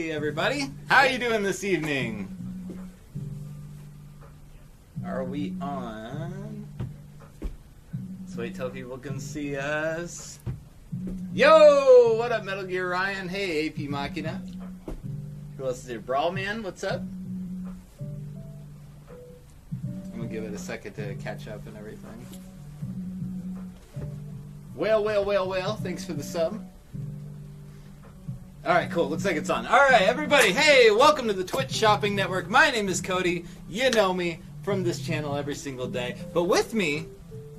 Hey everybody, how you doing this evening? Are we on? Let's wait till people can see us. Yo, what up Metal Gear Ryan? Hey AP Machina. Who else is here? Brawl Man, what's up? I'm gonna give it a second to catch up and everything. Well, thanks for the sub. Alright, cool. Looks like it's on. Alright, everybody, hey, welcome to the Twitch Shopping Network. My name is Cody. You know me from this channel every single day. But with me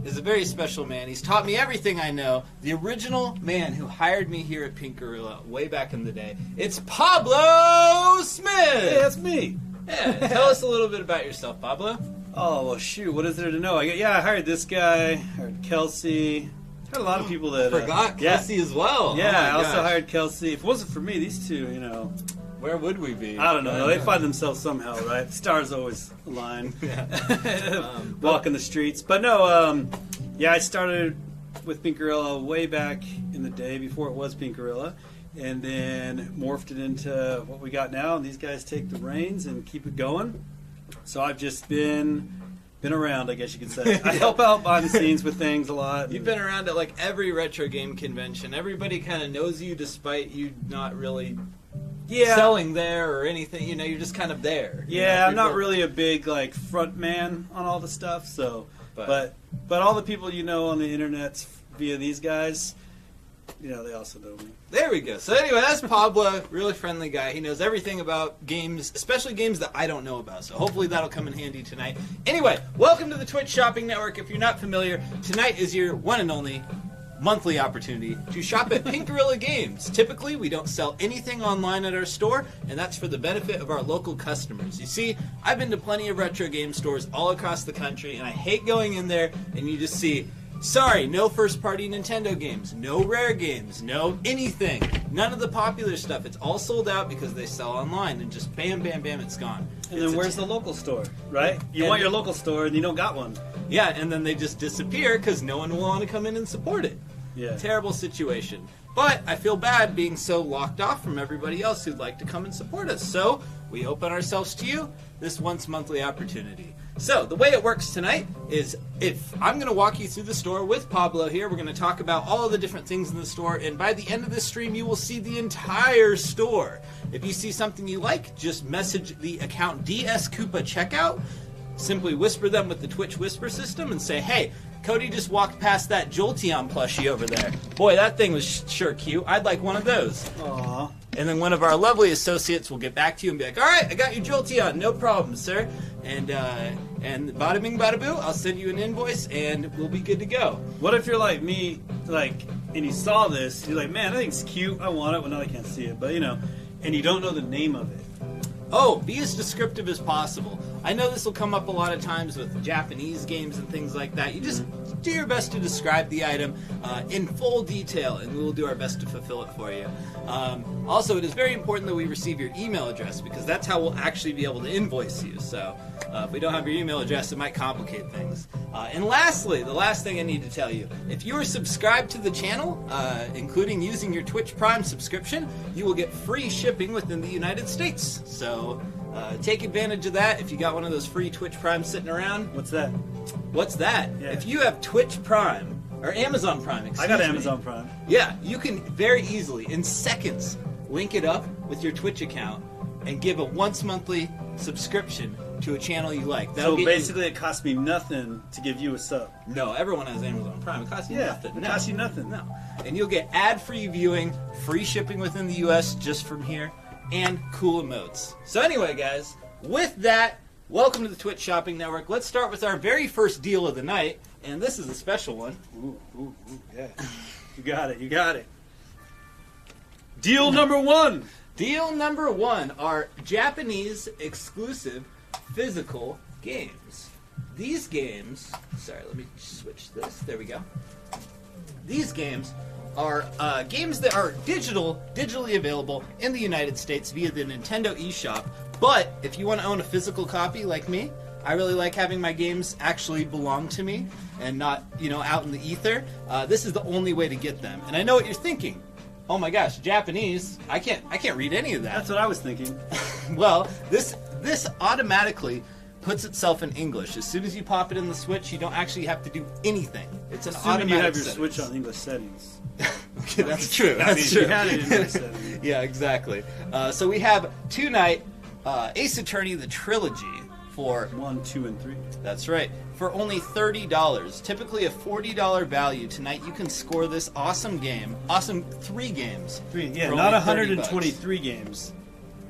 is a very special man. He's taught me everything I know. The original man who hired me here at Pink Gorilla way back in the day. It's Pablo Smith! Hey, that's me. Yeah, tell us a little bit about yourself, Pablo. Oh, well, shoot. What is there to know? I hired this guy. Hired Kelsey. Had a lot of people that... Forgot Kelsey as well. Yeah, oh I also gosh. hired Kelsey. If it wasn't for me, these two, Where would we be? I don't know. They find themselves somehow, right? The stars always align. Yeah. Walking the streets. But no, I started with Pink Gorilla way back in the day before it was Pink Gorilla. And then morphed it into what we got now. And these guys take the reins and keep it going. So I've just been around, I guess you could say. I help out behind the scenes with things a lot. You've been around at like every retro game convention. Everybody kind of knows you despite you not really selling there or anything. You know, you're just kind of there. Yeah, I'm not really a big like front man on all the stuff. So, but all the people you know on the internet via these guys, they also know me. There we go. So anyway, that's Pablo, really friendly guy. He knows everything about games, especially games that I don't know about. So hopefully that'll come in handy tonight. Anyway, welcome to the Twitch Shopping Network. If you're not familiar, tonight is your one and only monthly opportunity to shop at Pink Gorilla Games. Typically, we don't sell anything online at our store, and that's for the benefit of our local customers. You see, I've been to plenty of retro game stores all across the country, and I hate going in there and you just see, sorry, no first-party Nintendo games, no rare games, no anything. None of the popular stuff. It's all sold out because they sell online, and just bam, bam, bam, it's gone. And then where's the local store, right? You want your local store, and you don't got one. Yeah, and then they just disappear because no one will want to come in and support it. Yeah. Terrible situation. But I feel bad being so locked off from everybody else who'd like to come and support us. So we open ourselves to you this once monthly opportunity. So the way it works tonight is if I'm going to walk you through the store with Pablo here, we're going to talk about all of the different things in the store, and by the end of this stream you will see the entire store. If you see something you like, just message the account DS Koopa Checkout. Simply whisper them with the Twitch Whisper system and say, hey, Cody just walked past that Jolteon plushie over there. Boy, that thing was sure cute. I'd like one of those. Aww. And then one of our lovely associates will get back to you and be like, all right, I got your Jolteon. No problem, sir. And bada bing, bada boo, I'll send you an invoice and we'll be good to go. What if you're like me, and you saw this, you're like, man, I think it's cute, I want it. Well, now I can't see it, but and you don't know the name of it. Oh, be as descriptive as possible. I know this will come up a lot of times with Japanese games and things like that. You just do your best to describe the item in full detail, and we will do our best to fulfill it for you. Also, it is very important that we receive your email address, because that's how we'll actually be able to invoice you. So if we don't have your email address, it might complicate things. And lastly, the last thing I need to tell you, if you are subscribed to the channel, including using your Twitch Prime subscription, you will get free shipping within the United States. So take advantage of that if you got one of those free Twitch Prime sitting around. What's that? What's that? Yeah. If you have Twitch Prime, or Amazon Prime, excuse me. I got Amazon Prime. Yeah, you can very easily, in seconds, link it up with your Twitch account and give a once monthly subscription to a channel you like. So basically it costs me nothing to give you a sub. No, everyone has Amazon Prime. It costs you nothing. It costs you nothing. No. And you'll get ad-free viewing, free shipping within the US just from here, and cool emotes. So anyway, guys, with that, welcome to the Twitch Shopping Network. Let's start with our very first deal of the night, and this is a special one. Ooh, yeah. You got it. Deal number one. Deal number one are Japanese exclusive physical games. These games, sorry, let me switch this. There we go. These games are games that are digitally available in the United States via the Nintendo eShop. But if you want to own a physical copy like me, I really like having my games actually belong to me and not, out in the ether. This is the only way to get them. And I know what you're thinking. Oh my gosh, Japanese. I can't read any of that. That's what I was thinking. Well, this automatically puts itself in English. As soon as you pop it in the Switch, you don't actually have to do anything. It's an Assuming automatic you have your settings. Switch on English settings. Okay, that's true. I That's mean, true. you had it in English settings. Yeah, exactly. So we have tonight Ace Attorney the Trilogy for 1, 2, and 3. that's right for only $30. Typically a $40 value. Tonight you can score this awesome game. Awesome 3 games. 3, yeah, for not only $30. 123 games.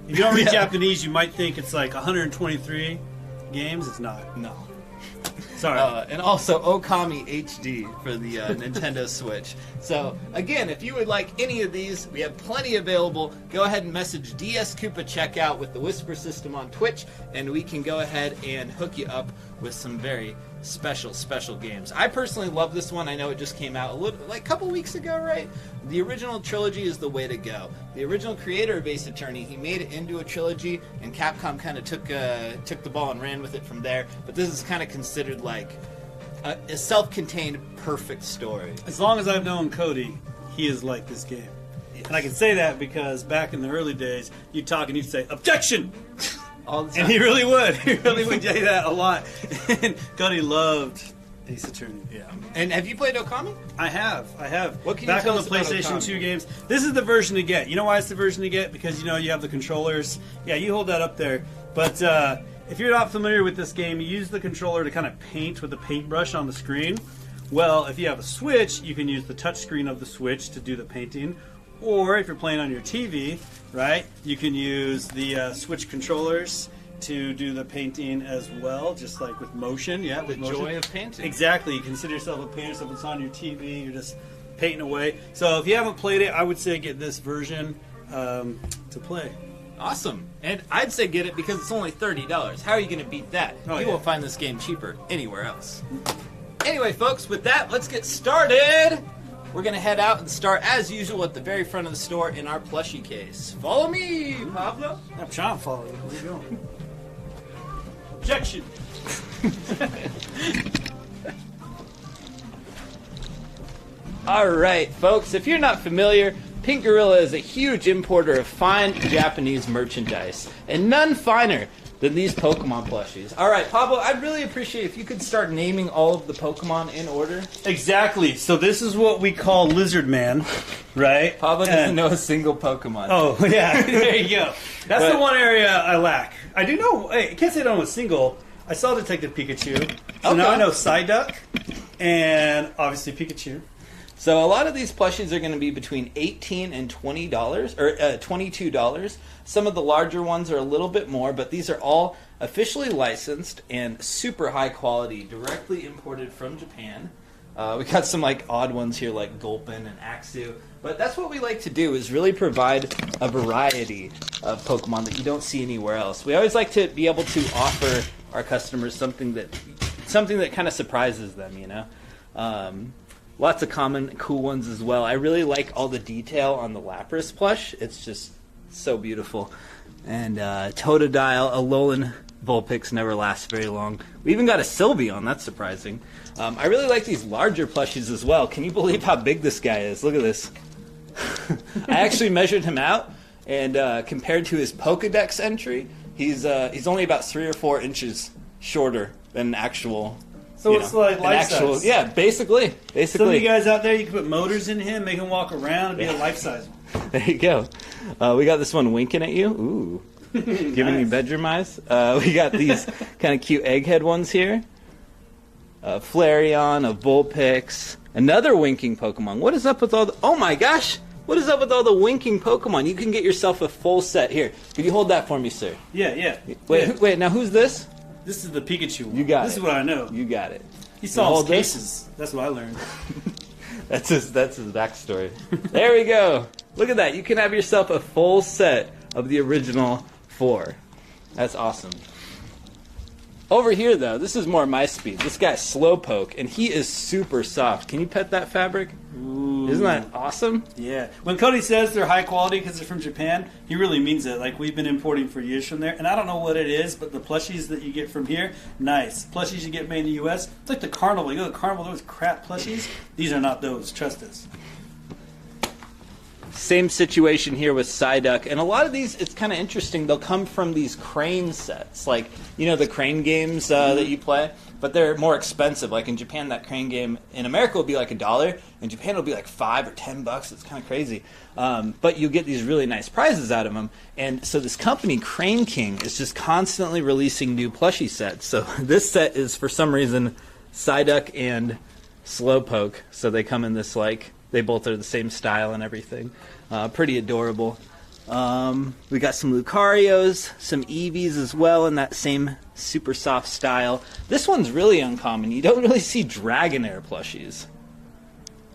If you don't read Yeah. Japanese, you might think it's like 123 games. It's not. No. Sorry. And also Okami HD for the Nintendo Switch. So, again, if you would like any of these, we have plenty available. Go ahead and message DS Koopa Checkout with the Whisper System on Twitch, and we can go ahead and hook you up with some very special games. I personally love this one. I know it just came out a couple weeks ago, right? The original trilogy is the way to go. The original creator of Ace Attorney, he made it into a trilogy, and Capcom kind of took the ball and ran with it from there. But this is kind of considered like a self-contained perfect story. As long as I've known Cody, he is like this game. And I can say that because back in the early days, you'd talk and he'd say, "Objection!" All the time. And he really would. He really would say that a lot. And Cody loved Ace Attorney. Yeah. And have you played Okami? I have. What can you Back tell on us the about PlayStation Okami? 2 games. This is the version to get. You know why it's the version to get? Because, you have the controllers. Yeah, you hold that up there. But if you're not familiar with this game, you use the controller to kind of paint with a paintbrush on the screen. Well, if you have a Switch, you can use the touch screen of the Switch to do the painting. Or if you're playing on your TV, right, you can use the Switch controllers to do the painting as well, just like with motion. Yeah, with The motion. joy of painting. Exactly. You consider yourself a painter, so if it's on your TV, you're just painting away. So if you haven't played it, I would say get this version to play. Awesome. And I'd say get it because it's only $30. How are you going to beat that? Oh, You yeah. won't find this game cheaper anywhere else. Anyway, folks, with that, let's get started. We're going to head out and start, as usual, at the very front of the store in our plushie case. Follow me, Pablo. I'm trying to follow you. Where are you going? Objection! All right, folks, if you're not familiar, Pink Gorilla is a huge importer of fine Japanese merchandise, and none finer than these Pokemon plushies. All right, Pablo, I'd really appreciate if you could start naming all of the Pokemon in order. Exactly. So this is what we call Lizard Man, right? Pablo doesn't And- know a single Pokemon. Oh, yeah. There you go. That's But- the one area I lack. I do know... Hey, I can't say I don't know a single. I saw Detective Pikachu. So now Okay. I know Psyduck and obviously Pikachu. So a lot of these plushies are going to be between $18 and $20, or $22. Some of the larger ones are a little bit more, but these are all officially licensed and super high quality, directly imported from Japan. We got some like odd ones here, like Gulpin and Axew. But that's what we like to do, is really provide a variety of Pokemon that you don't see anywhere else. We always like to be able to offer our customers something that kind of surprises them, you know. Lots of common cool ones as well. I really like all the detail on the Lapras plush. It's just so beautiful. And Totodile, Alolan Vulpix never lasts very long. We even got a Sylveon. That's surprising. I really like these larger plushies as well. Can you believe how big this guy is? Look at this. I actually measured him out, and compared to his Pokedex entry, he's only about 3 or 4 inches shorter than an actual. So it's like an life actual, size. yeah, basically. Some of you guys out there, you can put motors in him, make him walk around, and be a life size one. There you go. We got this one winking at you. Ooh. Giving you bedroom eyes. We got these kind of cute egghead ones here. A Flareon, a Vulpix, another winking Pokemon. What is up with all the... Oh my gosh! What is up with all the winking Pokemon? You can get yourself a full set. Here, could you hold that for me, sir? Yeah. Wait, Yeah. wait. Now who's this? This is the Pikachu one. You got This it. is what I know. You got it. He You solves hold this? cases. That's what I learned. That's his backstory. There we go. Look at that. You can have yourself a full set of the original 4. That's awesome. Over here, though, this is more my speed. This guy's Slowpoke, and he is super soft. Can you pet that fabric? Ooh. Isn't that awesome? Yeah. When Cody says they're high quality because they're from Japan, he really means it. Like, we've been importing for years from there. And I don't know what it is, but the plushies that you get from here, nice. Plushies you get made in the U.S., it's like the Carnival. You go to the Carnival, those crap plushies. These are not those. Trust us. Same situation here with Psyduck. And a lot of these, it's kind of interesting, they'll come from these crane sets. Like, you know, the crane games that you play? But they're more expensive. Like in Japan, that crane game in America will be like $1. In Japan, it'll be like $5 or $10. It's kind of crazy. But you get these really nice prizes out of them. And so this company, Crane King, is just constantly releasing new plushie sets. So this set is, for some reason, Psyduck and Slowpoke. So they come in this, like, they both are the same style and everything. Pretty adorable. We got some Lucarios, some Eevees as well in that same super soft style. This one's really uncommon. You don't really see Dragonair plushies.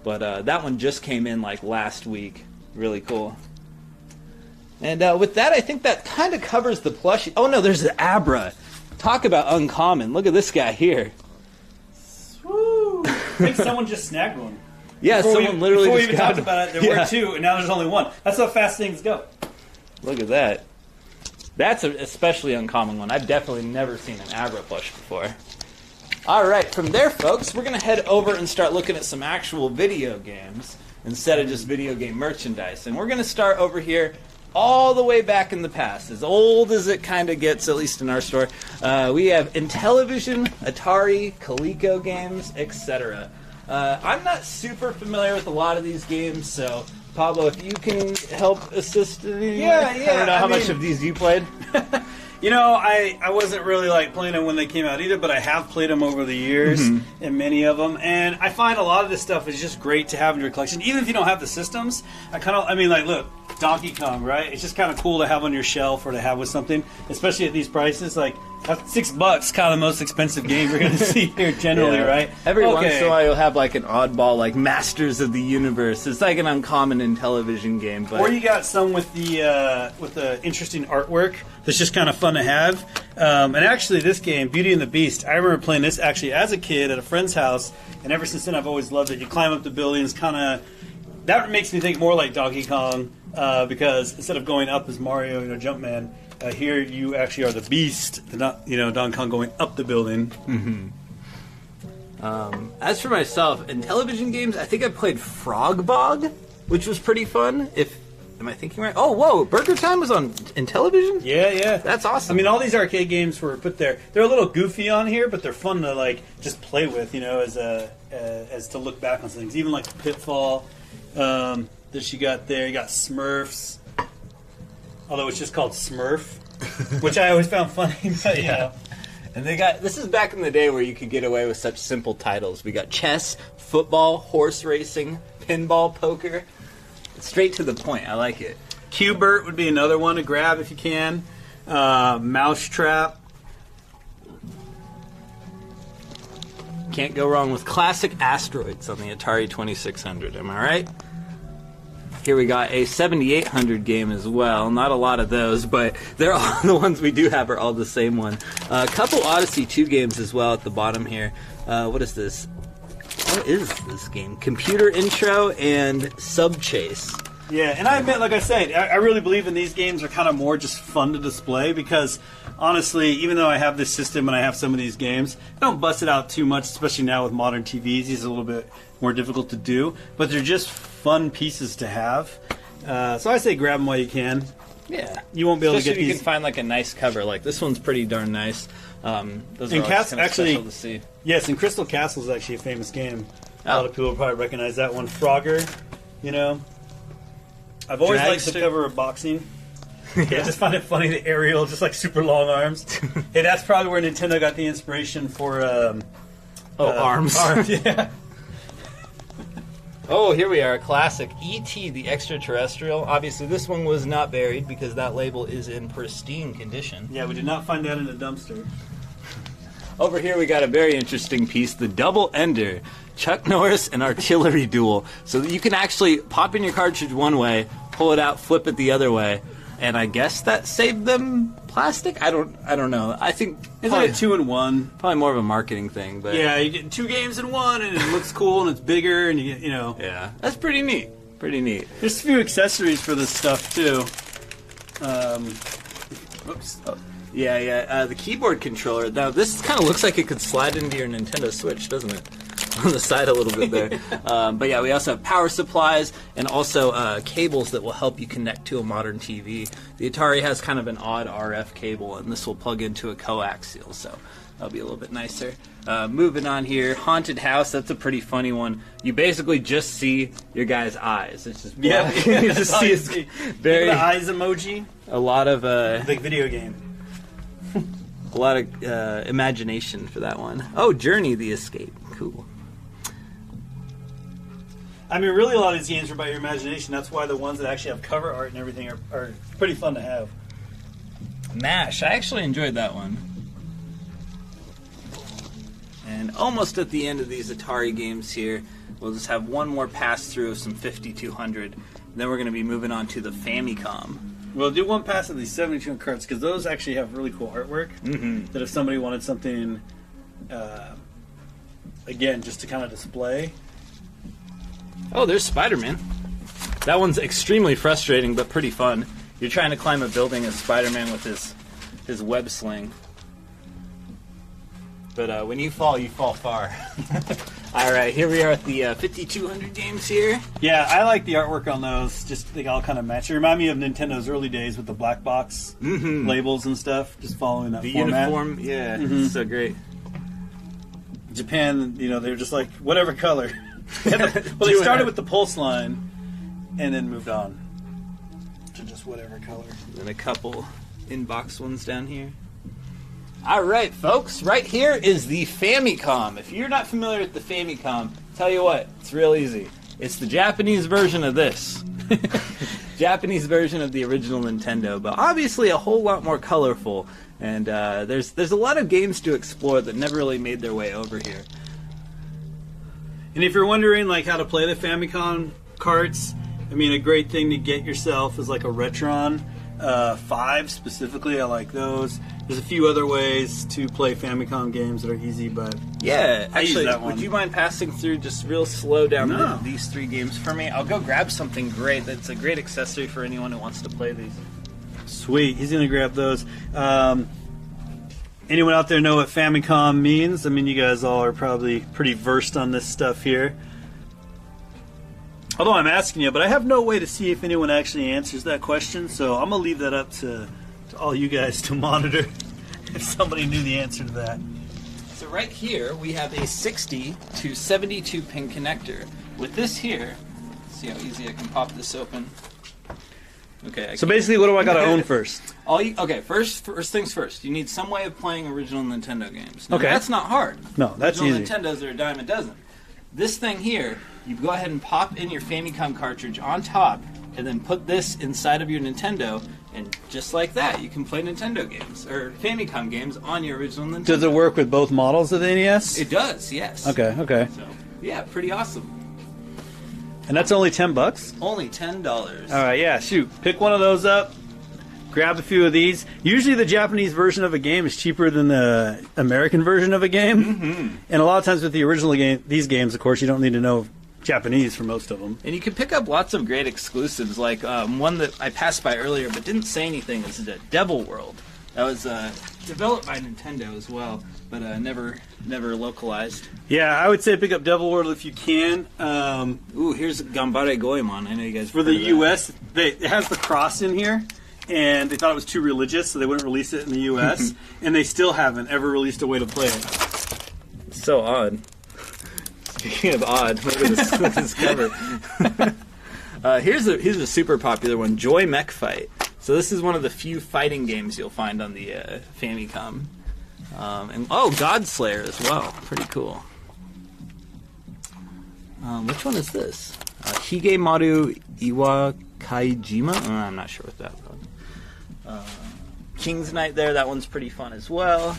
But that one just came in like last week. Really cool. And with that, I think that kind of covers the plushie. Oh no, there's the Abra. Talk about uncommon. Look at this guy here. Woo! I think someone just snagged one. Yeah, someone literally before just we even talked about it, there were 2, and now there's only 1. That's how fast things go. Look at that. That's an especially uncommon one. I've definitely never seen an Abra plush before. All right, from there, folks, we're going to head over and start looking at some actual video games instead of just video game merchandise. And we're going to start over here all the way back in the past, as old as it kind of gets, at least in our store. We have Intellivision, Atari, Coleco games, etc. I'm not super familiar with a lot of these games, so Pablo, if you can help assist. I don't know how much of these you played. You know, I wasn't really like playing them when they came out either, but I have played them over the years, and many of them. And I find a lot of this stuff is just great to have in your collection, even if you don't have the systems. Look, Donkey Kong, right? It's just kind of cool to have on your shelf or to have with something, especially at these prices. Like, $6, kind of the most expensive game you're going to see here generally, right? Every once in a while you'll have like an oddball, like Masters of the Universe. It's like an uncommon Intellivision game. But... Or you got some with the interesting artwork that's just kind of fun to have. And actually this game, Beauty and the Beast, I remember playing this actually as a kid at a friend's house, and ever since then I've always loved it. You climb up the buildings, kind of... That makes me think more like Donkey Kong, because instead of going up as Mario, Jumpman, here you actually are the Beast, Donkey Kong going up the building. As for myself, in television games, I think I played Frog Bog, which was pretty fun. Am I thinking right? Oh, whoa! Burger Time was on Intellivision? Yeah. That's awesome. I mean, all these arcade games were put there. They're a little goofy on here, but they're fun to like just play with, as to look back on some things. Even like Pitfall that you got there. You got Smurfs, although it's just called Smurf, which I always found funny. But, And this is back in the day where you could get away with such simple titles. We got chess, football, horse racing, pinball, poker. Straight to the point. I like it. Q*bert would be another one to grab if you can. Mousetrap. Can't go wrong with classic Asteroids on the Atari 2600. Am I right? Here we got a 7800 game as well. Not a lot of those, but they're all the ones we do have are all the same one. A couple Odyssey 2 games as well at the bottom here. What is this? What is this game? Computer Intro and Sub Chase. Yeah, and I admit, like I said, I really believe in these games are kind of more just fun to display because, honestly, even though I have this system and I have some of these games, I don't bust it out too much, especially now with modern TVs. These are a little bit more difficult to do, but they're just fun pieces to have. So I say grab them while you can. Yeah. You won't be able to get if you these. can find like a nice cover. Like this one's pretty darn nice. Those And are Cast- kind of actually- special to see. Yes, and Crystal Castle is actually a famous game. A lot of people will probably recognize that one. Frogger, I've always liked the cover of Boxing. I just find it funny, the Ariel, just like super long arms. Hey, that's probably where Nintendo got the inspiration for... arms. Arms, yeah. Oh, here we are, a classic. E.T. the Extraterrestrial. Obviously, this one was not buried because that label is in pristine condition. Yeah, we did not find that in a dumpster. Over here, we got a very interesting piece, the Double Ender. Chuck Norris and Artillery Duel. So that you can actually pop in your cartridge one way, pull it out, flip it the other way, and I guess that saved them plastic? I don't know. I think it's like a 2-in-1. Probably more of a marketing thing, but yeah, you get 2 games in one, and it looks cool, and it's bigger, and you get Yeah, that's pretty neat. Pretty neat. There's a few accessories for this stuff too. Oops. Oh. Yeah. The keyboard controller. Now this kind of looks like it could slide into your Nintendo Switch, doesn't it? on the side a little bit there. But yeah, we also have power supplies and also cables that will help you connect to a modern TV. The Atari has kind of an odd RF cable, and this will plug into a coaxial, so that'll be a little bit nicer. Moving on here, Haunted House. That's a pretty funny one. You basically just see your guy's eyes. It's just black. You just see his very the eyes emoji. a lot of Like video game. a lot of imagination for that one. Oh, Journey the Escape. Cool. I mean, really, a lot of these games are about your imagination. That's why the ones that actually have cover art and everything are pretty fun to have. MASH. I actually enjoyed that one. And almost at the end of these Atari games here, we'll just have one more pass through of some 5200. And then we're going to be moving on to the Famicom. We'll do one pass of these 72 cards because those actually have really cool artwork. Mm-hmm. That if somebody wanted something, again, just to kind of display. Oh, there's Spider-Man. That one's extremely frustrating, but pretty fun. You're trying to climb a building as Spider-Man with his web sling. But when you fall far. All right, here we are at the 5200 games here. Yeah, I like the artwork on those. Just they all kind of match. They remind me of Nintendo's early days with the black box labels and stuff. Just following that The format. uniform, yeah, it's so great. Japan, they were just like whatever color. Well, they started with the pulse line, and then moved on to just whatever color. And a couple inbox ones down here. All right, folks, right here is the Famicom. If you're not familiar with the Famicom, tell you what, it's real easy. It's the Japanese version of this. Japanese version of the original Nintendo, but obviously a whole lot more colorful. And there's a lot of games to explore that never really made their way over here. And if you're wondering like how to play the Famicom carts, I mean, a great thing to get yourself is like a Retron 5 specifically. I like those. There's a few other ways to play Famicom games that are easy, but yeah, I use actually, that one. would you mind passing through just real slow down No. these three games for me? I'll go grab something great. That's a great accessory for anyone who wants to play these. Sweet. He's gonna grab those. Anyone out there know what Famicom means? I mean, you guys all are probably pretty versed on this stuff here. Although I'm asking you, but I have no way to see if anyone actually answers that question, so I'm going to leave that up to all you guys to monitor if somebody knew the answer to that. So right here, we have a 60 to 72 pin connector. With this here, let's see how easy I can pop this open. Okay. So basically, what do I got to own first? First things first. You need some way of playing original Nintendo games. Now, Okay. That's not hard. No, that's original easy. Nintendos are a dime a dozen. This thing here, you go ahead and pop in your Famicom cartridge on top, and then put this inside of your Nintendo, and just like that, you can play Nintendo games, or Famicom games, on your original Nintendo. Does it work with both models of the NES? It does, yes. Okay. So, yeah, pretty awesome. And that's only $10? Only $10. All right, yeah, shoot. Pick one of those up. Grab a few of these. Usually the Japanese version of a game is cheaper than the American version of a game. Mm-hmm. And a lot of times with the original game, these games, of course, you don't need to know Japanese for most of them. And you can pick up lots of great exclusives, like one that I passed by earlier but didn't say anything is the Devil World. That was developed by Nintendo as well, but never localized. Yeah, I would say pick up Devil World if you can. Ooh, here's Gambare Goemon. I know you guys For the U.S., it has the cross in here, and they thought it was too religious, so they wouldn't release it in the U.S., and they still haven't ever released a way to play it. So odd. Speaking of odd, look at this cover. Here's a super popular one, Joy Mech Fight. So this is one of the few fighting games you'll find on the Famicom. And Godslayer as well. Pretty cool. Which one is this? Higemaru Iwakaijima? I'm not sure what that was. King's Knight there, that one's pretty fun as well.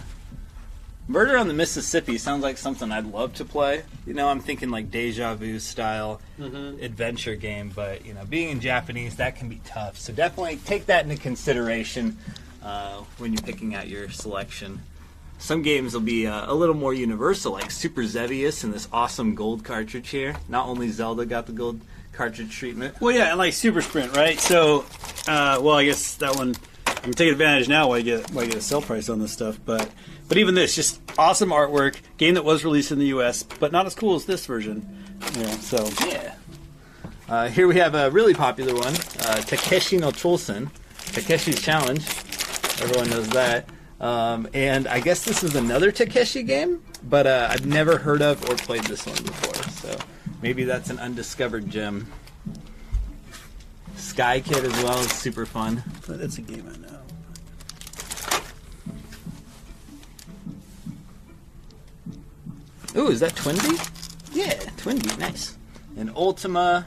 Murder on the Mississippi sounds like something I'd love to play. You know, I'm thinking like Deja Vu style adventure game, but you know, being in Japanese, that can be tough. So definitely take that into consideration when you're picking out your selection. Some games will be a little more universal, like Super Zevious and this awesome gold cartridge here. Not only Zelda got the gold cartridge treatment. Well, yeah, and like Super Sprint, right? So, I guess that one I'm taking advantage now while you get a sale price on this stuff. But even this, just awesome artwork. Game that was released in the U.S., but not as cool as this version. Here we have a really popular one, Takeshi no Chosen, Takeshi's Challenge. Everyone knows that. And I guess this is another Takeshi game, but I've never heard of or played this one before. So maybe that's an undiscovered gem. Sky Kid as well is super fun. That's a game I know. Ooh, is that Twinbee? Yeah, Twinbee, nice. And Ultima,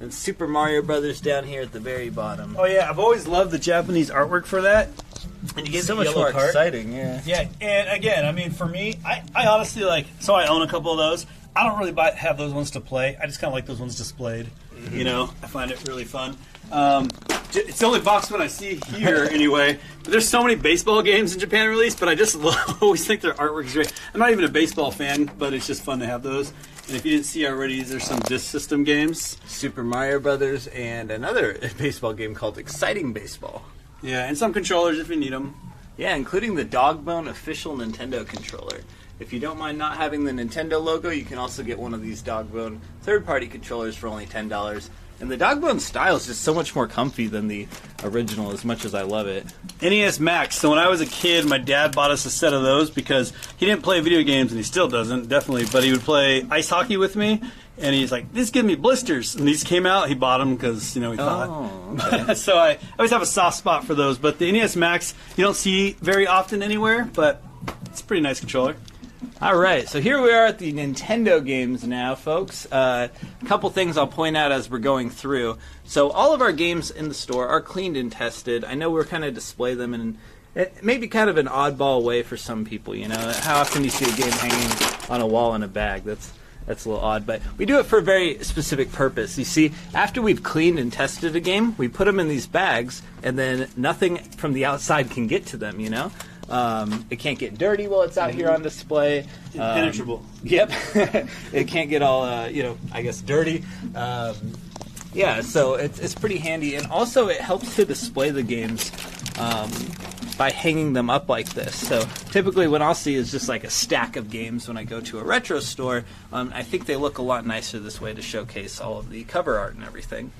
and Super Mario Brothers down here at the very bottom. Oh yeah, I've always loved the Japanese artwork for that. And you get so the much yellow more card. exciting, yeah. Yeah, and again, I mean, for me, I honestly so I own a couple of those. I don't really have those ones to play. I just kind of like those ones displayed. Mm-hmm. You know, I find it really fun. It's the only box one I see here anyway. But there's so many baseball games in Japan released, but I just always think their artwork is great. I'm not even a baseball fan, but it's just fun to have those. And if you didn't see already, these are some disc system games. Super Mario Brothers and another baseball game called Exciting Baseball. Yeah, and some controllers if you need them. Yeah, including the Dogbone official Nintendo controller. If you don't mind not having the Nintendo logo, you can also get one of these Dogbone third-party controllers for only $10. And the Dogbone style is just so much more comfy than the original, as much as I love it. NES Max. So when I was a kid, my dad bought us a set of those because he didn't play video games, and he still doesn't, definitely. But he would play ice hockey with me, and he's like, "This gives me blisters." And these came out, he bought them because, he thought. Oh, okay. So I always have a soft spot for those. But the NES Max, you don't see very often anywhere, but it's a pretty nice controller. All right, so here we are at the Nintendo games now, folks. A couple things I'll point out as we're going through. So all of our games in the store are cleaned and tested. I know we're kind of display them in maybe kind of an oddball way for some people. How often do you see a game hanging on a wall in a bag? That's a little odd, but we do it for a very specific purpose. You see, after we've cleaned and tested a game, we put them in these bags, and then nothing from the outside can get to them, It can't get dirty while it's out here on display. Impenetrable. Yep. It can't get all, I guess dirty. So it's pretty handy. And also it helps to display the games by hanging them up like this. So typically what I'll see is just like a stack of games when I go to a retro store. I think they look a lot nicer this way to showcase all of the cover art and everything.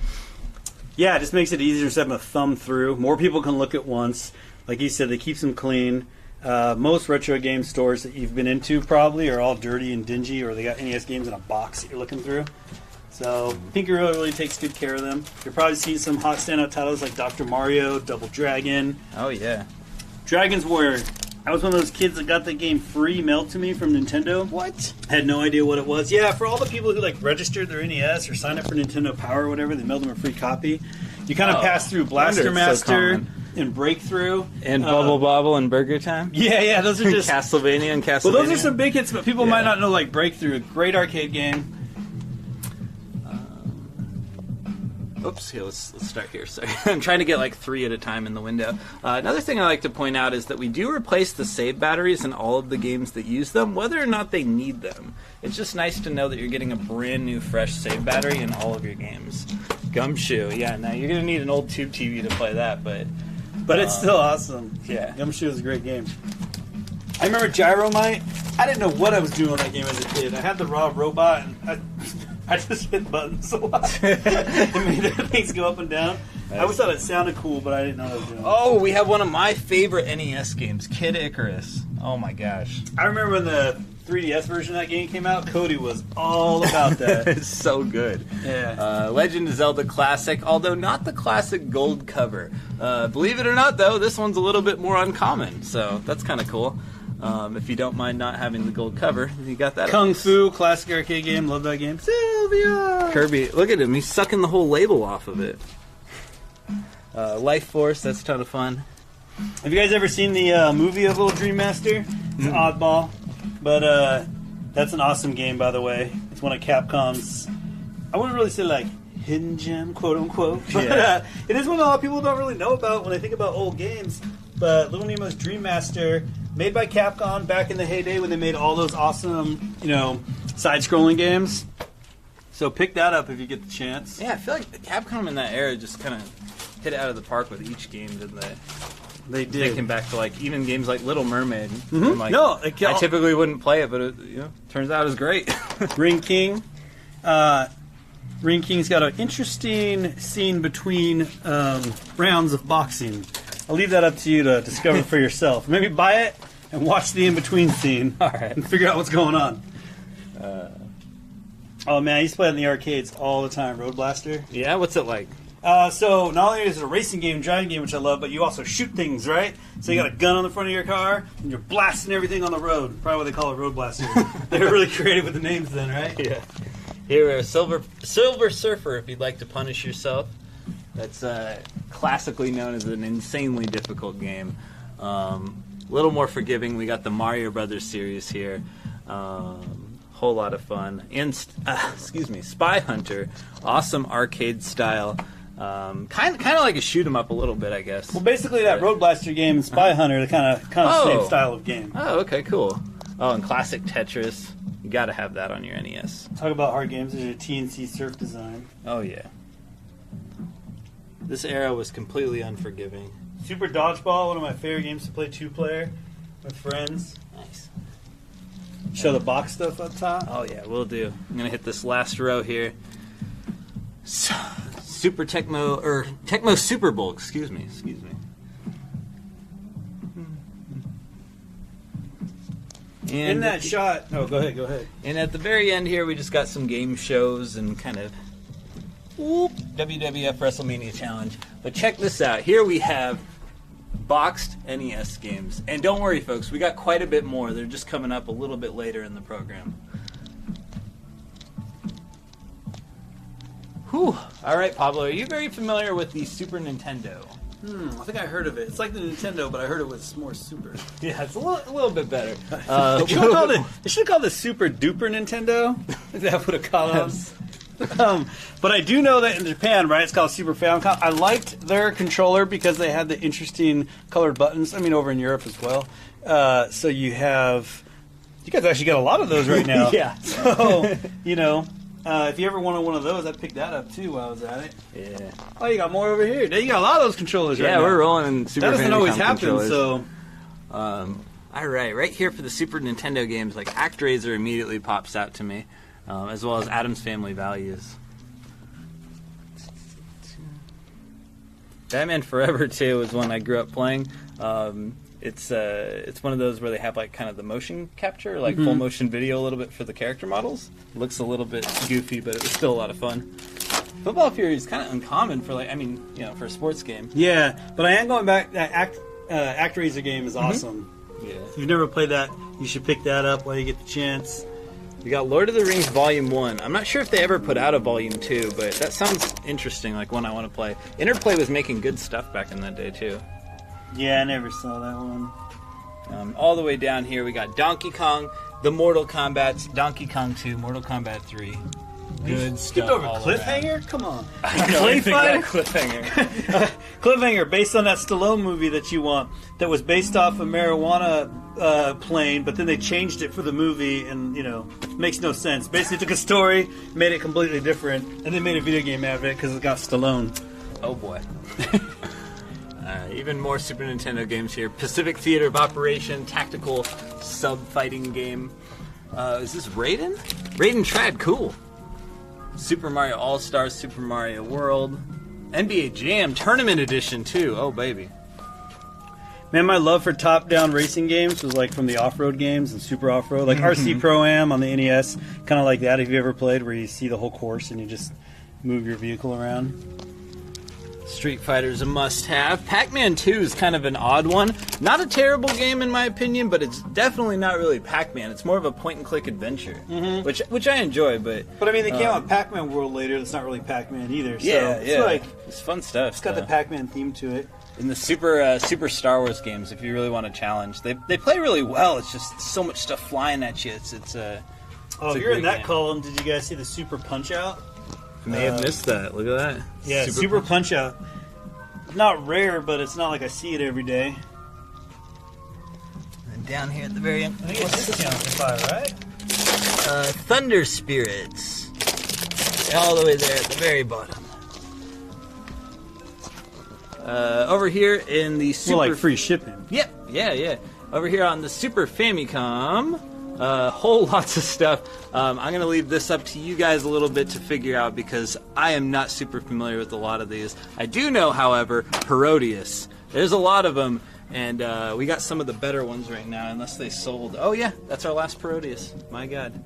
Yeah, it just makes it easier to have them a thumb through. More people can look at once. Like you said, they keep them clean. Most retro game stores that you've been into probably are all dirty and dingy, or they got NES games in a box that you're looking through. So Pink Gorilla really takes good care of them. You're probably seeing some hot standout titles like Dr. Mario, Double Dragon. Oh, yeah. Dragon's Warrior. I was one of those kids that got the game free mailed to me from Nintendo. What? Had no idea what it was. Yeah, for all the people who registered their NES or signed up for Nintendo Power or whatever, they mailed them a free copy. You kind of pass through Blaster Master and Breakthrough. And Bubble Bobble and Burger Time? Yeah, those are just... Castlevania and Castlevania. Well, those are some big hits, but people might not know, Breakthrough. Great arcade game. Oops, here, let's start here. Sorry. I'm trying to get 3 at a time in the window. Another thing I like to point out is that we do replace the save batteries in all of the games that use them, whether or not they need them. It's just nice to know that you're getting a brand new, fresh save battery in all of your games. Gumshoe, yeah, now you're going to need an old tube TV to play that, but it's still awesome. Yeah. Gumshoe is a great game. I remember Gyromite. I didn't know what I was doing with that game as a kid. I had the raw robot, and I just hit buttons a lot. It made things go up and down. I always thought it sounded cool, but I didn't know what I was doing. Oh, we have one of my favorite NES games, Kid Icarus. Oh my gosh. I remember when the 3DS version of that game came out, Cody was all about that. It's so good. Yeah. Legend of Zelda Classic, although not the classic gold cover. Believe it or not, though, this one's a little bit more uncommon, so that's kind of cool. If you don't mind not having the gold cover, you got that. Kung Fu, classic arcade game. Love that game. Sylvia! Kirby, look at him. He's sucking the whole label off of it. Life Force, that's a ton of fun. Have you guys ever seen the movie of Little Dream Master? It's an oddball, but that's an awesome game, by the way. It's one of Capcom's, I wouldn't really say hidden gem, quote unquote, but it is one that a lot of people don't really know about when they think about old games. But Little Nemo's Dream Master, made by Capcom back in the heyday when they made all those awesome, side-scrolling games. So pick that up if you get the chance. Yeah, I feel like Capcom in that era just kind of hit it out of the park with each game, didn't they? They did. Thinking back to like even games like Little Mermaid. Mm-hmm. And, like, No, I typically wouldn't play it, but it, turns out it was great. Ring King. Ring King's got an interesting scene between rounds of boxing. I'll leave that up to you to discover for yourself. Maybe buy it and watch the in-between scene. All right. And figure out what's going on. Oh man, I used to play it in the arcades all the time. Road Blaster. Yeah, what's it like? So not only is it a racing game, driving game, which I love, but you also shoot things, right? So you got a gun on the front of your car, and you're blasting everything on the road. Probably what they call it, Road Blaster. They were really creative with the names then, right? Yeah. Here we are, Silver Surfer, if you'd like to punish yourself. That's classically known as an insanely difficult game. A little more forgiving. We got the Mario Brothers series here. Whole lot of fun. And Spy Hunter, awesome arcade style. Kind of like a shoot 'em up a little bit, I guess. Well, basically that Road Blaster game and Spy Hunter, the kind of same style of game. Oh, okay, cool. Oh, and classic Tetris. You got to have that on your NES. Talk about hard games. There's a TNC Surf Design. Oh yeah. This era was completely unforgiving. Super Dodgeball, one of my favorite games to play 2-player with friends. Nice. Show the box stuff up top. Oh yeah, we'll do. I'm gonna hit this last row here. Tecmo Super Bowl. Excuse me. And In that shot. Oh, go ahead. And at the very end here, we just got some game shows and kind of WWF WrestleMania Challenge. But check this out. Here we have boxed NES games. And don't worry, folks, we got quite a bit more. They're just coming up a little bit later in the program. Whew. All right, Pablo, are you very familiar with the Super Nintendo? I think I heard of it. It's like the Nintendo, but I heard it was more super. Yeah, it's a little bit better. They should have called it Super Duper Nintendo. That would have caught on. But I do know that in Japan, right, it's called Super Famicom. I liked their controller because they had the interesting colored buttons. I mean, over in Europe as well. So you guys actually got a lot of those right now. Yeah. So, if you ever wanted one of those, I'd pick that up too while I was at it. Yeah. Oh, you got more over here. You got a lot of those controllers right now. Yeah, we're rolling in Super Famicom. That doesn't always happen, controllers. so... All right here for the Super Nintendo games, like ActRaiser immediately pops out to me, as well as Addams Family Values. Batman Forever 2 is one I grew up playing. It's one of those where they have like kind of the motion capture, like full motion video a little bit for the character models. It looks a little bit goofy, but it was still a lot of fun. Football Fury is kind of uncommon for for a sports game. Yeah, but I am going back. That ActRaiser game is awesome. Yeah. If you've never played that, you should pick that up while you get the chance. We got Lord of the Rings Volume 1. I'm not sure if they ever put out a Volume 2, but that sounds interesting, like one I want to play. Interplay was making good stuff back in that day, too. Yeah, I never saw that one. All the way down here, we got Donkey Kong, the Mortal Kombat's, Donkey Kong 2, Mortal Kombat 3. Good Skipped stuff over all Cliffhanger? around. Come on. Clay Fighter? Cliffhanger. Cliffhanger, based on that Stallone movie that you want, that was based off a marijuana plane, but then they changed it for the movie, and, makes no sense. Basically took a story, made it completely different, and then made a video game out of it because it got Stallone. Oh, boy. Even more Super Nintendo games here. Pacific Theater of Operation, tactical sub-fighting game. Is this Raiden? Raiden Trad, cool. Super Mario All-Stars, Super Mario World. NBA Jam Tournament Edition, too. Oh, baby. Man, my love for top-down racing games was like from the off-road games and Super Off-Road. Like RC Pro-Am on the NES. Kind of like that, if you ever played, where you see the whole course and you just move your vehicle around. Street Fighter's a must-have. Pac-Man 2 is kind of an odd one. Not a terrible game in my opinion, but it's definitely not really Pac-Man. It's more of a point-and-click adventure, which I enjoy. But I mean, they came out with Pac-Man World later. That's not really Pac-Man either. So yeah, it's it's fun stuff. It's got the Pac-Man theme to it. In the Super Star Wars games, if you really want a challenge, they play really well. It's just so much stuff flying at you. It's if you're in that column, did you guys see the Super Punch-Out? May have missed that. Look at that. Yeah, Super Punch-Out. Not rare, but it's not like I see it every day. And down here at the very end, I think it's discount for $5, right? Thunder Spirits. All the way there at the very bottom. Over here in the Super... Well, like free shipping. Yep, yeah. Over here on the Super Famicom, whole lots of stuff. I'm going to leave this up to you guys a little bit to figure out because I am not super familiar with a lot of these. I do know, however, Parodius. There's a lot of them, and we got some of the better ones right now, unless they sold. Oh, yeah, that's our last Parodius. My God.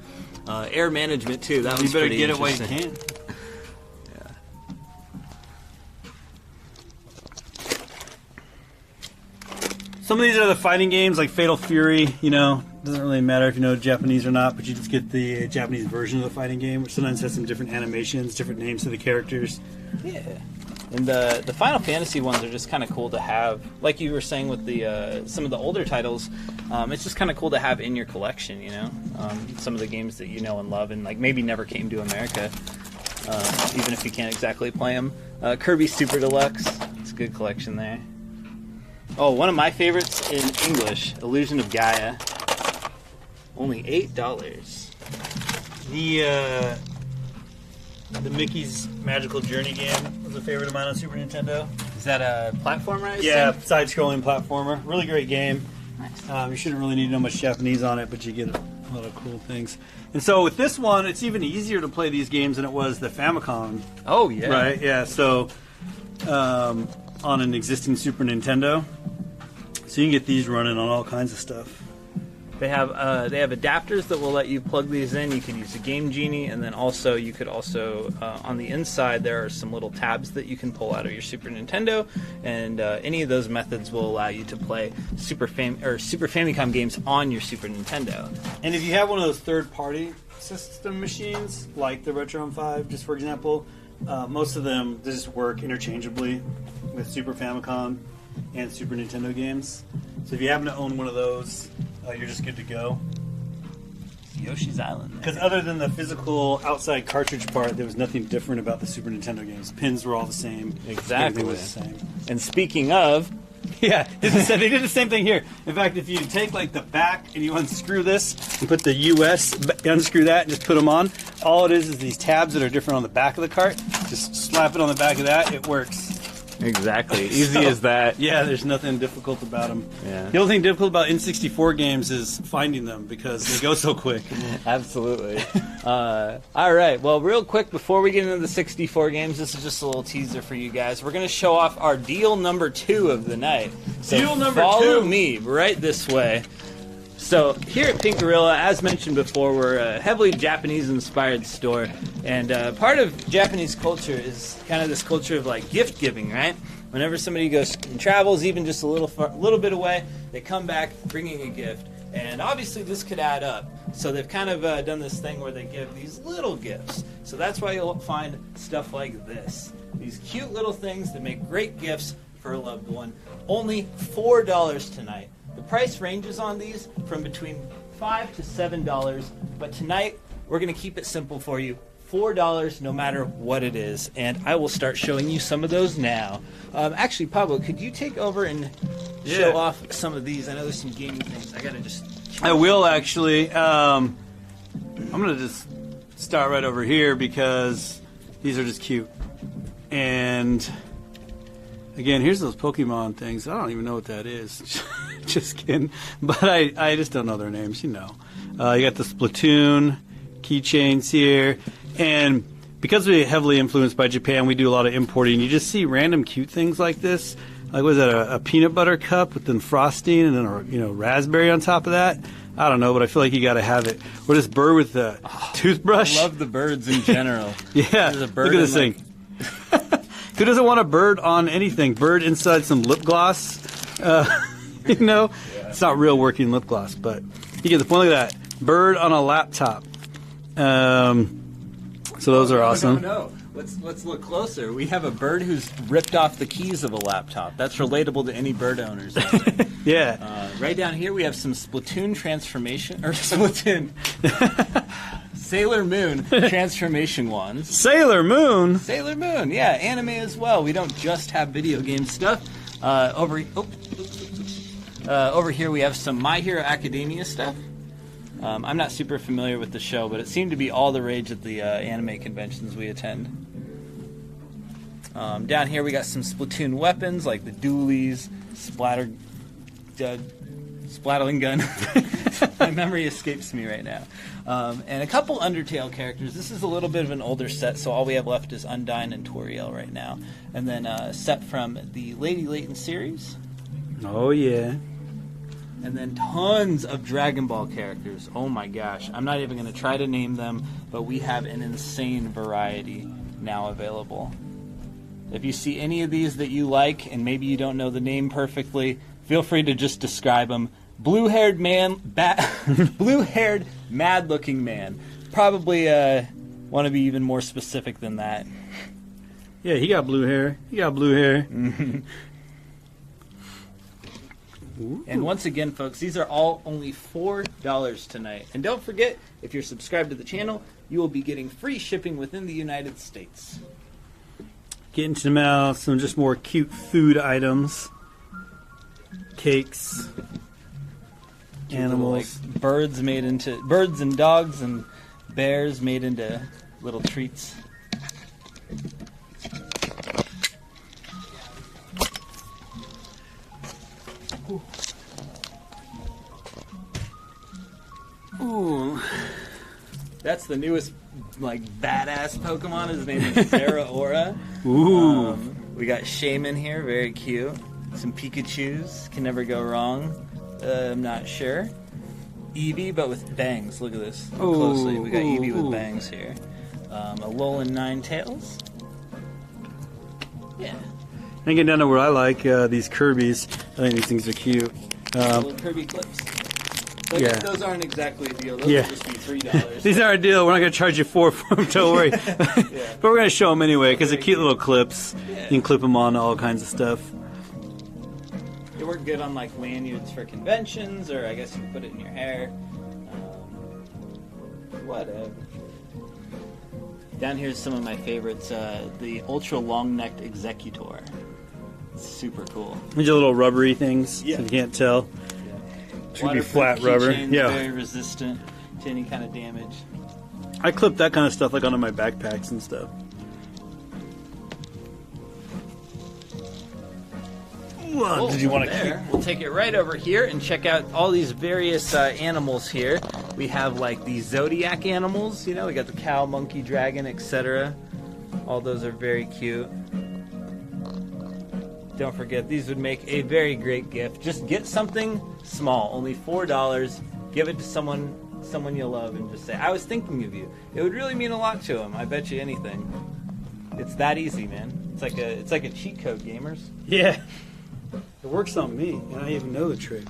Air Management, too. That was pretty You better get it while you interesting. can. Some of these are the fighting games, like Fatal Fury. You know, doesn't really matter if you know Japanese or not, but you just get the Japanese version of the fighting game, which sometimes has some different animations, different names to the characters. Yeah. And the Final Fantasy ones are just kind of cool to have. Like you were saying with the some of the older titles, it's just kind of cool to have in your collection, you know? Some of the games that you know and love and like maybe never came to America, even if you can't exactly play them. Kirby Super Deluxe, it's a good collection there. Oh, one of my favorites in English, Illusion of Gaia. Only $8. The Mickey's Magical Journey game was a favorite of mine on Super Nintendo. Is that a platformer, I Yeah, assume? side-scrolling platformer. Really great game. Nice. You shouldn't really need to know much Japanese on it, but you get a lot of cool things. And so with this one, it's even easier to play these games than it was the Famicom. Oh, yeah. Right, yeah. So on an existing Super Nintendo. So you can get these running on all kinds of stuff. They have adapters that will let you plug these in. You can use a Game Genie, and then also you could also on the inside there are some little tabs that you can pull out of your Super Nintendo, and any of those methods will allow you to play Super Famicom games on your Super Nintendo. And if you have one of those third-party system machines, like the Retron 5, just for example, most of them they just work interchangeably with Super Famicom and Super Nintendo games. So if you happen to own one of those, you're just good to go. Yoshi's Island. Because other than the physical outside cartridge part, there was nothing different about the Super Nintendo games. Pins were all the same. Exactly. Everything was the same. And speaking of, Yeah, they did the same thing here. In fact, if you take like the back and you unscrew this and put the US, unscrew that and just put them on, all it is these tabs that are different on the back of the cart. Just slap it on the back of that, it works. exactly, easy as that. Yeah, there's nothing difficult about them. Yeah. The only thing difficult about N64 games is finding them because they go so quick. Absolutely. All right. Well, real quick before we get into the 64 games, this is just a little teaser for you guys. We're going to show off our deal number 2 of the night. So Deal number follow 2. me right this way. So here at Pink Gorilla, as mentioned before, we're a heavily Japanese-inspired store, and part of Japanese culture is kind of this culture of like gift giving, right? Whenever somebody goes and travels, even just a little bit away, they come back bringing a gift, and obviously this could add up. So they've kind of done this thing where they give these little gifts. So that's why you'll find stuff like this. These cute little things that make great gifts for a loved one. Only $4 tonight. The price ranges on these from between $5 to $7, but tonight we're going to keep it simple for you. $4 no matter what it is, and I will start showing you some of those now. Actually, Pablo, could you take over and show off some of these? I know there's some gaming things. I got to just... I will actually. I'm going to just start right over here because these are just cute. And again, here's those Pokemon things. I don't even know what that is. Just kidding. But I just don't know their names, you know. You got the Splatoon keychains here. And because we're heavily influenced by Japan, we do a lot of importing. You just see random cute things like this. Like, was that a peanut butter cup with then frosting and then a raspberry on top of that? I don't know, but I feel like you got to have it. Or this bird with the toothbrush. I love the birds in general. Yeah, There's a bird look at this in, thing. Who doesn't want a bird on anything? Bird inside some lip gloss. It's not real working lip gloss, but you get the point. Look at that. Bird on a laptop. So those are awesome. No. Let's look closer. We have a bird who's ripped off the keys of a laptop. That's relatable to any bird owners. Yeah. Right down here we have some Splatoon transformation, or Splatoon. Sailor Moon transformation wands. Sailor Moon. Sailor Moon, yeah, anime as well. We don't just have video game stuff. Over here we have some My Hero Academia stuff. I'm not super familiar with the show, but it seemed to be all the rage at the anime conventions we attend. Down here we got some Splatoon weapons like the dualies, Splatling gun. My memory escapes me right now. And a couple Undertale characters. This is a little bit of an older set, so all we have left is Undyne and Toriel right now. And then a set from the Lady Layton series. Oh, yeah. And then tons of Dragon Ball characters. Oh my gosh. I'm not even going to try to name them, but we have an insane variety now available. If you see any of these that you like, and maybe you don't know the name perfectly, feel free to just describe them. Blue-haired man, blue-haired, mad-looking man. Probably want to be even more specific than that. Yeah, he got blue hair. He got blue hair. And once again, folks, these are all only $4 tonight. And don't forget, if you're subscribed to the channel, you will be getting free shipping within the United States. Getting to now some just more cute food items. Cakes. Animals. Like birds and dogs and bears made into little treats. Ooh. That's the newest, like, badass Pokemon. His name is Zeraora. Ooh. We got Shaman here, very cute. Some Pikachus, can never go wrong. I'm not sure. Eevee, but with bangs. Look at this. Look closely. We got Eevee with bangs here. Alolan Ninetales. Yeah. And getting down to where I like these Kirby's. I think these things are cute. Little Kirby clips. But Yeah. those aren't exactly a deal. Those Yeah. would just be $3. These aren't a deal. We're not going to charge you for them. Don't worry. But we're going to show them anyway because they're cute little clips. Yeah. You can clip them on all kinds of stuff. They work good on like lanyards for conventions, or I guess you can put it in your hair. Whatever. Down here's some of my favorites. The ultra long-necked Executor. Super cool. These are little rubbery things. Yeah. So you can't tell. Should be Waterproof flat rubber. keychains, Yeah. Very resistant to any kind of damage. I clip that kind of stuff like onto my backpacks and stuff. Oh, Did you want to there? We'll take it right over here and check out all these various animals here. We have like the zodiac animals, you know, we got the cow, monkey, dragon, etc. All those are very cute. Don't forget, these would make a very great gift. Just get something small, only $4. Give it to someone you love and just say, I was thinking of you. It would really mean a lot to them. I bet you anything. It's that easy, man. It's like a cheat code, gamers. Yeah. It works on me, and I even know the trick.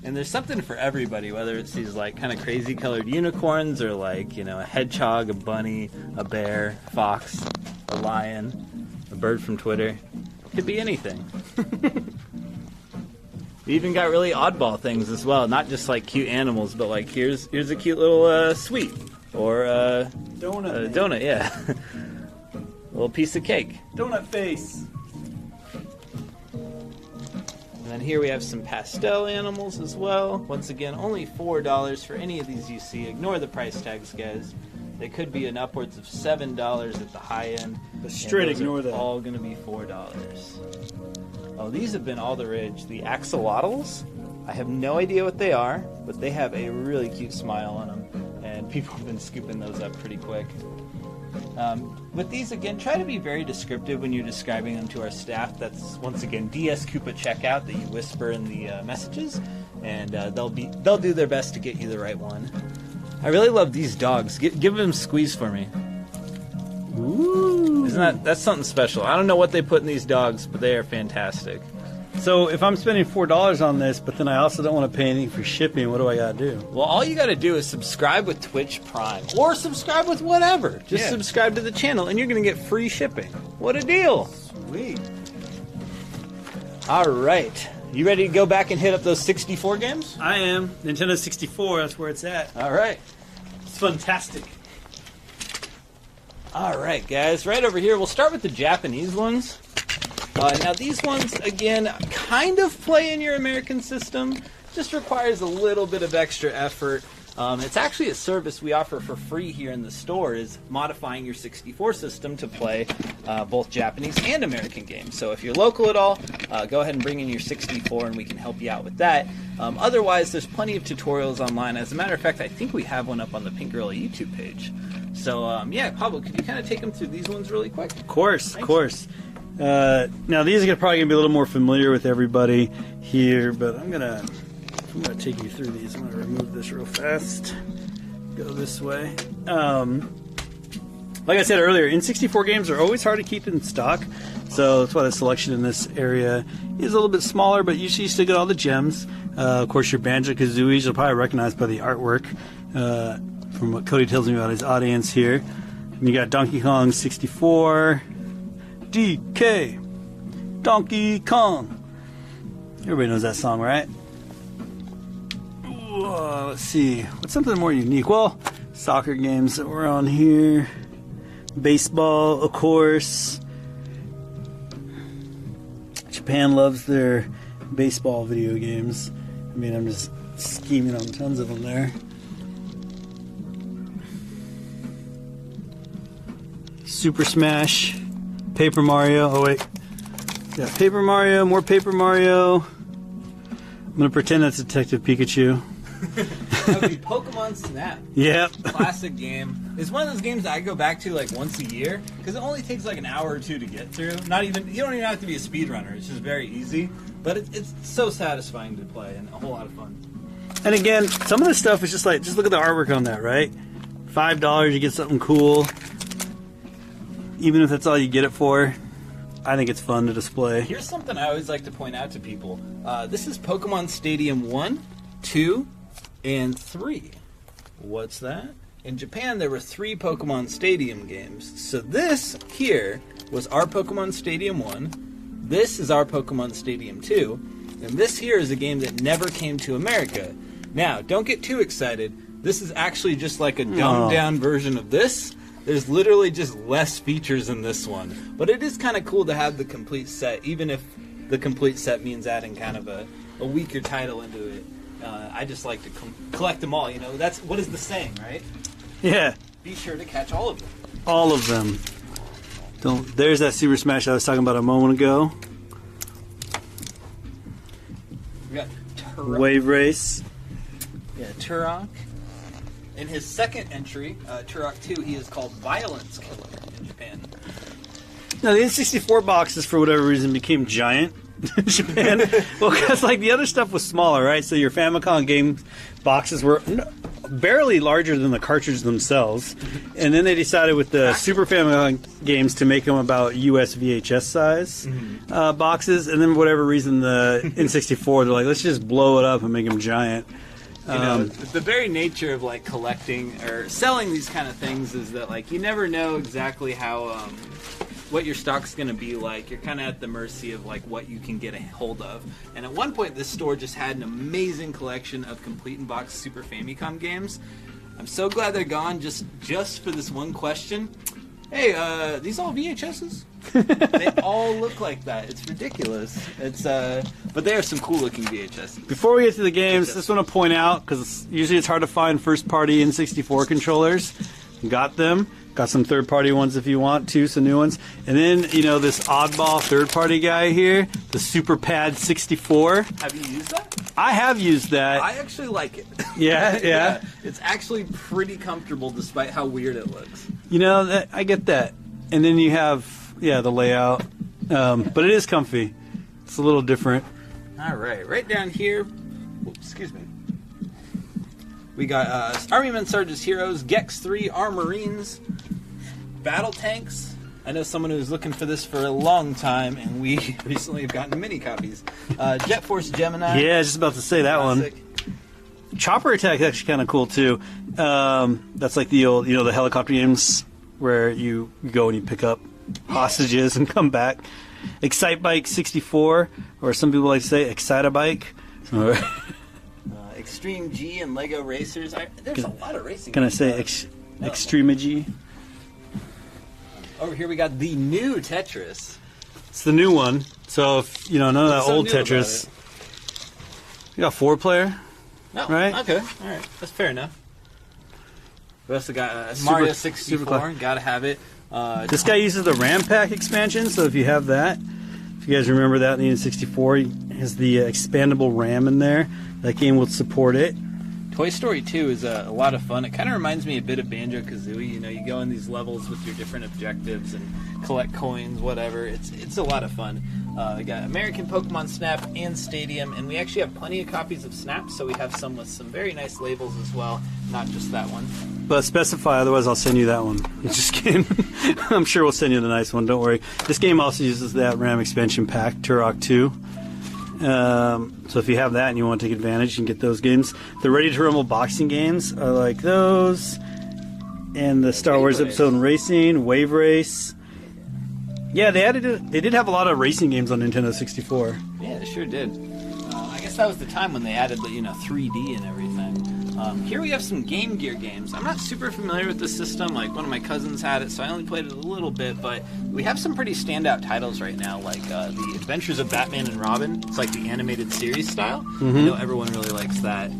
And there's something for everybody, whether it's these like kind of crazy colored unicorns or like, you know, a hedgehog, a bunny, a bear, fox, a lion, a bird from Twitter. Could be anything. We even got really oddball things as well, not just like cute animals, but like here's a cute little sweet or Donut. donut, yeah. A little piece of cake. Donut face. And then here we have some pastel animals as well. Once again, only $4 for any of these you see. Ignore the price tags, guys. They could be an upwards of $7 at the high end. But straight And those ignore are that. all going to be $4. Oh, these have been all the rage. The axolotls. I have no idea what they are, but they have a really cute smile on them, and people have been scooping those up pretty quick. With these, again, try to be very descriptive when you're describing them to our staff. That's, once again, DS Koopa Checkout that you whisper in the messages, and they'll do their best to get you the right one. I really love these dogs. Give them squeeze for me. Ooh. That's something special. I don't know what they put in these dogs, but they are fantastic. So if I'm spending $4 on this, but then I also don't want to pay anything for shipping, what do I got to do? Well, all you got to do is subscribe with Twitch Prime, or subscribe with whatever. Just subscribe to the channel, and you're going to get free shipping. What a deal! Sweet. All right, you ready to go back and hit up those 64 games? I am. Nintendo 64, that's where it's at. All right. It's fantastic. All right, guys. Right over here, we'll start with the Japanese ones. Now, these ones, again, kind of play in your American system. Just requires a little bit of extra effort. It's actually a service we offer for free here in the store, is modifying your 64 system to play both Japanese and American games. So if you're local at all, go ahead and bring in your 64 and we can help you out with that. Otherwise, there's plenty of tutorials online. As a matter of fact, I think we have one up on the Pink Gorilla YouTube page. So yeah, Pablo, could you kind of take them through these ones really quick? Of course, of course. Now these are probably gonna be a little more familiar with everybody here, but I'm gonna take you through these. I'm gonna remove this real fast. Go this way. Like I said earlier, N64 games are always hard to keep in stock, so that's why the selection in this area is a little bit smaller, but usually you still get all the gems. Of course, your Banjo-Kazooies you'll probably recognize by the artwork, from what Cody tells me about his audience here. And you got Donkey Kong 64, DK, Donkey Kong. Everybody knows that song, right? Let's see. What's something more unique? Well, soccer games that were on here. Baseball, of course. Japan loves their baseball video games. I mean, I'm just scheming on tons of them there. Super Smash, Paper Mario. Oh wait, yeah, Paper Mario, more Paper Mario. I'm gonna pretend that's Detective Pikachu. That would be Pokemon Snap. Yep. Classic game. It's one of those games that I go back to like once a year because it only takes like an hour or two to get through. You don't even have to be a speedrunner. It's just very easy, but it's so satisfying to play and a whole lot of fun. And again, some of the stuff is just like, just look at the artwork on that, right? $5, you get something cool. Even if that's all you get it for, I think it's fun to display. Here's something I always like to point out to people. This is Pokemon Stadium 1, 2, and 3. What's that? In Japan, there were 3 Pokemon Stadium games. So this here was our Pokemon Stadium 1. This is our Pokemon Stadium 2. And this here is a game that never came to America. Now, don't get too excited. This is actually just like a dumbed-down version of this. There's literally just less features in this one. But it is kind of cool to have the complete set, even if the complete set means adding kind of a weaker title into it. I just like to collect them all, you know. That's what is the saying, right? Yeah. Be sure to catch all of them. All of them. There's that Super Smash I was talking about a moment ago. We got Turok. Wave Race. Yeah, Turok. In his second entry, Turok 2, he is called Violence Killer in Japan. Now, the N64 boxes, for whatever reason, became giant in Japan. Well, because like the other stuff was smaller, right? So your Famicom game boxes were barely larger than the cartridges themselves. And then they decided with the Super Famicom games to make them about US VHS size boxes. And then for whatever reason, the N64, they're like, let's just blow it up and make them giant. You know, the very nature of like collecting or selling these kind of things is that like you never know exactly how what your stock's going to be like. You're kind of at the mercy of like what you can get a hold of. And at one point, this store just had an amazing collection of complete in box Super Famicom games. I'm so glad they're gone. Just for this one question. Hey, these all VHSs? They all look like that. It's ridiculous. But they are some cool looking VHSs. Before we get to the games, just want to point out, because usually it's hard to find first-party N64 controllers. Got them. Got some third-party ones if you want to, some new ones. And then, you know, this oddball third-party guy here, the Super Pad 64. Have you used that? I have used that. I actually like it. Yeah. It's actually pretty comfortable despite how weird it looks. You know, I get that. And then you have, the layout. But it is comfy. It's a little different. All right. Right down here. Whoops, excuse me. We got Army Men Sarge's Heroes, Gex 3, Armorines, Battle Tanks. I know someone who was looking for this for a long time, and we recently have gotten mini copies. Jet Force Gemini. Yeah, just about to say that classic. one. Chopper Attack is actually kind of cool, too. That's like the old, the helicopter games where you go and you pick up hostages and come back. Excite Bike 64, or some people like to say Excite-A-Bike. Extreme G and Lego Racers. There's a lot of racing. Can I say Extreme G? Over here we got the new Tetris. It's the new one. So if none of that old Tetris. You got 4-player. No, right? Okay, all right, that's fair enough. We also got Mario 64. Gotta have it. This guy uses the RAM Pack expansion, so if you have that, if you guys remember that in the N64, he has the expandable RAM in there. That game will support it. Toy Story 2 is a lot of fun. It kind of reminds me a bit of Banjo-Kazooie. You know, you go in these levels with your different objectives and collect coins, whatever. It's a lot of fun. We got American Pokemon Snap and Stadium, and we actually have plenty of copies of Snap, so we have some with some very nice labels as well, not just that one. But specify, otherwise I'll send you that one. Just kidding. I'm sure we'll send you the nice one, don't worry. This game also uses that RAM expansion pack, Turok 2. So if you have that and you want to take advantage, you can get those games. The Ready to Rumble boxing games are like those. And the Star Wars Episode Racing, Wave Race. Yeah, they did have a lot of racing games on Nintendo 64. Yeah, they sure did. I guess that was the time when they added the 3D and everything. Here we have some Game Gear games. I'm not super familiar with this system. Like, one of my cousins had it, so I only played it a little bit. But we have some pretty standout titles right now, like The Adventures of Batman and Robin. It's like the animated series style. Mm-hmm. I know everyone really likes that.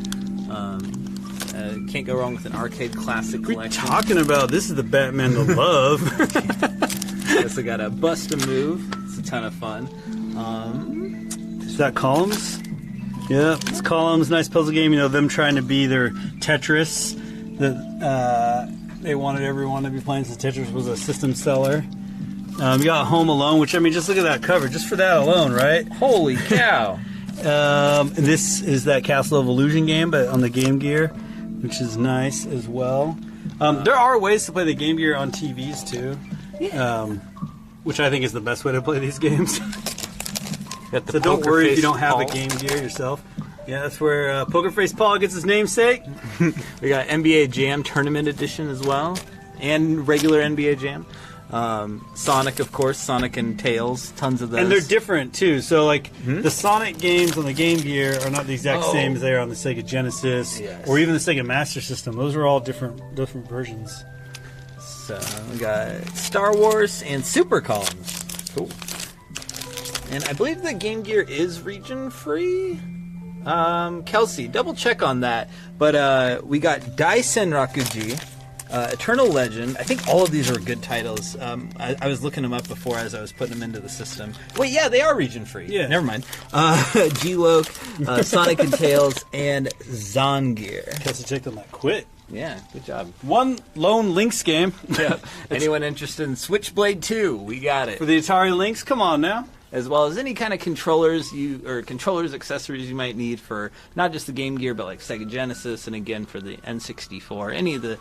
Can't go wrong with an arcade classic collection. What are you talking about? This is the Batman to love. Also got a Bust a Move. It's a ton of fun. Is that Columns? Yeah, it's Columns. Nice puzzle game. You know, them trying to be their Tetris. They wanted everyone to be playing since Tetris was a system seller. You got Home Alone, which, I mean, just look at that cover. Just for that alone, right? Holy cow! This is that Castle of Illusion game, but on the Game Gear, which is nice as well. There are ways to play the Game Gear on TVs, too. Which I think is the best way to play these games. So don't worry if you don't have a Game Gear yourself. Yeah, that's where Poker Face Paul gets his namesake. We got NBA Jam Tournament Edition as well, and regular NBA Jam. Sonic, of course, Sonic and Tails, tons of those. And they're different, too. So, like, the Sonic games on the Game Gear are not the exact same as they are on the Sega Genesis, or even the Sega Master System. Those are all different versions. So, we got Star Wars and Super Columns. Cool. And I believe the Game Gear is region-free? Kelsey, double check on that. But we got Daisen Rakuji, Eternal Legend. I think all of these are good titles. I was looking them up before as I was putting them into the system. Wait, yeah, they are region-free. Yeah. Never mind. G-Loke, Sonic and Tails, and Zangier. Kelsey checked on that quick. Yeah, good job. One lone Lynx game. Yeah. Anyone interested in Switchblade 2? We got it. For the Atari Lynx, come on now. As well as any kind of controllers accessories you might need for not just the Game Gear, but like Sega Genesis, and again for the N64. Any of the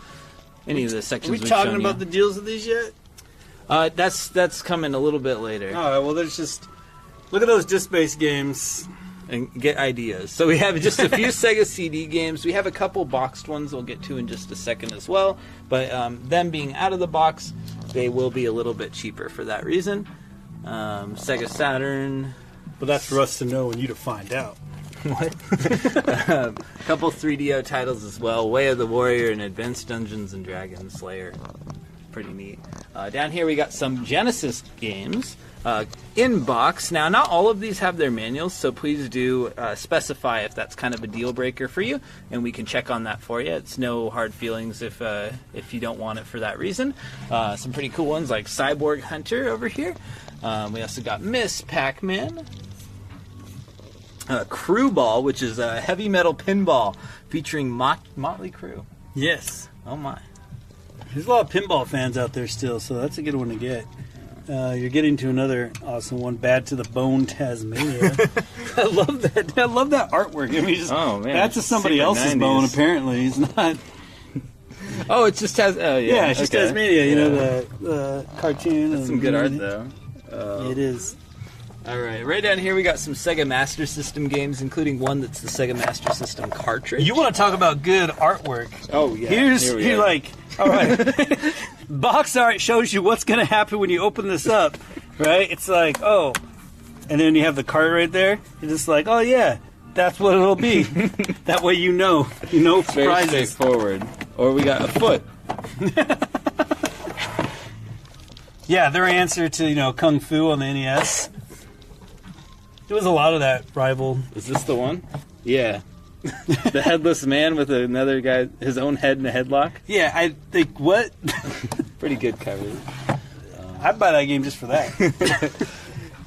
sections. Are we talking about the deals of these yet? That's coming a little bit later. All right. Well, there's just look at those disc-based games and get ideas. So we have just a few Sega CD games. We have a couple boxed ones we'll get to in just a second as well. But them being out of the box, they will be a little bit cheaper for that reason. Sega Saturn. But that's for us to know and you to find out. What? A couple 3DO titles as well. Way of the Warrior and Advanced Dungeons and Dragons Slayer. Pretty neat. Down here we got some Genesis games. In box. Now, not all of these have their manuals, so please do specify if that's kind of a deal breaker for you, and we can check on that for you. It's no hard feelings if you don't want it for that reason. Some pretty cool ones like Cyborg Hunter over here. We also got Miss Pac-Man. Crew Ball, which is a heavy metal pinball featuring Motley Crue. Yes. Oh my. There's a lot of pinball fans out there still, so that's a good one to get. You're getting to another awesome one, Bad to the Bone Tasmania. I love that. I love that artwork. I mean, just bad to somebody else's 90s. Bone, apparently. He's not... Oh, it's just yeah, it's just Tasmania, you know, the cartoon. That's some good art, though. It is. All right, right down here we got some Sega Master System games, including one that's the Sega Master System cartridge. You want to talk about good artwork? Oh yeah. You're like, all right. Box art shows you what's going to happen when you open this up, right? It's like, oh, and then you have the card right there. You're just like, oh yeah, that's what it'll be. That way you know surprises. Very straightforward. Or we got a foot. Yeah, their answer to Kung Fu on the NES. There was a lot of that rival. Is this the one? Yeah. The headless man with another guy, his own head in a headlock. Yeah, I think what? Pretty good cover. I'd buy that game just for that.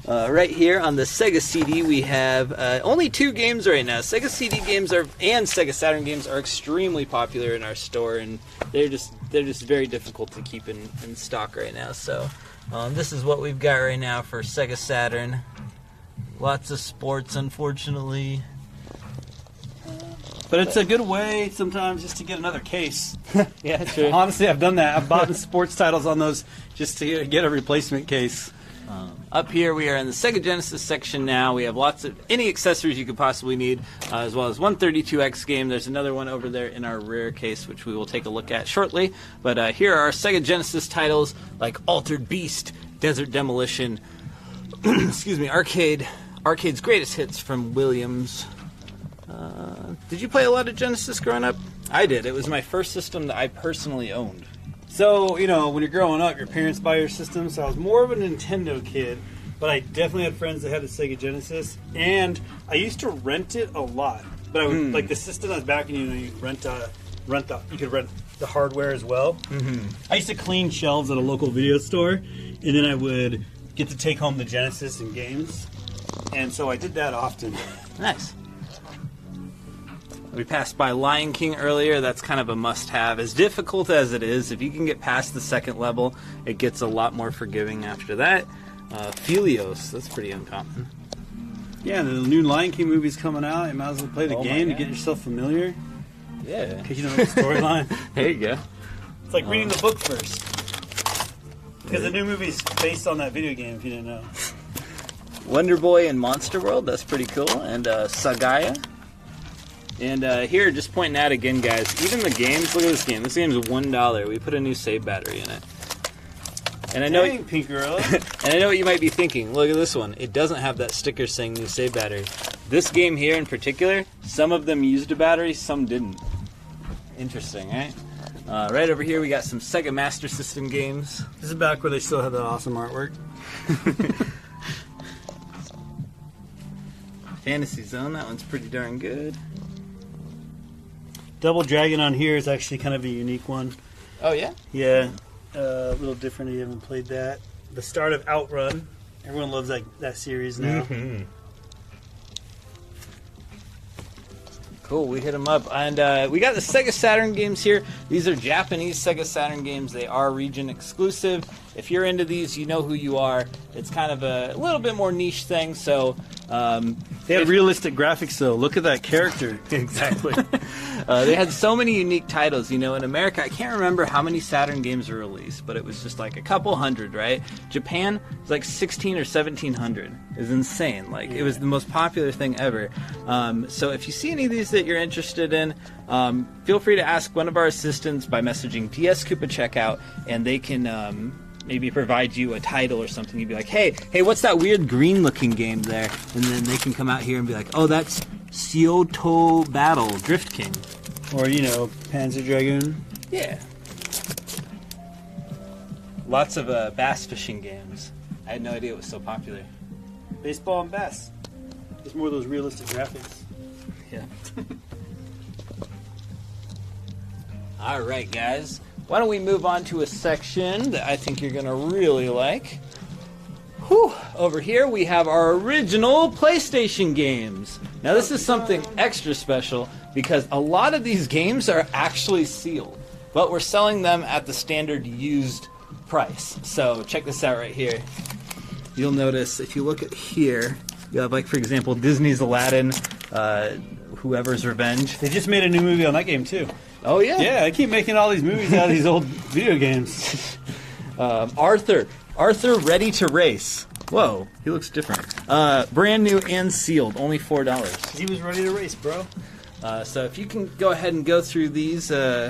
Right here on the Sega CD, we have only 2 games right now. Sega CD games and Sega Saturn games are extremely popular in our store, and they're just very difficult to keep in stock right now. So this is what we've got right now for Sega Saturn. Lots of sports, unfortunately. But it's a good way sometimes just to get another case. Yeah, true. Honestly, I've done that. I've bought the sports titles on those just to get a replacement case. Up here, we are in the Sega Genesis section now. We have lots of any accessories you could possibly need, as well as 132X game. There's another one over there in our rare case, which we will take a look at shortly. But here are Sega Genesis titles like Altered Beast, Desert Demolition, excuse me, Arcade's Greatest Hits from Williams. Did you play a lot of Genesis growing up? I did. It was my first system that I personally owned. So, you know, when you're growing up, your parents buy your system, so I was more of a Nintendo kid, but I definitely had friends that had a Sega Genesis, and I used to rent it a lot. But I would, like the system I was backing, you could rent the hardware as well. Mm-hmm. I used to clean shelves at a local video store, and then I would get to take home the Genesis and games, and so I did that often. Nice. We passed by Lion King earlier. That's kind of a must-have. As difficult as it is, if you can get past the second level, it gets a lot more forgiving after that. Philios, that's pretty uncommon. Yeah, the new Lion King movie's coming out. You might as well play the game to get yourself familiar. Yeah. Because you know the storyline. There you go. It's like reading the book first. Because the new movie's based on that video game, if you didn't know. Wonder Boy and Monster World, that's pretty cool. And Sagaya. And here, just pointing out again, guys, even the games, look at this game. This game is $1. We put a new save battery in it. And I know, Pink Gorilla. And I know what you might be thinking. Look at this one. It doesn't have that sticker saying new save battery. This game here in particular, some of them used a battery, some didn't. Interesting, right? Right over here, we got some Sega Master System games. This is back where they still have that awesome artwork. Fantasy Zone, that one's pretty darn good. Double Dragon on here is actually kind of a unique one. Oh, yeah? Yeah, a little different if you haven't played that. The start of Outrun. Everyone loves that series now. Mm-hmm. Cool, we hit them up. And we got the Sega Saturn games here. These are Japanese Sega Saturn games. They are region exclusive. If you're into these, you know who you are. It's kind of a little bit more niche thing, so... they have realistic graphics, though. Look at that character. Exactly. They had so many unique titles. You know, in America, I can't remember how many Saturn games were released, but it was just like a couple hundred, right? Japan was like 16 or 1700. It was insane. Like, It was the most popular thing ever. So if you see any of these that you're interested in, feel free to ask one of our assistants by messaging DS Koopa Checkout, and they can... maybe provide you a title or something. You'd be like, hey, what's that weird green-looking game there? And then they can come out here and be like, oh, that's Kyoto Battle, Drift King. Or, you know, Panzer Dragoon. Yeah. Lots of bass fishing games. I had no idea it was so popular. Baseball and bass. Just more of those realistic graphics. Yeah. All right, guys. Why don't we move on to a section that I think you're going to really like. Whew. Over here we have our original PlayStation games. Now this is something extra special because a lot of these games are actually sealed, but we're selling them at the standard used price. So check this out right here. You'll notice if you look at here, you have, like, for example, Disney's Aladdin, Whoever's Revenge. They just made a new movie on that game, too. Oh, yeah? Yeah, I keep making all these movies out of these old video games. Arthur Ready to Race. Whoa, he looks different. Brand new and sealed, only $4. He was ready to race, bro. So if you can go ahead and go through these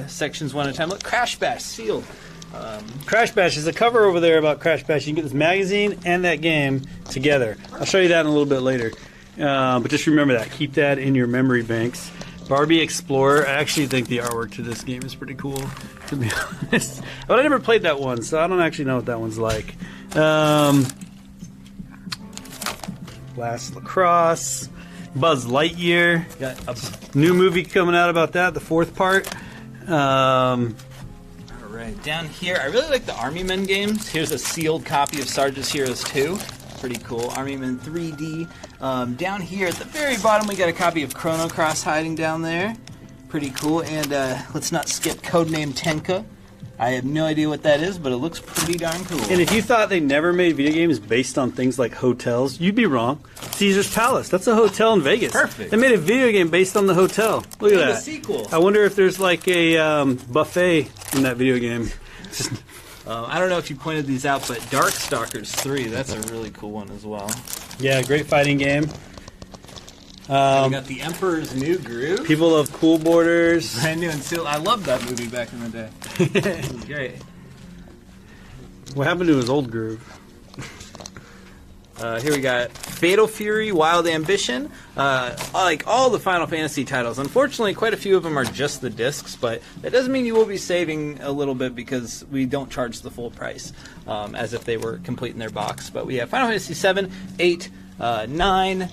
sections one at a time. Look, Crash Bash, sealed. Crash Bash, there's a cover over there about Crash Bash. You can get this magazine and that game together. I'll show you that in a little bit later. But just remember that. Keep that in your memory banks. Barbie Explorer. I actually think the artwork to this game is pretty cool, to be honest. But I never played that one, so I don't actually know what that one's like. Blast Lacrosse. Buzz Lightyear. Got a New movie coming out about that, the 4th part. Alright, down here, I really like the Army Men games. Here's a sealed copy of Sarge's Heroes 2. Pretty cool. Army Men 3D. Down here at the very bottom, we got a copy of Chrono Cross hiding down there. Pretty cool. And let's not skip Codename Tenka. I have no idea what that is, but it looks pretty darn cool. And if you thought they never made video games based on things like hotels, you'd be wrong. Caesar's Palace, that's a hotel in Vegas. Perfect. They made a video game based on the hotel. Look at And a that. sequel. I wonder if there's like a buffet in that video game. I don't know if you pointed these out, but Darkstalkers 3, that's a really cool one as well. Yeah, great fighting game. We got The Emperor's New Groove. People love Cool Borders. Brand new and sealed. I loved that movie back in the day. It was great. What happened to his old groove? Here we got Fatal Fury, Wild Ambition, like all the Final Fantasy titles. Unfortunately, quite a few of them are just the discs, but that doesn't mean you will be saving a little bit because we don't charge the full price as if they were complete in their box. But we have Final Fantasy 7, 8, 9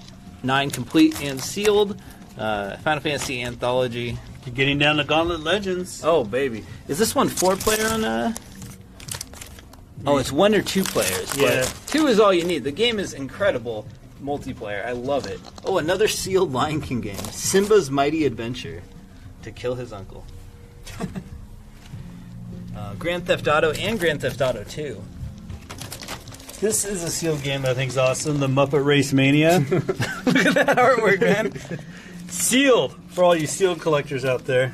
complete and sealed, Final Fantasy Anthology. You're getting down to Gauntlet Legends. Oh, baby. Is this one 4-player on Oh, it's 1 or 2 players. Yeah. But 2 is all you need. The game is incredible multiplayer. I love it. Oh, another sealed Lion King game. Simba's Mighty Adventure. To kill his uncle. Grand Theft Auto and Grand Theft Auto 2. This is a sealed game that I think is awesome. The Muppet Race Mania. Look at that artwork, man. Sealed for all you sealed collectors out there.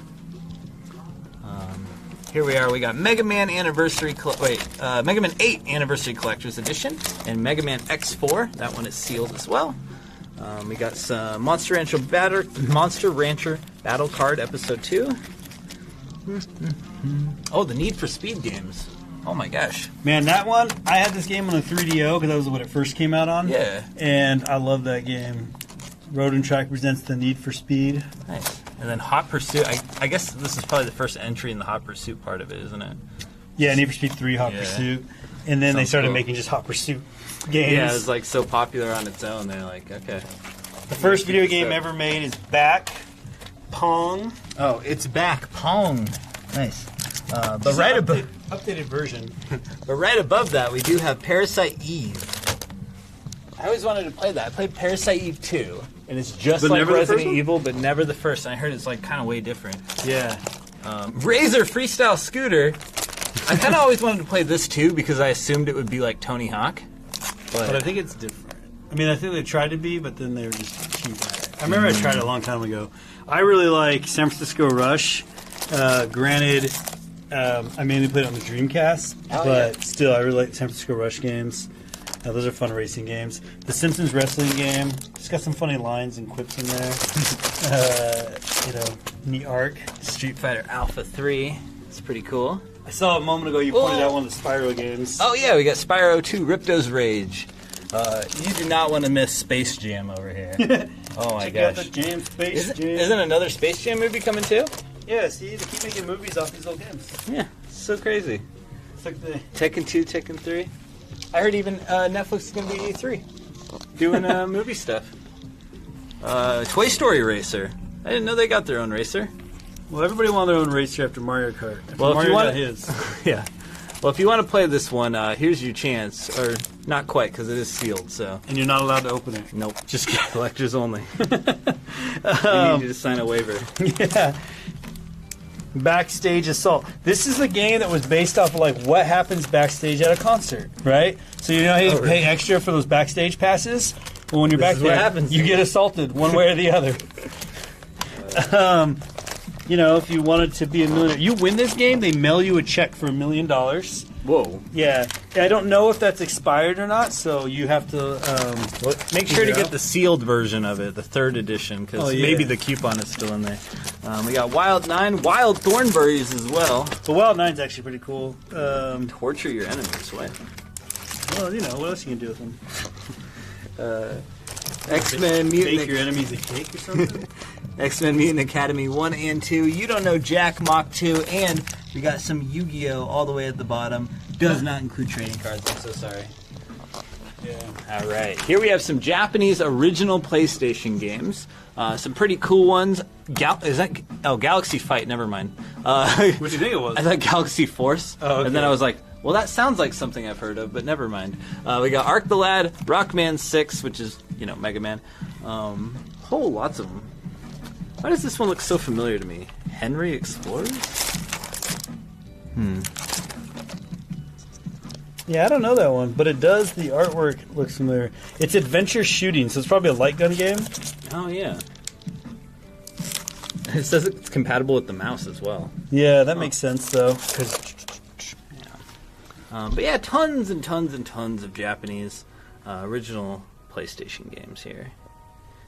Here we are. We got Mega Man Anniversary. Mega Man 8 Anniversary Collector's Edition and Mega Man X4. That one is sealed as well. We got some Monster Rancher Battle Card Episode 2. Oh, the Need for Speed games. Oh my gosh. Man, that one, I had this game on the 3DO because that was what it first came out on. Yeah. And I love that game. Road and Track presents the Need for Speed. Nice. And then Hot Pursuit. I guess this is probably the first entry in the Hot Pursuit part of it, isn't it? Yeah, Need for Speed 3, Hot Yeah. Pursuit. And then they Sounds started cool. making just Hot Pursuit games. Yeah, it was like so popular on its own. They're like, okay. The first video game ever made is Back Pong. Oh, it's back. Pong. Nice. But It's right an above, updated version. but right above that, we do have Parasite Eve. I always wanted to play that. I played Parasite Eve 2, and it's just But like never the Resident first one? Evil, but never the first. And I heard it's like kind of way different. Yeah. Razor Freestyle Scooter. I kind of always wanted to play this too because I assumed it would be like Tony Hawk. But I think it's different. I mean, I think they tried to be, but then they were just cheap at it. I remember I tried it a long time ago. I really like San Francisco Rush. Granted, I mainly played it on the Dreamcast, Oh, but yeah. still, I really like San Francisco Rush games. Those are fun racing games. The Simpsons wrestling game. It's got some funny lines and quips in there. Neat arc. Street Fighter Alpha 3. It's pretty cool. I saw a moment ago you pointed Oh. out one of the Spyro games. Oh yeah, we got Spyro 2 Ripto's Rage. You do not want to miss Space Jam over here. Oh my Check out gosh. the Jam, Space Jam. Isn't another Space Jam movie coming too? Yeah, see, they keep making movies off these old games. Yeah, so crazy. It's like the... Tekken 2, Tekken 3. I heard even Netflix is going to be E3 doing movie stuff. Toy Story Racer. I didn't know they got their own racer. Well, everybody wanted their own racer after Mario Kart. After Well, if Mario you want got his. Yeah. Well, if you want to play this one, here's your chance. Or not quite, because it is sealed, so... And you're not allowed to open it. Nope, just collectors only. We need you to sign a waiver. Yeah. Backstage Assault. This is a game that was based off of like what happens backstage at a concert, right? So you know how you pay extra for those backstage passes? Well, when you're This back is what there, happens. you get assaulted one way or the other. If you wanted to be a millionaire, you win this game, they mail you a check for $1 million. Whoa. Yeah, I don't know if that's expired or not, so you have to Make sure to figure get out. the sealed version of it, the 3rd edition, because Oh, yeah. maybe the coupon is still in there. We got Wild 9, Wild Thornberries as well. The Wild 9's actually pretty cool. Torture your enemies. What? Well, what else you can do with them? X-Men Bake Mutant, your enemies a cake or something? X-Men Mutant Academy 1 and 2. You don't know Jack Mach 2, and we got some Yu-Gi-Oh all the way at the bottom. Does not include trading cards. I'm so sorry. Yeah. All right. Here we have some Japanese original PlayStation games. Some pretty cool ones. Galaxy Fight. Never mind. What do you think it was? I thought Galaxy Force. Oh, okay. And then I was like, well, that sounds like something I've heard of, but never mind. We got Arc the Lad, Rockman 6, which is, Mega Man. Lots of them. Why does this one look so familiar to me? Henry Explorers? Yeah, I don't know that one, but it does. The artwork looks familiar. It's adventure shooting, so it's probably a light gun game. Oh, yeah. It says it's compatible with the mouse as well. Yeah, that makes sense, though. But yeah, tons and tons and tons of Japanese original PlayStation games here.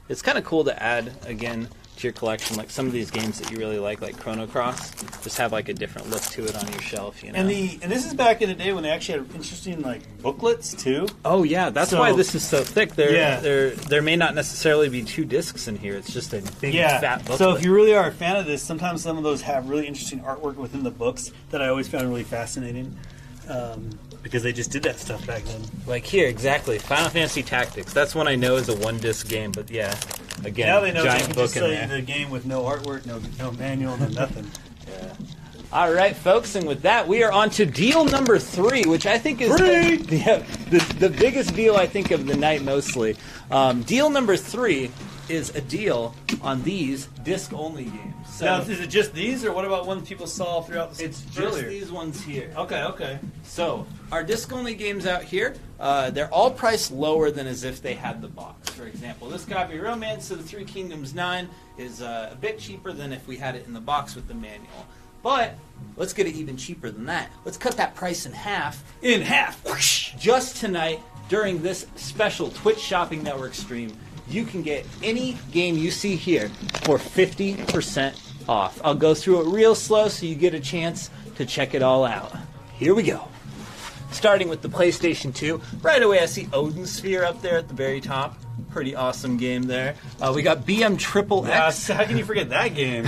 It's kind of cool to add, again, to your collection, like some of these games that you really like Chrono Cross, just have like a different look to it on your shelf, And this is back in the day when they actually had interesting booklets too. Oh yeah, that's why this is so thick. Yeah. There may not necessarily be 2 discs in here. It's just a big fat booklet. So if you really are a fan of this, sometimes some of those have really interesting artwork within the books that I always found really fascinating. Because they just did that stuff back then. Like here, exactly. Final Fantasy Tactics. That's one I know is a 1-disc game, but yeah, again, Now they know they giant can book just in sell there. you the game with no artwork, no manual, no nothing. Yeah. All right, folks, and with that, we are on to deal number 3, which I think is the biggest deal I think of the night mostly. Deal number 3 is a deal on these disc-only games. So Now, is it just these, or what about ones people saw throughout the it's just these ones here. Okay. So, our disc-only games out here, they're all priced lower than as if they had the box. For example, this Gabi Romance of the Three Kingdoms 9 is a bit cheaper than if we had it in the box with the manual. But, let's get it even cheaper than that. Let's cut that price in half. Just tonight, during this special Twitch Shopping Network stream, you can get any game you see here for 50% off. I'll go through it real slow so you get a chance to check it all out. Here we go. Starting with the PlayStation 2. Right away I see Odin Sphere up there at the very top. Pretty awesome game there. We got BM Triple X. How can you forget that game?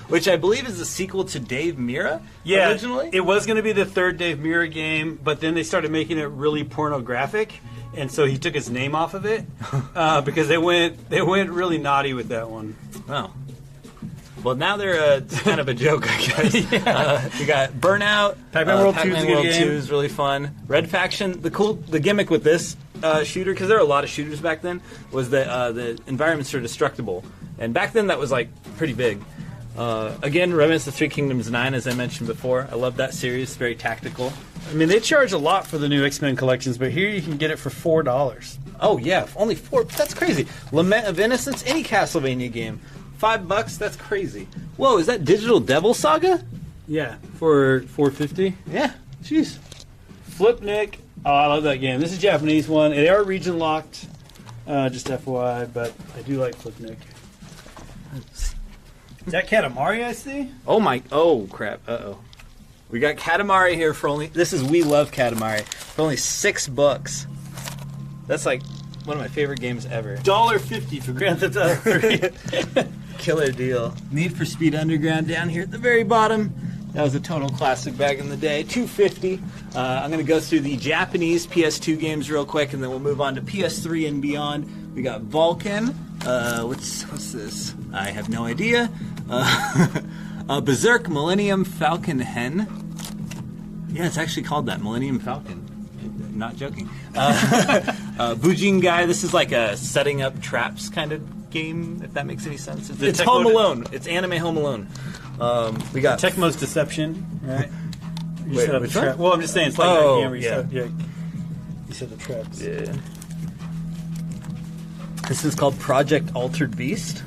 Which I believe is a sequel to Dave Mirra originally. It was going to be the third Dave Mirra game, but then they started making it really pornographic. And so he took his name off of it because they went really naughty with that one. Oh. Well, now they're kind of a joke, I guess. We got Burnout. Pac-Man World 2 Pac-Man is a good World game. 2 is really fun. Red Faction. The gimmick with this shooter, because there were a lot of shooters back then, was that the environments are destructible, and back then that was pretty big. Again, Remnants of Three Kingdoms 9, as I mentioned before. I love that series. It's very tactical. I mean, they charge a lot for the new X-Men collections, but here you can get it for $4. Oh yeah, only 4. That's crazy. Lament of Innocence, any Castlevania game, $5. That's crazy. Whoa, is that Digital Devil Saga? Yeah, for $4.50. Yeah. Jeez. Flipnik. Oh, I love that game. This is a Japanese one. They are region locked, just FYI, but I do like Flipnik. Is that Katamari I see? Oh crap. Uh-oh. We got Katamari here for only... This is We Love Katamari. For only $6. That's like one of my favorite games ever. $1.50 for Grand Theft Auto 3. Killer deal. Need for Speed Underground down here at the very bottom. That was a total classic back in the day. $2.50. I'm going to go through the Japanese PS2 games real quick, and then we'll move on to PS3 and beyond. We got Vulcan. What's this? I have no idea. Berserk Millennium Falcon Hen. Yeah, it's actually called that, Millennium Falcon. I'm not joking. Bujin Guy. This is like a setting up traps kind of game, if that makes any sense. It's Home Alone. It's anime Home Alone. We got Tecmo's Deception, right? You Wait, set up a which trap. one? Well, I'm just saying, it's like Oh, that game where you yeah. you set the traps. Yeah. This is called Project Altered Beast.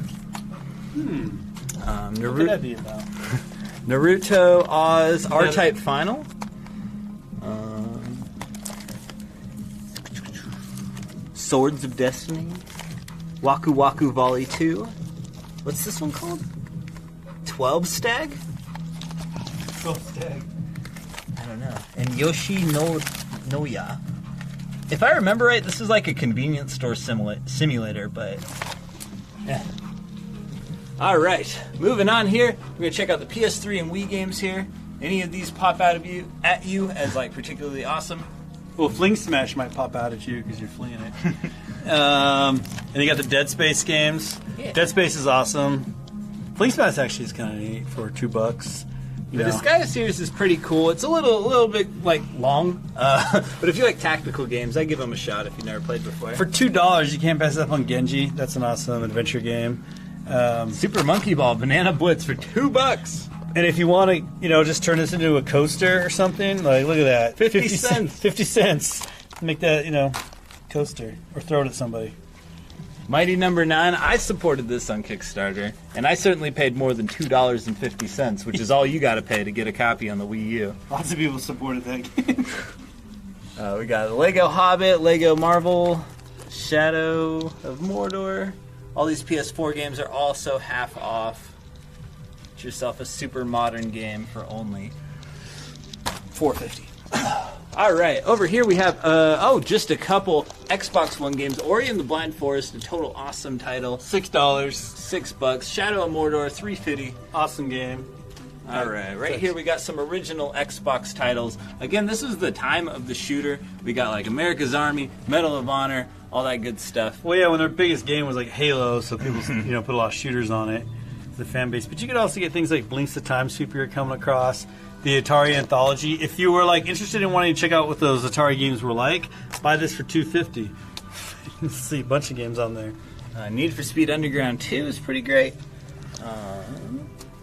What could that be about? Naruto Oz R-Type Final. Swords of Destiny. Waku Waku Volley 2. What's this one called? 12 Stag? I don't know. And Yoshi no Noya. If I remember right, this is like a convenience store simulator, but yeah. All right, moving on here. We're gonna check out the PS3 and Wii games here. Any of these pop out of at you as like particularly awesome? Well, Fling Smash might pop out at you because you're fleeing it. And you got the Dead Space games. Yeah. Dead Space is awesome. Fling Smash actually is kind of neat for $2. The Disgaea series is pretty cool. It's a little bit like long, but if you like tactical games, I give them a shot. If you've never played before, For $2, you can't pass up on Genji. That's an awesome adventure game. Super Monkey Ball Banana Blitz for $2. And if you want to, just turn this into a coaster or something, like look at that, 50 cents. 50 cents. Make that, coaster or throw it at somebody. Mighty Number 9, I supported this on Kickstarter, and I certainly paid more than $2.50, which is all you got to pay to get a copy on the Wii U. Lots of people supported that game. We got Lego Hobbit, Lego Marvel, Shadow of Mordor. All these PS4 games are also half off. Get yourself a super modern game for only $4.50. All right, over here we have just a couple Xbox One games. Ori and the Blind Forest, a total awesome title. $6. $6. Shadow of Mordor, $3.50. Awesome game. All right, here we got some original Xbox titles. Again, this is the time of the shooter. We got like America's Army, Medal of Honor, all that good stuff. Well, yeah, when their biggest game was like Halo, so people put a lot of shooters on it, the fan base. But you could also get things like Blinks the Time Sweeper you're coming across, the Atari Anthology. If you were like interested in wanting to check out what those Atari games were like, buy this for $2.50. You see a bunch of games on there. Need for Speed Underground 2 is pretty great.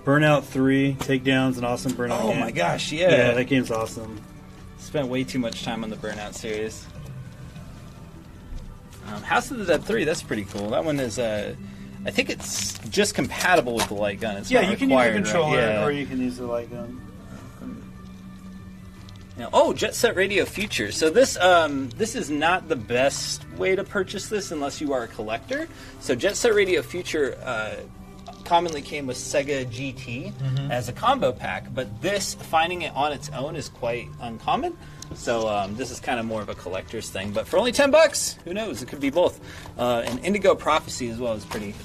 Burnout 3, Takedown's an awesome Burnout game. Oh my gosh, Yeah, that game's awesome. Spent way too much time on the Burnout series. House of the Dead 3, that's pretty cool. That one is, I think it's just compatible with the light gun. It's not You can use required, a controller right? Yeah. or you can use the light gun. Now, Jet Set Radio Future. So this is not the best way to purchase this unless you are a collector. So Jet Set Radio Future commonly came with Sega GT as a combo pack, but this, finding it on its own, is quite uncommon. So this is kind of more of a collector's thing. But for only $10, who knows? It could be both. And Indigo Prophecy as well is pretty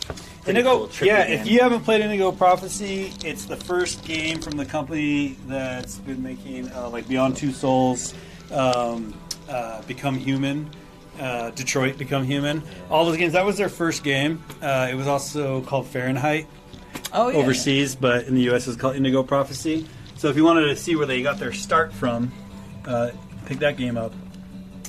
Indigo, cool, trippy game. if you haven't played Indigo Prophecy, it's the first game from the company that's been making like Beyond Two Souls, Become Human, Detroit Become Human. All those games, that was their first game. It was also called Fahrenheit overseas, but in the U.S. it's called Indigo Prophecy. So if you wanted to see where they got their start from, pick that game up.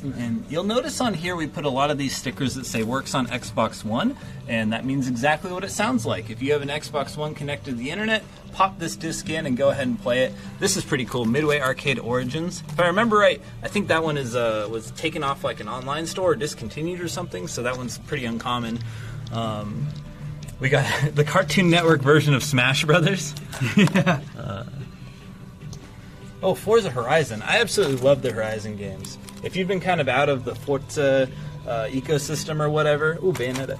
And you'll notice on here we put a lot of these stickers that say works on Xbox One, and that means exactly what it sounds like. If you have an Xbox One connected to the internet, pop this disc in and go ahead and play it. This is pretty cool. Midway Arcade Origins. If I remember right, I think that one is was taken off like an online store or discontinued or something, so that one's pretty uncommon. We got the Cartoon Network version of Smash Brothers. Yeah. Forza Horizon. I absolutely love the Horizon games. If you've been kind of out of the Forza ecosystem or whatever, Bayonetta.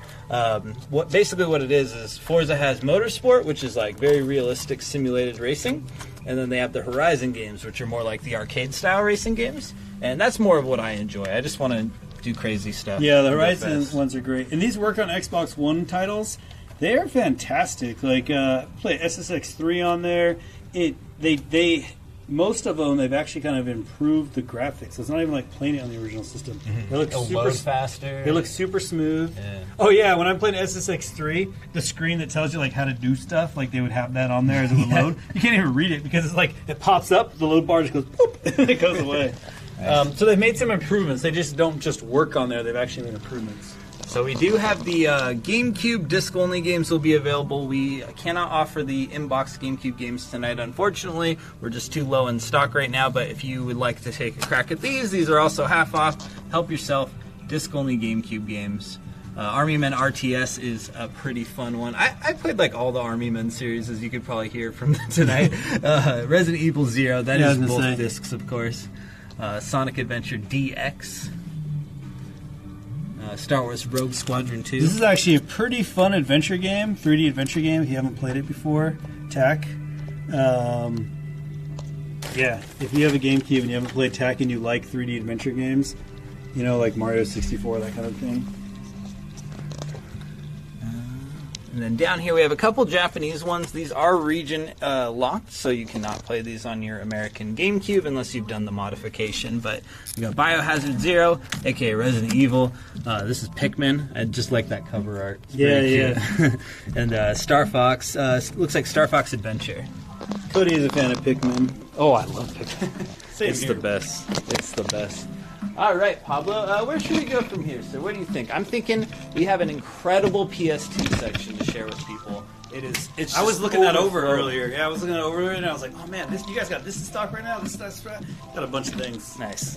Basically what it is Forza has Motorsport, which is like very realistic simulated racing, and then they have the Horizon games, which are more like the arcade style racing games, and that's more of what I enjoy. I just want to do crazy stuff. Yeah, the Horizon ones are great, and these work on Xbox One titles. They are fantastic. Like play SSX3 on there. They most of them, they've actually kind of improved the graphics. So it's not even like playing it on the original system. They look super faster. They look super smooth. Yeah. Oh yeah, when I'm playing SSX3, the screen that tells you like how to do stuff, like they would have that on there as it would load. You can't even read it because it's like it pops up, the load bar just goes boop, and it goes away. So they've made some improvements. They just don't just work on there. They've actually made improvements. So we do have the GameCube disc-only games will be available. We cannot offer the in-box GameCube games tonight, unfortunately. We're just too low in stock right now, but if you would like to take a crack at these are also half off. Help yourself. Disc-only GameCube games. Army Men RTS is a pretty fun one. I played like all the Army Men series, as you could probably hear from tonight. Resident Evil 0, that is both discs, of course. Sonic Adventure DX. Star Wars Rogue Squadron 2. This is actually a pretty fun adventure game, 3D adventure game if you haven't played it before. Tak. Yeah, if you have a GameCube and you haven't played Tak and you like 3D adventure games, like Mario 64, that kind of thing. And then down here we have a couple Japanese ones. These are region locked, so you cannot play these on your American GameCube unless you've done the modification. But we got Biohazard Zero, aka Resident Evil. This is Pikmin. I just like that cover art. It's pretty cute. And Star Fox. Looks like Star Fox Adventure. Cody is a fan of Pikmin. Oh, I love Pikmin. It's here. the best. It's the best. All right, Pablo, where should we go from here, sir? What do you think? I'm thinking we have an incredible PS2 section to share with people. It's I was just looking that over overflowing. earlier. Yeah, I was looking that over and I was like, oh man, you guys got this in stock right now? This stuff's right. Got a bunch of things. Nice.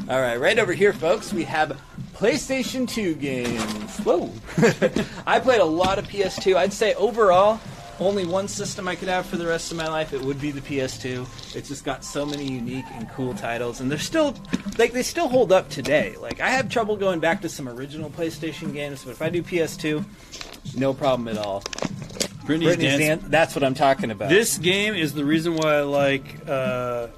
All right over here, folks, we have PlayStation 2 games. Whoa. I played a lot of PS2. I'd say overall, only one system I could have for the rest of my life, it would be the PS2. It's just got so many unique and cool titles, and they're still, they still hold up today. Like, I have trouble going back to some original PlayStation games, but if I do PS2, no problem at all. Britney's Britney's Dance. That's what I'm talking about. This game is the reason why I like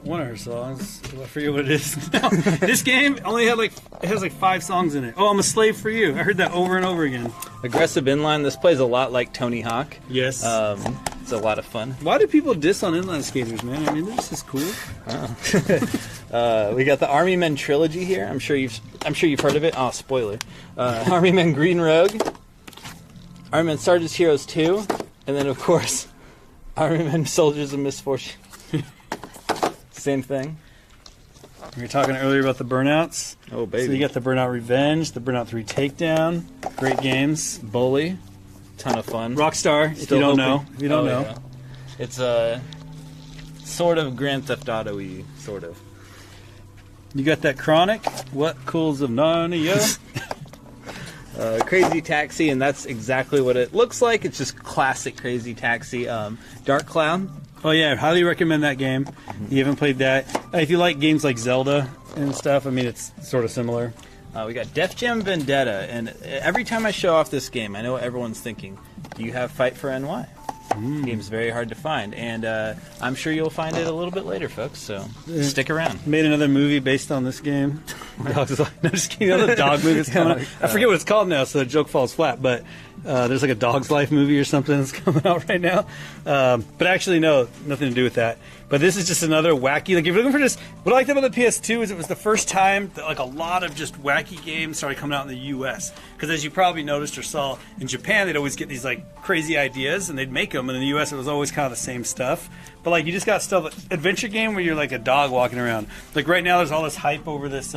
one of her songs. I forget what it is. No, this game only had it has 5 songs in it. Oh, I'm a Slave for You. I heard that over and over again. Aggressive Inline, this plays a lot like Tony Hawk. Yes. It's a lot of fun. Why do people diss on inline skaters, man? I mean, they're just cool. We got the Army Men trilogy here. I'm sure you've heard of it. Oh, spoiler. Army Men Green Rogue, Army Men Sergeant's Heroes 2, and then of course Army Men Soldiers of Misfortune. Same thing. We were talking earlier about the Burnouts. Oh baby. So you got the Burnout Revenge, the Burnout 3 Takedown. Great games. Bully, ton of fun. Rockstar, if Still you don't hoping- know. If you don't know. yeah. It's a sort of Grand Theft Auto-y, sort of. You got that Chronic. What Cools of Narnia? Crazy Taxi, and that's exactly what it looks like. It's just classic Crazy Taxi. Dark Cloud. Oh yeah, I highly recommend that game. You haven't played that. If you like games like Zelda and stuff, I mean, it's sort of similar. We got Def Jam Vendetta, and every time I show off this game, I know what everyone's thinking. Do you have Fight for NY? Game's very hard to find, and I'm sure you'll find it a little bit later, folks, so stick around. Made another movie based on this game. Dogs Life. No, just kidding. Another dog movie that's coming out. I forget what it's called now, so the joke falls flat, but there's like a Dog's Life movie or something that's coming out right now. But actually, no, nothing to do with that. But this is just another wacky, like if you're looking for just, what I liked about the PS2 is it was the first time that like a lot of just wacky games started coming out in the US. Because as you probably noticed or saw, in Japan they'd always get these like crazy ideas and they'd make them, and in the US it was always kind of the same stuff. But like you just got stuff, adventure game where you're like a dog walking around. Like right now there's all this hype over this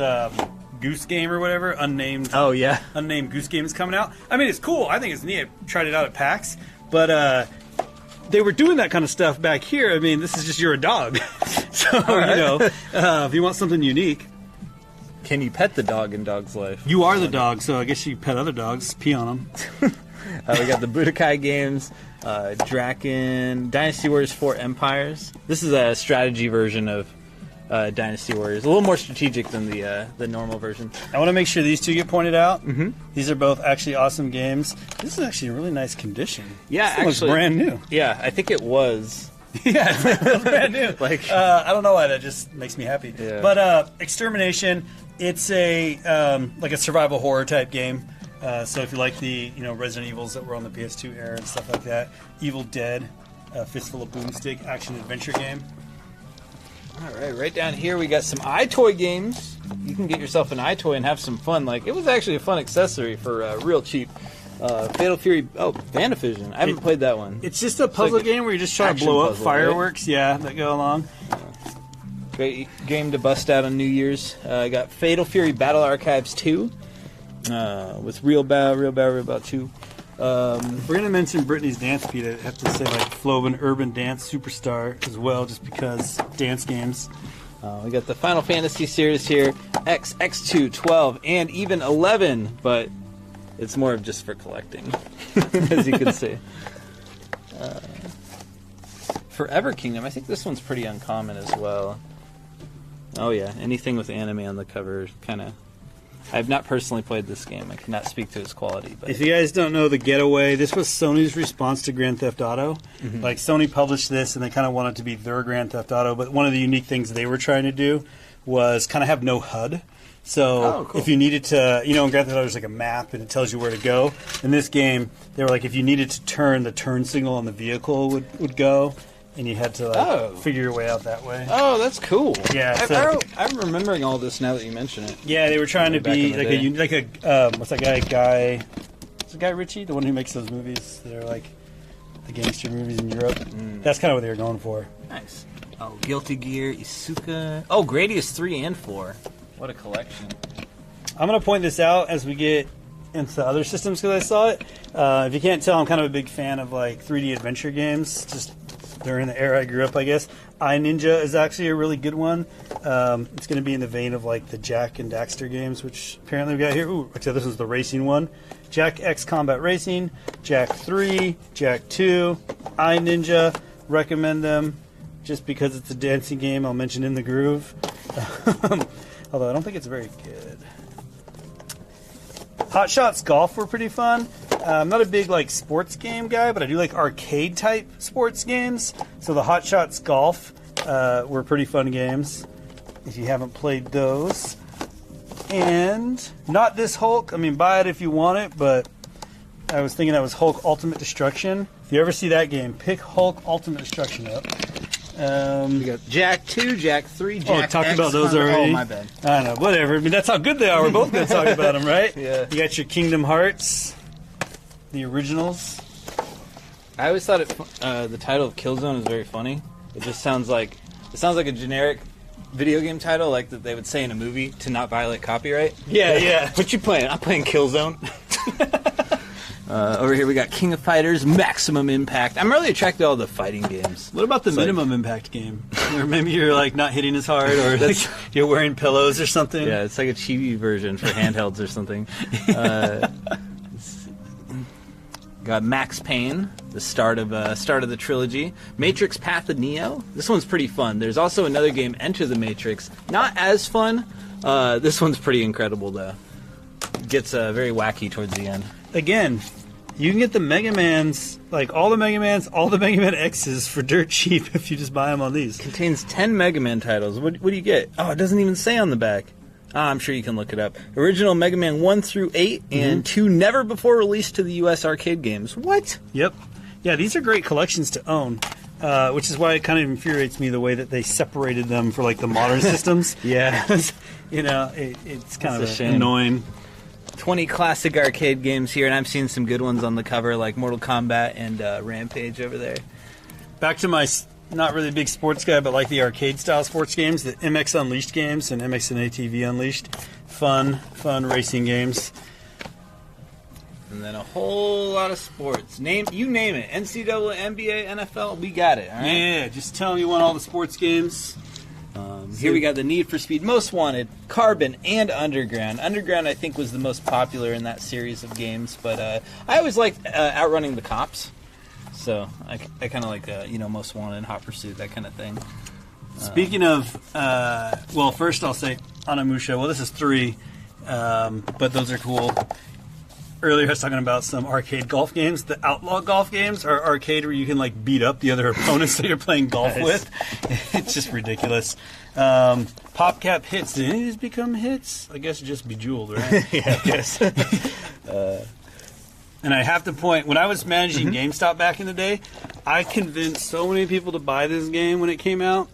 Goose Game or whatever, unnamed Goose Game is coming out. I mean, it's cool. I think it's neat. I tried it out at PAX, but they were doing that kind of stuff back here. I mean, this is just you're a dog, so right. you know, if you want something unique, Can you pet the dog in Dog's Life? you are the dog. So I guess you pet other dogs, pee on them. We got the Budokai games, Draken, Dynasty Warriors 4 Empires. This is a strategy version of Dynasty Warriors. A little more strategic than the normal version. I want to make sure these two get pointed out. Mm-hmm. These are both actually awesome games. This is actually in really nice condition. Yeah, this looks brand new. Yeah, I think it was. Yeah, it's brand new. Like, I don't know why that just makes me happy. Yeah. But Extermination, it's a like a survival horror type game. So if you like the Resident Evils that were on the PS2 era and stuff like that, Evil Dead, Fistful of Boomstick action adventure game. all right down here we got some iToy games. You can get yourself an iToy and have some fun. Like, it was actually a fun accessory for real cheap. Fatal Fury. Oh, Vandivision. I haven't played that one. It's just a puzzle like game where you're just trying to action blow up puzzle, fireworks, that go along. Great game to bust out on New Year's. Got Fatal Fury Battle Archives 2 with Real Bow 2. We're going to mention Britney's Dance Beat. I have to say, like, Floven Urban Dance Superstar as well, just because dance games. We got the Final Fantasy series here, X, X2, 12, and even 11, but it's more of just for collecting, as you can see. Forever Kingdom, I think this one's pretty uncommon as well. Oh yeah, anything with anime on the cover, kind of. I have not personally played this game. I cannot speak to its quality. But If you guys don't know, The Getaway, this was Sony's response to Grand Theft Auto. Mm-hmm. Like, Sony published this, and they kind of wanted to be their Grand Theft Auto, but one of the unique things they were trying to do was kind of have no HUD. So Oh, cool. if you needed to, in Grand Theft Auto, there's like a map and it tells you where to go. In this game, they were like, if you needed to turn, the turn signal on the vehicle would go, and you had to figure your way out that way. Oh, that's cool. Yeah, I'm remembering all this now that you mention it. Yeah, they were trying to Back be in the what's that guy? Is it Guy Ritchie, the one who makes those movies that are like the gangster movies in Europe? That's kind of what they were going for. Nice. Oh, Guilty Gear, Isuka. Oh, Gradius 3 and 4. What a collection. I'm going to point this out as we get into other systems because I saw it. If you can't tell, I'm kind of a big fan of like 3D adventure games. Just during the era I grew up, I guess. iNinja is actually a really good one. It's going to be in the vein of like the Jak and Daxter games, which apparently we got here. Ooh, actually, this is the racing one. Jak X Combat Racing, Jak 3, Jak 2, iNinja. Recommend them just because it's a dancing game. I'll mention In the Groove. Although I don't think it's very good. Hot Shots Golf were pretty fun. I'm not a big like sports game guy, but I do like arcade type sports games. So the Hot Shots Golf were pretty fun games. If you haven't played those, and not this Hulk. I mean, buy it if you want it, but I was thinking that was Hulk Ultimate Destruction. If you ever see that game, pick Hulk Ultimate Destruction up. We got Jak 2, Jak 3, Jak talked X, about those Combat- already. Oh, my bad. I don't know, whatever. I mean, that's how good they are. We're both going to talk about them, right? Yeah. You got your Kingdom Hearts, the originals. I always thought the title of Killzone is very funny. It just sounds like a generic video game title, like that they would say in a movie to not violate copyright. Yeah. What you playing? I'm playing Killzone. Over here we got King of Fighters, Maximum Impact. I'm really attracted to all the fighting games. What about the minimum impact game? Or maybe you're like not hitting as hard, or like you're wearing pillows or something. Yeah, it's like a chibi version for handhelds or something. Got Max Payne, the start of the trilogy. Matrix Path of Neo. This one's pretty fun. There's also another game, Enter the Matrix. Not as fun. This one's pretty incredible though. Gets very wacky towards the end. Again, you can get the Mega Mans, like all the Mega Mans, all the Mega Man X's for dirt cheap if you just buy them on these. Contains 10 Mega Man titles. What do you get? Oh, it doesn't even say on the back. I'm sure you can look it up. Original Mega Man 1 through 8 and 2 never before released to the U.S. arcade games. What? Yep. Yeah, these are great collections to own, which is why it kind of infuriates me the way that they separated them for like the modern systems. Yeah. It's kind It's a of shame. annoying. 20 classic arcade games here, and I've seen some good ones on the cover, like Mortal Kombat and Rampage over there. Back to my not really a big sports guy, but like the arcade style sports games, the MX Unleashed games and MX and ATV Unleashed. Fun racing games. And then a whole lot of sports. You name it. NCAA, NBA, NFL, we got it. All right? Yeah, just tell me you want all the sports games. Here we got the Need for Speed Most Wanted, Carbon, and Underground. Underground, I think, was the most popular in that series of games, but I always liked outrunning the cops. So I kind of like Most Wanted, Hot Pursuit, that kind of thing. Speaking of, first I'll say Onimusha. Well, this is 3, but those are cool. Earlier I was talking about some arcade golf games. The Outlaw golf games are arcade where you can like beat up the other opponents that you're playing golf with. It's just ridiculous. PopCap Hits. Did any of these become hits? I guess just Bejeweled, right? Yeah, I guess. And I have to point, when I was managing GameStop back in the day, I convinced so many people to buy this game when it came out.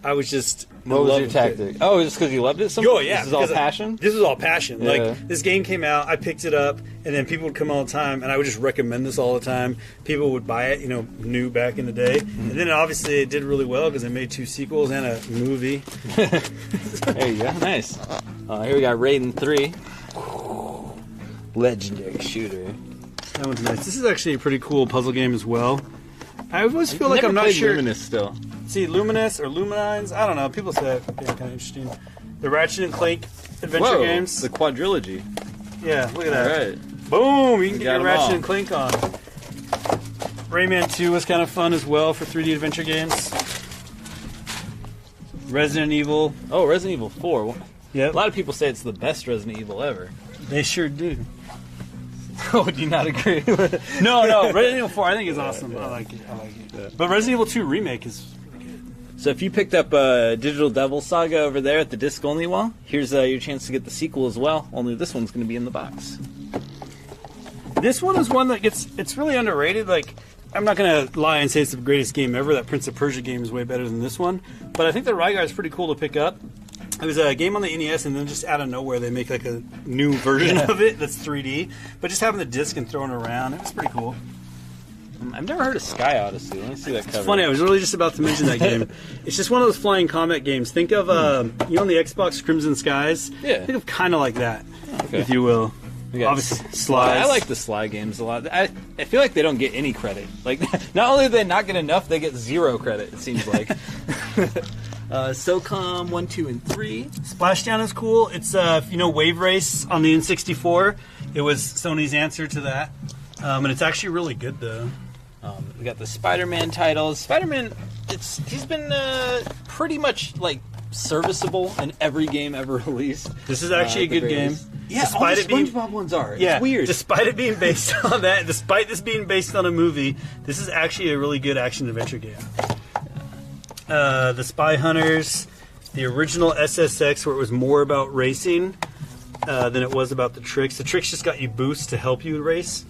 I was just... What was your tactic? Oh, just because you loved it so much? Oh, yeah. This is all because passion? This was all passion. Yeah. Like, this game came out, I picked it up, and then people would come all the time, and I would just recommend this all the time. People would buy it, new back in the day. And then, obviously, it did really well because they made 2 sequels and a movie. There you go. Nice. Here we got Raiden 3. Legendary shooter. That one's nice. This is actually a pretty cool puzzle game as well. I always feel like Never I'm not played sure... Luminous still. See, Luminous or Luminines, I don't know. People say that could be kind of interesting. The Ratchet and Clank adventure games. The quadrilogy. Yeah, look at All that. right. Boom! You can get got your 'em Ratchet all. and Clank on. Rayman 2 was kind of fun as well for 3D adventure games. Resident Evil. Oh, Resident Evil 4. Yep. A lot of people say it's the best Resident Evil ever. They sure do. Oh, do you not agree? No, Resident Evil 4 I think is awesome. I like it. But Resident Evil 2 Remake is really good. So if you picked up Digital Devil Saga over there at the disc-only wall, here's your chance to get the sequel as well, only this one's going to be in the box. This one is one that it's really underrated. Like, I'm not going to lie and say it's the greatest game ever. That Prince of Persia game is way better than this one. But I think the Rygar is pretty cool to pick up. It was a game on the NES, and then just out of nowhere they make like a new version of it that's 3D. But just having the disc and throwing it around, it was pretty cool. I've never heard of Sky Odyssey. Let me see that cover. It's funny, I was really just about to mention that game. It's just one of those flying combat games. Think of, on the Xbox, Crimson Skies? Yeah. Think of kind of like that, Okay. if you will. We got Obviously, Slides. I like the Sly games a lot. I feel like they don't get any credit. Like, not only do they not get enough, they get 0 credit, it seems like. SOCOM 1, 2, and 3. Splashdown is cool. It's, if you know Wave Race on the N64, it was Sony's answer to that. And it's actually really good, though. We got the Spider-Man titles. Spider-Man, he's been pretty much like serviceable in every game ever released. This is actually a good game. Yeah, all the SpongeBob ones are. Yeah, it's weird. Despite it being based on that, despite this being based on a movie, this is actually a really good action-adventure game. The Spy Hunters, the original SSX, where it was more about racing than it was about the tricks. The tricks just got you boosts to help you race.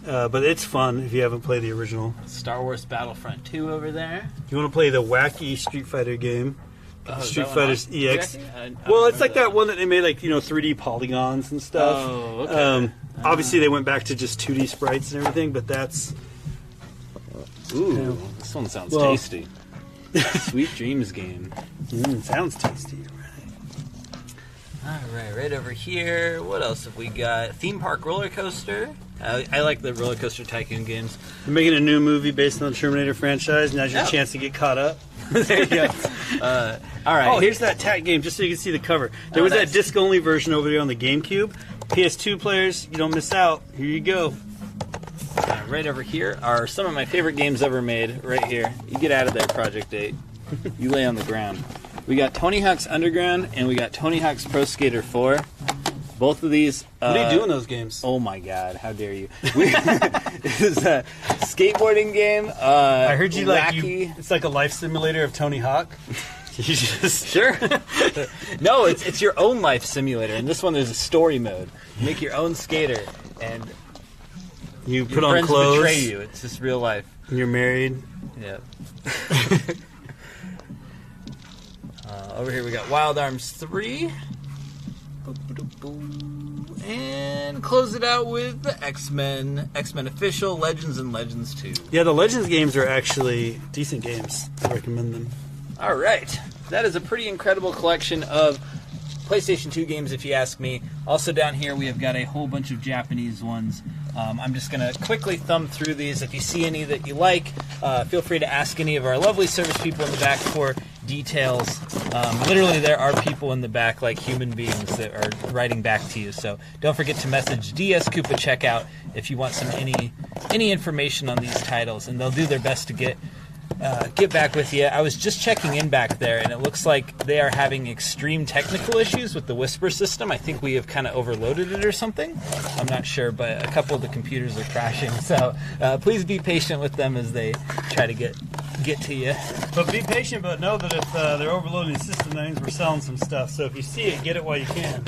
But it's fun if you haven't played the original. Star Wars Battlefront 2 over there. If you want to play the wacky Street Fighter game, Street Fighter EX. Well, it's like that one that they made, like, 3D polygons and stuff. Oh, okay. Obviously, they went back to just 2D sprites and everything, but that's... Ooh, this one sounds tasty. Sweet Dreams game. Sounds tasty. Alright, right over here. What else have we got? Theme Park Roller Coaster. I like the Roller Coaster Tycoon games. They're making a new movie based on the Terminator franchise. Now's your chance to get caught up. There you go. Alright. Here's that TAC game, just so you can see the cover. There was that disc-only version over there on the GameCube. PS2 players, you don't miss out. Here you go. Right over here are some of my favorite games ever made. Right here. You get out of there, Project 8. You lay on the ground. We got Tony Hawk's Underground, and we got Tony Hawk's Pro Skater 4. Both of these... What do you do in those games? Oh my god, how dare you. This is a skateboarding game. I heard you wacky. It's like a life simulator of Tony Hawk. You just... Sure. No, it's your own life simulator. In this one, there's a story mode. You make your own skater, and you your put on friends clothes. betray you. It's just real life. And you're married. Yeah. Over here we got Wild Arms 3. And close it out with the X-Men Official, Legends, and Legends 2. Yeah, the Legends games are actually decent games. I recommend them. All right. That is a pretty incredible collection of PlayStation 2 games, if you ask me. Also down here, we have got a whole bunch of Japanese ones. I'm just going to quickly thumb through these. If you see any that you like, feel free to ask any of our lovely service people in the back for details. Literally, there are people in the back, like human beings, that are writing back to you. So don't forget to message DS Koopa Checkout if you want any information on these titles, and they'll do their best to get back with you. I was just checking in back there, and it looks like they are having extreme technical issues with the Whisper system. I think we have kind of overloaded it or something. I'm not sure, but a couple of the computers are crashing. So please be patient with them as they try to get to you. But be patient, but know that if they're overloading the system, that means we're selling some stuff. So if you see it, get it while you can.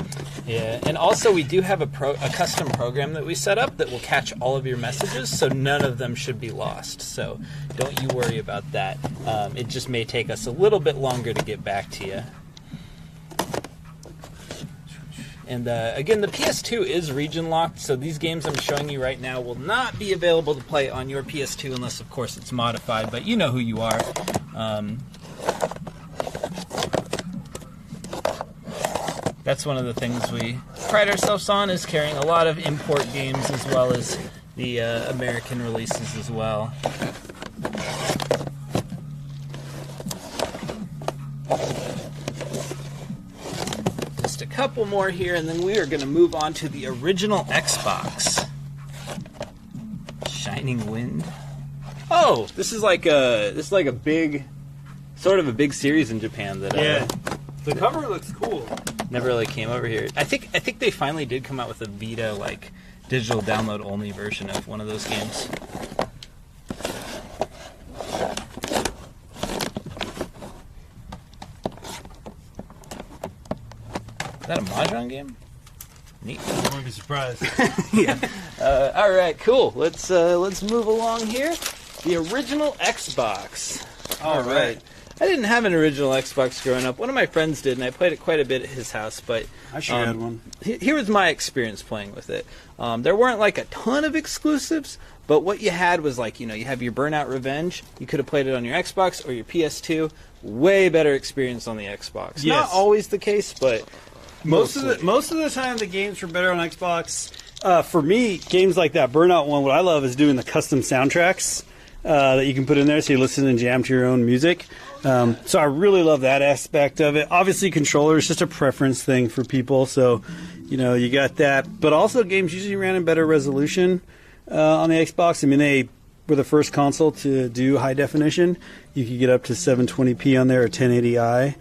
Yeah, and also we do have a custom program that we set up that will catch all of your messages, so none of them should be lost. So don't you worry about that. It just may take us a little bit longer to get back to you. And again, the PS2 is region locked, so these games I'm showing you right now will not be available to play on your PS2 unless, of course, it's modified, but you know who you are. That's one of the things we pride ourselves on, is carrying a lot of import games as well as the American releases as well. Just a couple more here, and then we are going to move on to the original Xbox. Shining Wind. Oh, this is like a big, sort of a big series in Japan that The cover looks cool. never really came over here. I think they finally did come out with a Vita like digital download only version of one of those games. that a Mahjong game? Neat. I wouldn't be surprised. All right, cool. Let's move along here. The original Xbox. All right. I didn't have an original Xbox growing up. One of my friends did, and I played it quite a bit at his house. But I sure had one. Here was my experience playing with it. There weren't like a ton of exclusives, but what you had was like, you have your Burnout Revenge. You could have played it on your Xbox or your PS2. Way better experience on the Xbox. Yes. Not always the case, but Most of the time, the games were better on Xbox. For me, games like that Burnout one, what I love is doing the custom soundtracks that you can put in there, so you listen and jam to your own music. So I really love that aspect of it. Obviously, controller is just a preference thing for people, so you got that. But also, games usually ran in better resolution on the Xbox. I mean, they were the first console to do high definition. You could get up to 720p on there or 1080i,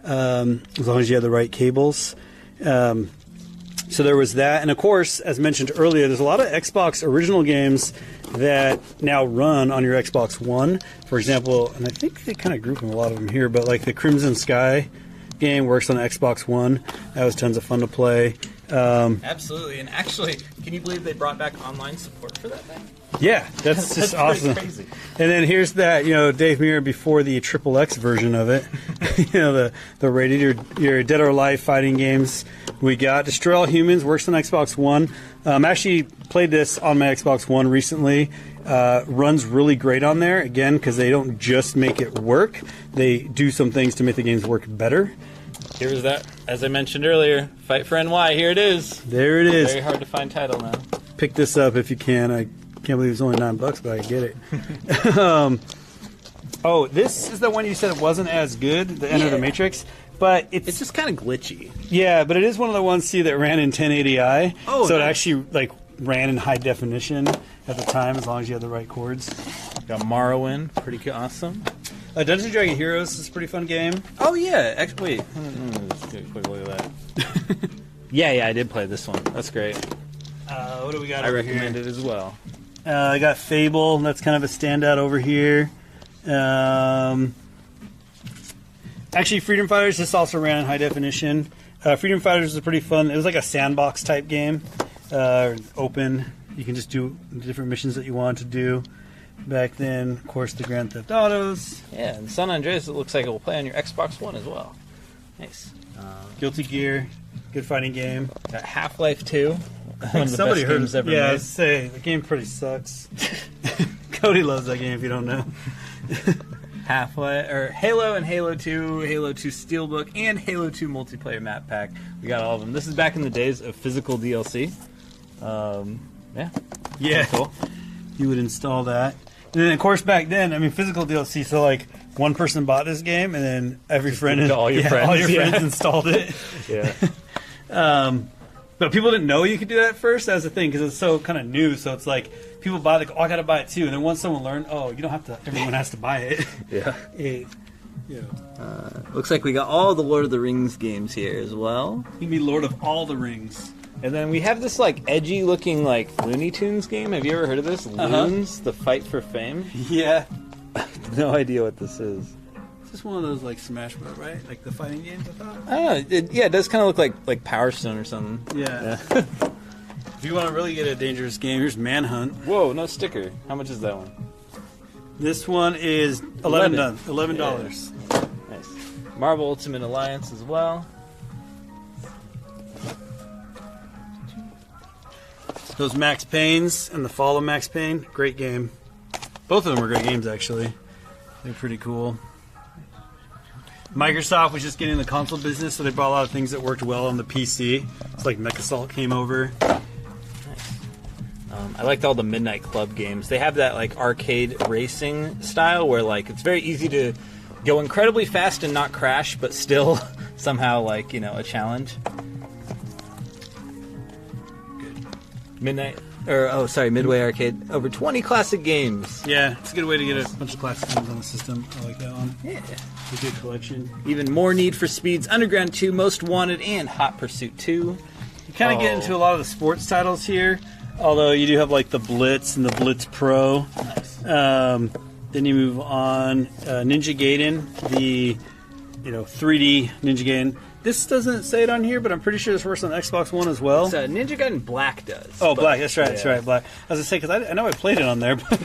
as long as you had the right cables. So there was that. And of course, as mentioned earlier, there's a lot of Xbox original games that now run on your Xbox One. For example, and I think they kind of group them, a lot of them here, but like the Crimson Sky game works on Xbox One. That was tons of fun to play. absolutely. And actually, can you believe they brought back online support for that thing? Yeah, that's just awesome. Crazy. And then here's that, Dave Mirra before the Triple X version of it. The rated your Dead or Alive fighting games. We got Destroy All Humans, works on Xbox One. Actually played this on my Xbox One recently. Runs really great on there, again, because they don't just make it work. They do some things to make the games work better. Here's that, as I mentioned earlier, Fight for NY. Here it is. There it is. Very hard to find title now. Pick this up if you can. I can't believe it's only $9, but I get it. Oh, this is the one you said it wasn't as good, the Enter the Matrix. But It's just kind of glitchy. yeah, but it is one of the ones that ran in 1080i. Oh, so it nice. actually ran in high definition at the time, as long as you had the right chords. Got Morrowind, pretty awesome. Dungeons & Dragons Heroes is a pretty fun game. Oh yeah, actually, wait. Let's take a quick look at that. yeah, I did play this one. That's great. What do we got? I over recommend here? it as well. I got Fable. That's kind of a standout over here. Actually, Freedom Fighters, this also ran in high definition. Freedom Fighters was pretty fun. It was like a sandbox type game. Open. You can just do different missions that you want to do. Back then, of course, the Grand Theft Autos. Yeah, and San Andreas, it looks like it will play on your Xbox One as well. Nice. Guilty Gear. Good fighting game. Got Half-Life 2. One of the Somebody best heard games it. ever Yeah, made. I'd say the game pretty sucks. Cody loves that game if you don't know. Half-Life, or Halo and Halo 2, Halo 2 Steelbook, and Halo 2 multiplayer map pack. We got all of them. This is back in the days of physical DLC. Yeah. Yeah. Cool. You would install that. And then, of course, back then, physical DLC, so one person bought this game, and then every friend, give it to all your friends, all your yeah. friends installed it. Yeah. But people didn't know you could do that at first. That was the thing, because it's so kind of new. So it's like people buy it, I got to buy it too. And then once someone learned, you don't have to. Everyone has to buy it. Yeah. You Looks like we got all the Lord of the Rings games here as well. can be Lord of all the Rings. And then we have this edgy looking Looney Tunes game. Have you ever heard of this? Loons, The Fight for Fame. Yeah. No idea what this is. It's just one of those Smash Bros, right? Like the fighting games, I thought. I don't know. It does kind of look like Power Stone or something. Yeah. If you want to really get a dangerous game, here's Manhunt. Whoa, no sticker. How much is that one? This one is $11. Nice. Marvel Ultimate Alliance as well. Those Max Paynes and the Fall of Max Payne, great game. Both of them were great games, actually. They're pretty cool. Microsoft was just getting in the console business, so they brought a lot of things that worked well on the PC. It's like MechAssault came over. I liked all the Midnight Club games. They have that arcade racing style where it's very easy to go incredibly fast and not crash, but still somehow a challenge. Midway Arcade. Over 20 classic games. Yeah, it's a good way to get a bunch of classic games on the system. I like that one. Yeah. It's a good collection. Even more Need for Speeds, Underground 2, Most Wanted, and Hot Pursuit 2. You kind of get into a lot of the sports titles here, although you do have the Blitz and the Blitz Pro. Nice. Then you move on. Ninja Gaiden, the 3D Ninja Gaiden. This doesn't say it on here, but I'm pretty sure this works on Xbox One as well. So Ninja Gaiden Black does. Oh, Black. That's right. That's right. Black. I was gonna say because I know I played it on there, but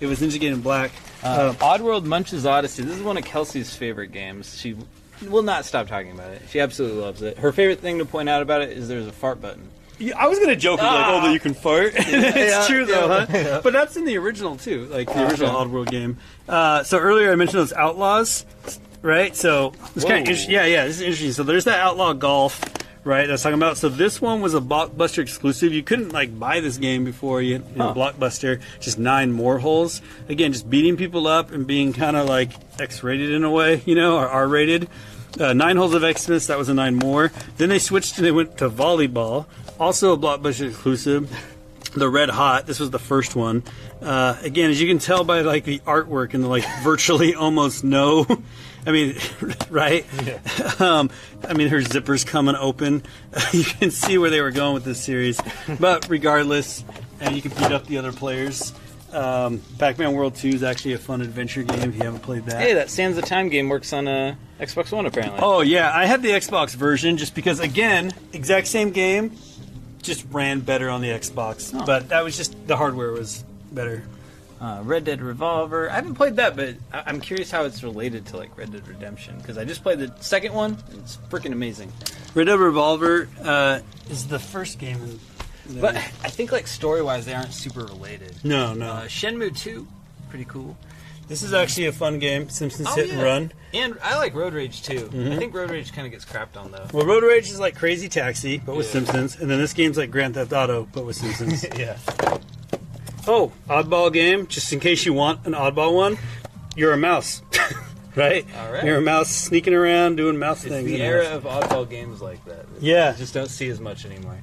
it was Ninja Gaiden Black. Oddworld Munch's Odyssey. This is one of Kelsey's favorite games. She will not stop talking about it. She absolutely loves it. Her favorite thing to point out about it is there's a fart button. Yeah, I was gonna joke like, that you can fart. It's true though, huh? Yeah. But that's in the original too, like the original Oddworld game. So earlier I mentioned those Outlaws, right? So it's kind of interesting. Yeah, this is interesting. So there's that Outlaw Golf, right? That's talking about. So this one was a Blockbuster exclusive. You couldn't buy this game before you know, Blockbuster. Just 9 more holes. Again, just beating people up and being kind of like X-rated in a way, or R-rated. 9 holes of Xmas. That was a 9 more. Then they switched and they went to volleyball. Also a Blockbuster exclusive, the Red Hot. This was the first one. Again, as you can tell by the artwork and the virtually almost no, I mean, right? Yeah. Her zipper's coming open. You can see where they were going with this series. But regardless, and you can beat up the other players. Pac-Man World 2 is actually a fun adventure game if you haven't played that. Hey, that Sands of Time game works on Xbox One apparently. Oh yeah, I had the Xbox version just because, again, exact same game. Just ran better on the Xbox, but that was just the hardware was better. Red Dead Revolver. I haven't played that, but I'm curious how it's related to Red Dead Redemption because I just played the second one. It's freaking amazing. Red Dead Revolver is the first game, but I think story-wise they aren't super related. No. Shenmue 2, pretty cool. This is actually a fun game, Simpsons Hit and Run. And I like Road Rage too. Mm-hmm. I think Road Rage kind of gets crapped on though. Well, Road Rage is like Crazy Taxi, but with Simpsons. And then this game's like Grand Theft Auto, but with Simpsons. Yeah. Oh, oddball game. Just in case you want an oddball one, you're a mouse. Right? All right. You're a mouse sneaking around doing mouse it's things. It's the era of oddball games like that. Yeah. You just don't see as much anymore.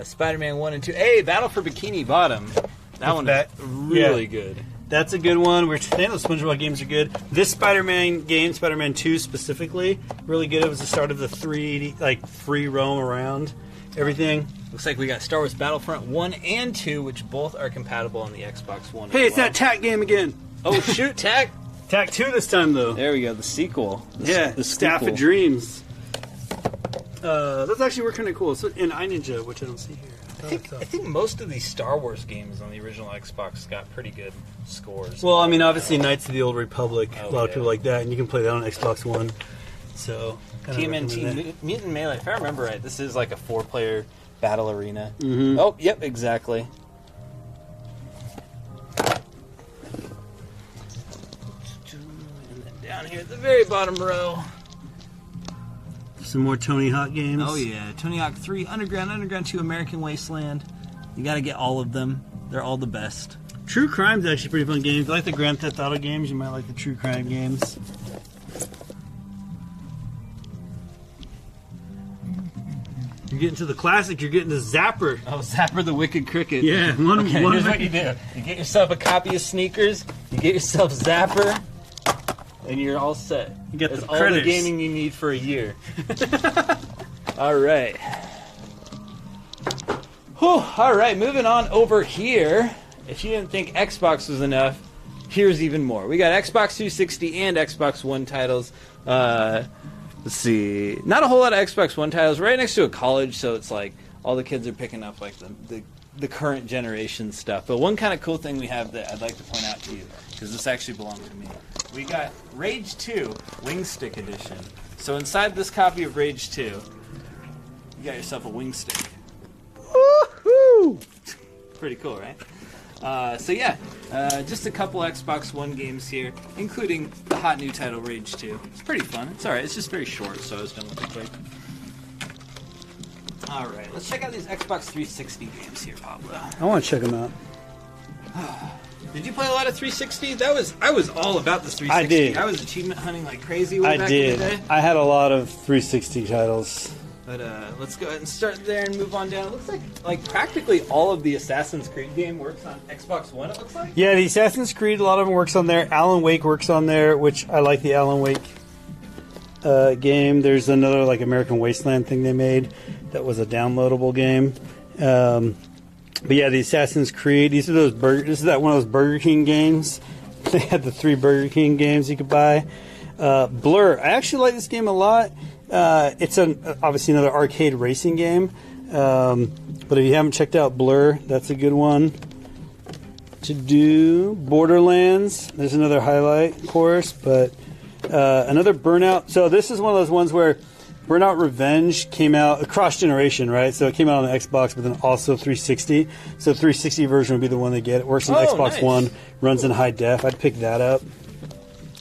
Spider-Man 1 and 2. Hey, Battle for Bikini Bottom. That one is really good. That's a good one. We're saying those SpongeBob games are good. This Spider-Man game, Spider-Man 2 specifically, really good. It was the start of the free roam around everything. Looks like we got Star Wars Battlefront 1 and 2, which both are compatible on the Xbox One. Hey, it's that TAC game again. Oh, shoot, TAC. TAC 2 this time, though. There we go, the sequel. The Staff of Dreams. That's actually working kind of cool. So in iNinja, which I don't see here. I think most of these Star Wars games on the original Xbox got pretty good scores. Well, obviously Knights of the Old Republic, a lot of people like that, and you can play that on Xbox One. So TMNT Mutant Melee, if I remember right, this is like a 4-player battle arena. Mm-hmm. Oh, yep, exactly. And then down here at the very bottom row. Some more Tony Hawk games. Oh yeah, Tony Hawk 3, Underground 2, American Wasteland. You got to get all of them. They're all the best. True Crime's actually a pretty fun game. If you like the Grand Theft Auto games, you might like the True Crime games. You're getting to the classic. You're getting to Zapper. Oh, Zapper the Wicked Cricket. Yeah. Here's what you do. You get yourself a copy of Sneakers. You get yourself Zapper. And you're all set. You get That's the all critters. the gaming you need for a year. All right. Whew, all right, moving on over here. If you didn't think Xbox was enough, here's even more. We got Xbox 360 and Xbox One titles. Let's see. Not a whole lot of Xbox One titles. Right next to a college, so it's like all the kids are picking up like the current generation stuff. But one kind of cool thing we have that I'd like to point out to you, because this actually belonged to me. We got Rage 2 Wing Stick Edition. So inside this copy of Rage 2, you got yourself a wing stick. Woohoo! Pretty cool, right? So yeah, just a couple Xbox One games here, including the hot new title Rage 2. It's pretty fun. It's alright. It's just very short, so I was done with it quick. Alright, let's check out these Xbox 360 games here, Pablo. I want to check them out. Did you play a lot of 360? I was all about the 360. I did. I was achievement hunting like crazy way back in the day. I had a lot of 360 titles. But let's go ahead and start there and move on down. It looks like practically all of the Assassin's Creed game works on Xbox One, it looks like. Yeah, the Assassin's Creed, a lot of them works on there. Alan Wake works on there, which I like the Alan Wake game. There's another like American Wasteland thing they made that was a downloadable game. But yeah, the Assassin's Creed. These are those this is that one of those Burger King games. They had the 3 Burger King games you could buy. Blur. I actually like this game a lot. It's obviously another arcade racing game. But if you haven't checked out Blur, that's a good one to do. Borderlands. There's another highlight, of course. But another Burnout. So this is one of those ones where Burnout Revenge came out across generation, right? So it came out on the Xbox, but then also 360. So 360 version would be the one they get. It works on Xbox nice. One, runs in high def. I'd pick that up.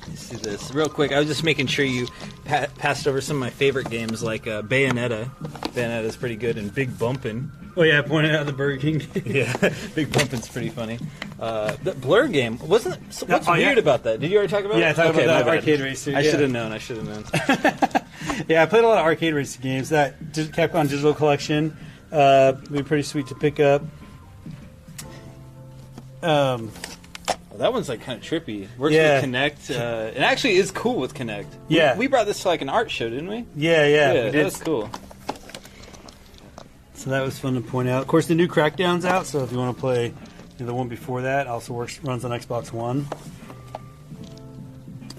Let's see this real quick. I was just making sure you passed over some of my favorite games like Bayonetta. Bayonetta's pretty good, and Big Bumpin'. Oh yeah, I pointed out the Burger King game. Yeah, Big Bumpin's pretty funny. The Blur game wasn't. What's Oh, yeah. weird about that? Did you already talk about it? Yeah, I talked about my that bad. arcade racer. I yeah. should have known. I should have known. Yeah, I played a lot of arcade racing games. That Capcom Digital Collection would be pretty sweet to pick up. Well, that one's like kind of trippy. Works Yeah. with Kinect. It actually is cool with Kinect. Yeah. We brought this to like an art show, didn't we? Yeah, we that did. was cool. So that was fun to point out. Of course, the new Crackdown's out, so if you want to play the one before that, also runs on Xbox One.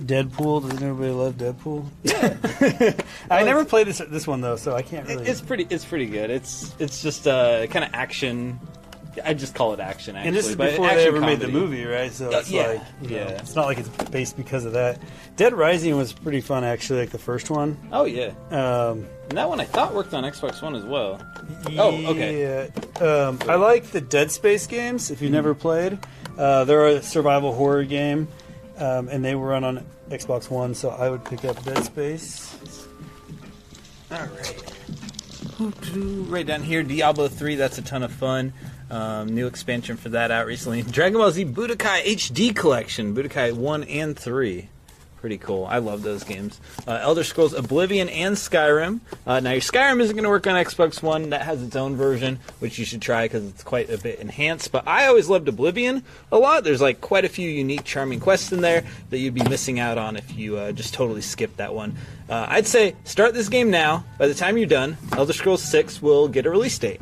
Deadpool. Does anybody love Deadpool? Yeah. I never played this one though, so I can't really. It's pretty good. It's just kind of action. I just call it action. Actually, And this is but before action they ever made the comedy. movie, right? So it's yeah, like, yeah. it's not like it's based because of that. Dead Rising was pretty fun, actually, like the first one. Oh yeah, Um, and that one I thought worked on Xbox One as well. Oh, okay. Yeah. I like the Dead Space games, if you've never played. They're a survival horror game, and they were run on Xbox One, so I would pick up Dead Space. All right. Right down here, Diablo 3. That's a ton of fun. New expansion for that out recently. Dragon Ball Z Budokai HD Collection, Budokai 1 and 3. Pretty cool. I love those games. Elder Scrolls Oblivion and Skyrim. Now, your Skyrim isn't going to work on Xbox One. That has its own version, which you should try because it's quite a bit enhanced. But I always loved Oblivion a lot. There's like quite a few unique, charming quests in there that you'd be missing out on if you just totally skipped that one. I'd say start this game now. By the time you're done, Elder Scrolls 6 will get a release date.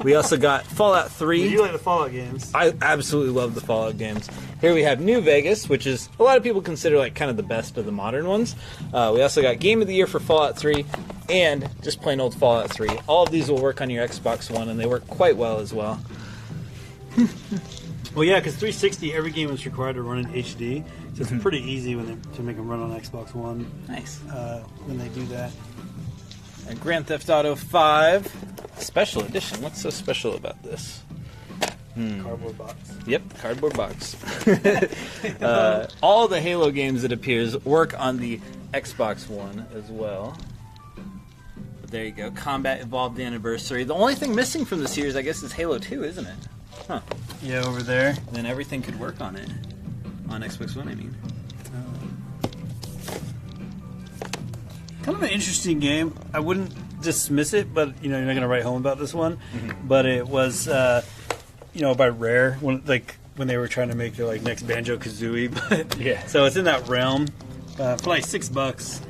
We also got Fallout 3. You like the Fallout games? I absolutely love the Fallout games. Here we have New Vegas, which is a lot of people consider like kind of the best of the modern ones. We also got Game of the Year for Fallout 3 and just plain old Fallout 3. All of these will work on your Xbox One, and they work quite well as well. Well, yeah, because 360, every game is required to run in HD, so it's pretty easy to make them run on Xbox One Nice. when they do that. And Grand Theft Auto 5 Special Edition. What's so special about this? Cardboard box. Yep, cardboard box. All the Halo games, it appears, work on the Xbox One as well. But there you go. Combat Evolved Anniversary. The only thing missing from the series, I guess, is Halo 2, isn't it? Huh. Yeah, over there. Then everything could work on it. On Xbox One, I mean. Kind of an interesting game. I wouldn't dismiss it, but you're not going to write home about this one. But it was, by Rare when they were trying to make their next Banjo Kazooie. But Yeah. so it's in that realm for like $6.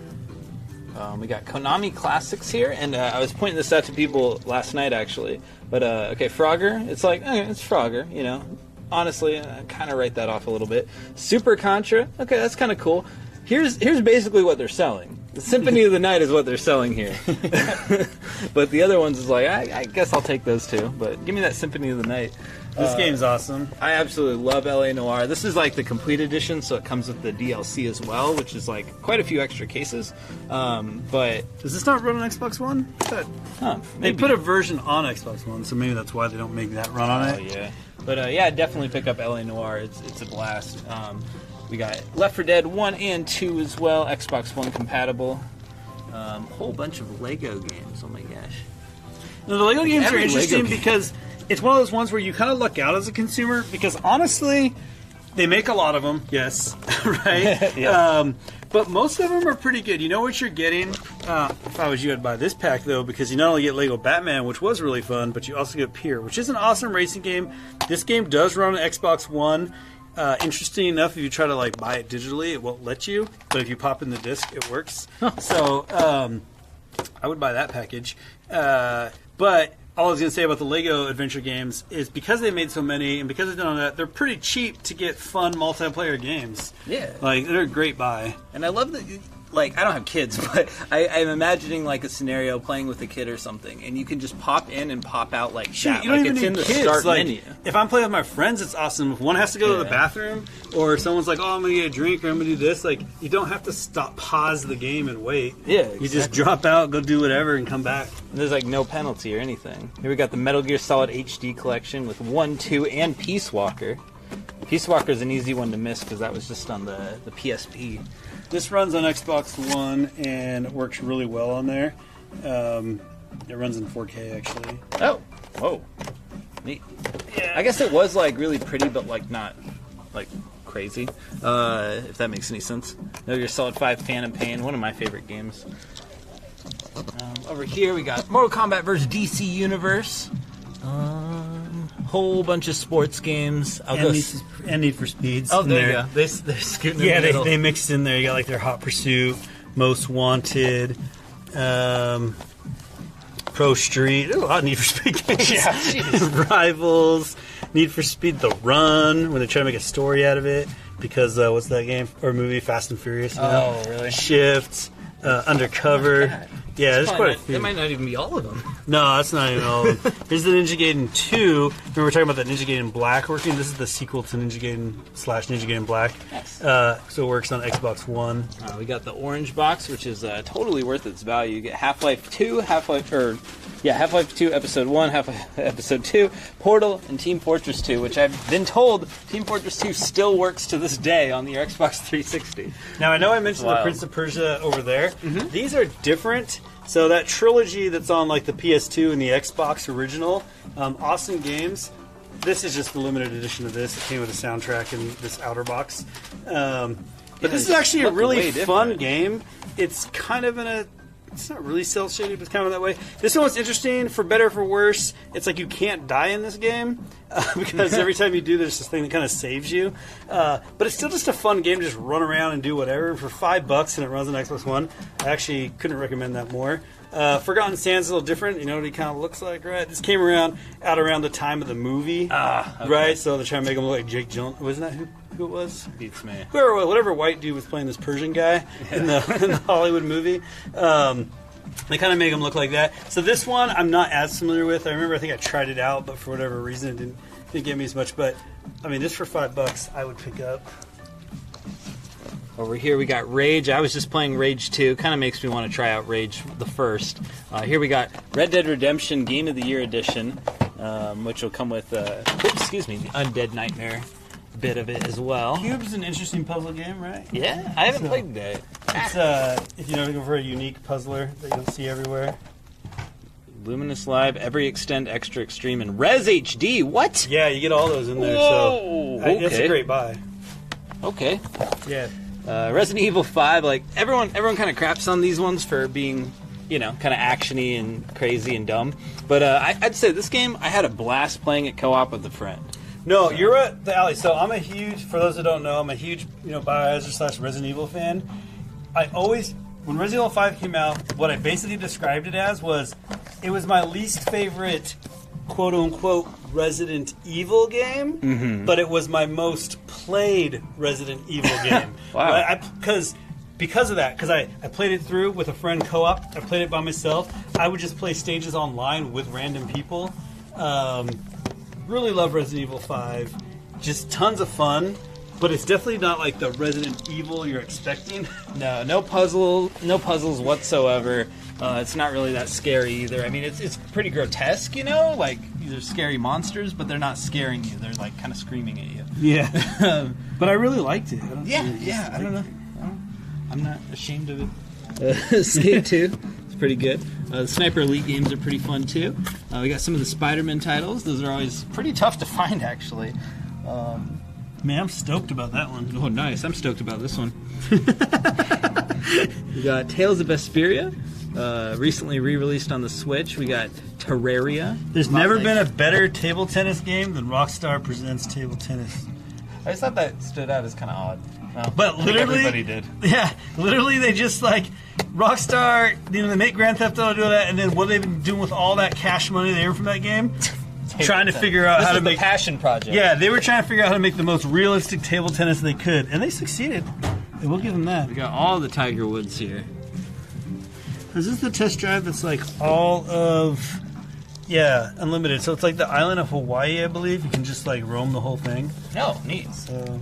We got Konami Classics here, and I was pointing this out to people last night, actually. But, okay, Frogger. It's like, okay, it's Frogger, Honestly, I kind of write that off a little bit. Super Contra. Okay, that's kind of cool. Here's basically what they're selling. The Symphony of the Night is what they're selling here. But the other ones is like, I guess I'll take those two. But give me that Symphony of the Night. This game's awesome. I absolutely love LA Noire. This is like the complete edition, so it comes with the DLC as well, which is like quite a few extra cases. But Does this not run on Xbox One? They maybe. put a version on Xbox One, so maybe that's why they don't make that run on Oh it. yeah, but yeah, definitely pick up LA Noire. It's a blast. We got Left 4 Dead 1 and 2 as well, Xbox One compatible. Whole bunch of Lego games. Oh my gosh. No, the Lego games are Every interesting Lego game. because it's one of those ones where you kind of luck out as a consumer because honestly, they make a lot of them, yes, right? Yeah. But most of them are pretty good. You know what you're getting? If I was you, I'd buy this pack, though, because you not only get Lego Batman, which was really fun, but you also get Pier, which is an awesome racing game. This game does run on Xbox One. Interesting enough, if you try to buy it digitally, it won't let you. But if you pop in the disc, it works. So I would buy that package. But all I was going to say about the Lego adventure games is because they made so many and because they've done all that, they're pretty cheap to get fun multiplayer games. Yeah. Like, they're a great buy. And I love that, like, I don't have kids, but I'm imagining, like, a scenario playing with a kid or something, and you can just pop in and pop out like that. You don't like, even it's need in the kids. start Like, menu. if I'm playing with my friends, it's awesome. If one has to go to the bathroom, or someone's like, "Oh, I'm gonna get a drink," or "I'm gonna do this," like, you don't have to pause the game and wait. Yeah, You just drop out, go do whatever, and come back. There's, like, no penalty or anything. Here we got the Metal Gear Solid HD collection with 1, 2, and Peace Walker. Peace Walker is an easy one to miss because that was just on the PSP. This runs on Xbox One and it works really well on there. It runs in 4K actually. Oh, whoa, neat. Yeah. I guess it was like really pretty, but like not like crazy. If that makes any sense. Metal Gear Solid 5: Phantom Pain, one of my favorite games. Over here we got Mortal Kombat vs. DC Universe. Whole bunch of sports games. And Need for Speeds. Oh, there you go. They're scooting in the middle. they mixed in there. You got like their Hot Pursuit, Most Wanted, Pro Street. There's a lot of Need for Speed games. Yeah, Rivals, Need for Speed, The Run, when they try to make a story out of it. Because, what's that game or movie? Fast and Furious. You know? Oh, really? Shift, Undercover. Yeah, there's quite a few. That might not even be all of them. No, that's not even all of them. Here's the Ninja Gaiden 2. Remember we were talking about that Ninja Gaiden Black working? This is the sequel to Ninja Gaiden / Ninja Gaiden Black. Nice. So it works on Xbox One. We got the orange box, which is totally worth its value. You get Half-Life 2, Half-Life 2 Episode 1, Half-Life Episode 2, Portal, and Team Fortress 2, which I've been told Team Fortress 2 still works to this day on the Xbox 360. Now, I know I mentioned the Prince of Persia over there. Mm-hmm. These are different. So that trilogy that's on like the PS2 and the Xbox original, awesome games. This is just the limited edition of this. It came with a soundtrack and this outer box. But this is actually a really fun game. It's kind of it's not really cel shaded, but it's kind of that way. This one was interesting, for better or for worse. It's like you can't die in this game because every time you do, there's this thing that kind of saves you. But it's still just a fun game. Just run around and do whatever. For $5 and it runs on Xbox One, I actually couldn't recommend that more. Forgotten Sands a little different. You know what he kind of looks like, right? This came around the time of the movie, right? So they're trying to make him look like Jake Gyllenhaal. Wasn't that who it was? Beats me. Whatever white dude was playing this Persian guy in the Hollywood movie. They kind of make him look like that. So this one I'm not as familiar with. I think I tried it out, but for whatever reason it didn't get me as much. But I mean, this for $5 I would pick up. Over here we got Rage. I was just playing Rage 2. Kind of makes me want to try out Rage the first. Here we got Red Dead Redemption Game of the Year Edition, which will come with, the Undead Nightmare bit of it as well. Cube's an interesting puzzle game, right? Yeah, I haven't played that. It's if you're looking for a unique puzzler that you don't see everywhere. Luminous Live, Every Extend, Extra Extreme, and Res HD. What? Yeah, you get all those in there. Whoa, so it's a great buy. Okay. Yeah. Resident Evil 5, like everyone kind of craps on these ones for being, kind of actiony and crazy and dumb. But I'd say this game, I had a blast playing it co-op with a friend. No, you're at the alley. So I'm a huge, for those that don't know, I'm a huge, Biohazard / Resident Evil fan. When Resident Evil 5 came out, what I basically described it as was, it was my least favorite, quote unquote, Resident Evil game, but it was my most played Resident Evil game. Wow. Right? Because of that, because I played it through with a friend co-op, I played it by myself, I would just play stages online with random people. Really love Resident Evil 5. Just tons of fun, but it's definitely not like the Resident Evil you're expecting. No puzzles whatsoever. It's not really that scary either. I mean, it's pretty grotesque, like these are scary monsters, but they're not scaring you. They're like kind of screaming at you. Yeah. But I really liked it. I don't know. I'm not ashamed of it. Skate 2. It's pretty good. The Sniper Elite games are pretty fun too. We got some of the Spider-Man titles. Those are always pretty tough to find, actually. Man, I'm stoked about that one. Oh, nice. I'm stoked about this one. We got Tales of Vesperia, recently re-released on the Switch. We got Terraria. There's never been a better table tennis game than Rockstar Presents Table Tennis. I just thought that stood out as kind of odd. But literally, everybody did. Yeah, literally, they just like Rockstar. They make Grand Theft Auto do that, and then what they've been doing with all that cash money they earned from that game, trying to figure out how to make passion project. Yeah, they were trying to figure out how to make the most realistic table tennis they could, and they succeeded. And we'll give them that. We got all the Tiger Woods here. Is this the test drive that's like all of... Yeah, unlimited. So it's like the island of Hawaii, I believe. You can just like roam the whole thing. No, neat. So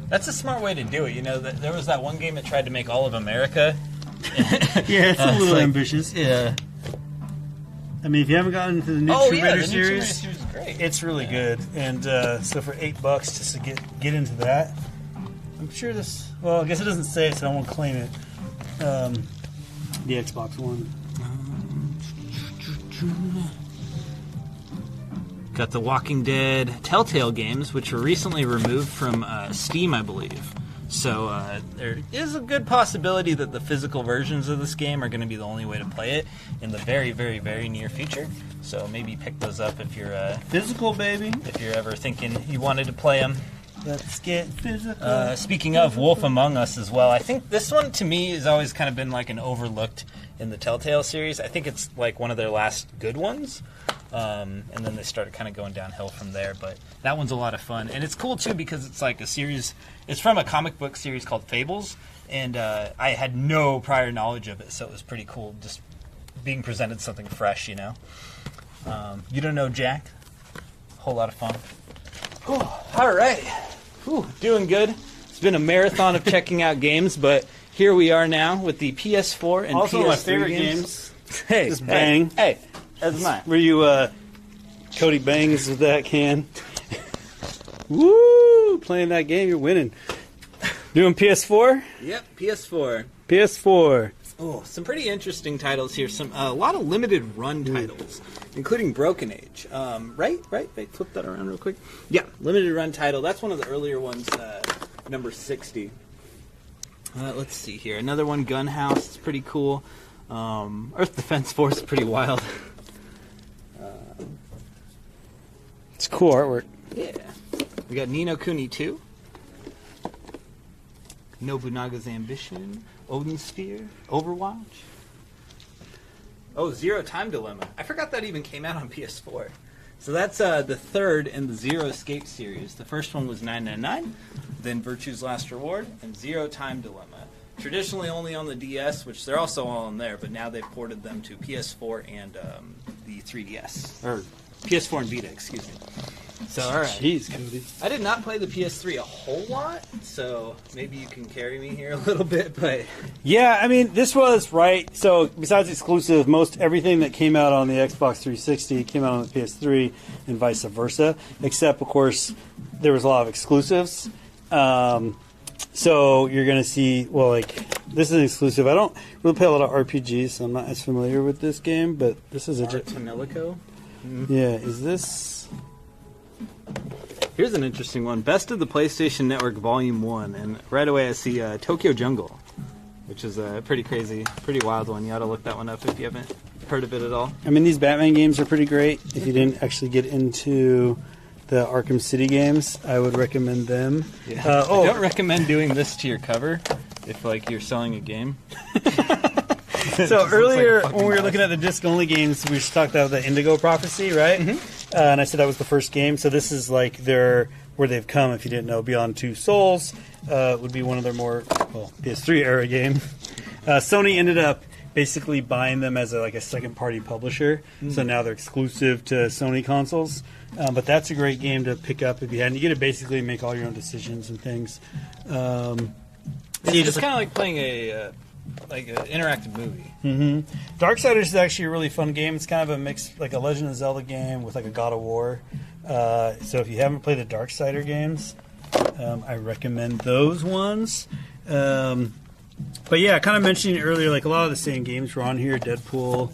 That's a smart way to do it. You know, there was that one game that tried to make all of America. yeah, it's a little like- ambitious. Yeah. I mean, if you haven't gotten into the new Oh Tomb yeah, Raider the new Tomb Raider series, series is great. it's really good. And so for $8 just to get into that, I'm sure this. Well, I guess it doesn't say it, so I won't claim it. The Xbox One. Got the Walking Dead Telltale games, which were recently removed from Steam, I believe. So there is a good possibility that the physical versions of this game are going to be the only way to play it in the very, very, very near future. So maybe pick those up if you're Physical, baby. ever thinking you wanted to play them. Let's get physical. Speaking of Wolf Among Us as well, I think this one to me has always kind of been like an overlooked in the Telltale series. I think it's like one of their last good ones. And then they started kind of going downhill from there. But that one's a lot of fun. And it's cool, too, because it's like a series. It's from a comic book series called Fables. And I had no prior knowledge of it, so it was pretty cool just being presented something fresh, you know. You don't know Jack? Whole lot of fun. All right. Whew, doing good. It's been a marathon of checking out games, but here we are now with the PS4 and Also, PS3 my favorite games. games. Hey, Just bang. Hey, that's mine. Were you Cody Bangs with that can? Woo! Playing that game, you're winning. Doing PS4? Yep, PS4. PS4. Oh, some pretty interesting titles here. A lot of limited run titles, including Broken Age. Right. Flip that around real quick. Yeah, limited run title. That's one of the earlier ones. Number 60. Let's see here. Another one, Gunhouse. It's pretty cool. Earth Defense Force is pretty wild. It's cool artwork. Yeah. We got Ni no Kuni 2. Nobunaga's Ambition. Odin Sphere. Overwatch. Oh, Zero Time Dilemma. I forgot that even came out on PS4. So that's the third in the Zero Escape series. The first one was 999, then Virtue's Last Reward, and Zero Time Dilemma. Traditionally only on the DS, which they're also all on there, but now they've ported them to PS4 and the 3DS. Or PS4 and Vita, excuse me. So, all right. Jeez, Cody. I did not play the PS3 a whole lot, so maybe you can carry me here a little bit, but... Yeah, I mean, this was, right, so besides exclusive, most everything that came out on the Xbox 360 came out on the PS3 and vice versa, except, of course, there was a lot of exclusives. So you're going to see, well, like, this is an exclusive. I don't really play a lot of RPGs, so I'm not as familiar with this game, but this is a... Artemilico? Yeah, is this... Here's an interesting one. Best of the PlayStation Network Volume 1. And right away I see Tokyo Jungle, which is a pretty crazy, pretty wild one. You ought to look that one up if you haven't heard of it at all. I mean, these Batman games are pretty great. If you didn't actually get into the Arkham City games, I would recommend them. I don't recommend doing this to your cover if, like, you're selling a game. So earlier, when we were looking at the disc-only games, we just talked about the Indigo Prophecy, right? Mm-hmm. And I said that was the first game. So this is like where they've come. If you didn't know, Beyond Two Souls would be one of their more PS3 era game. Sony ended up basically buying them as a second-party publisher. Mm-hmm. So now they're exclusive to Sony consoles. But that's a great game to pick up if you hadn't. You get to basically make all your own decisions and things. It's kind of like playing an interactive movie. Mm-hmm. Darksiders is actually a really fun game. It's kind of a mix, like a Legend of Zelda game with like a God of War. So if you haven't played the Darksider games, I recommend those ones. But yeah, kind of mentioning earlier, like a lot of the same games were on here. Deadpool,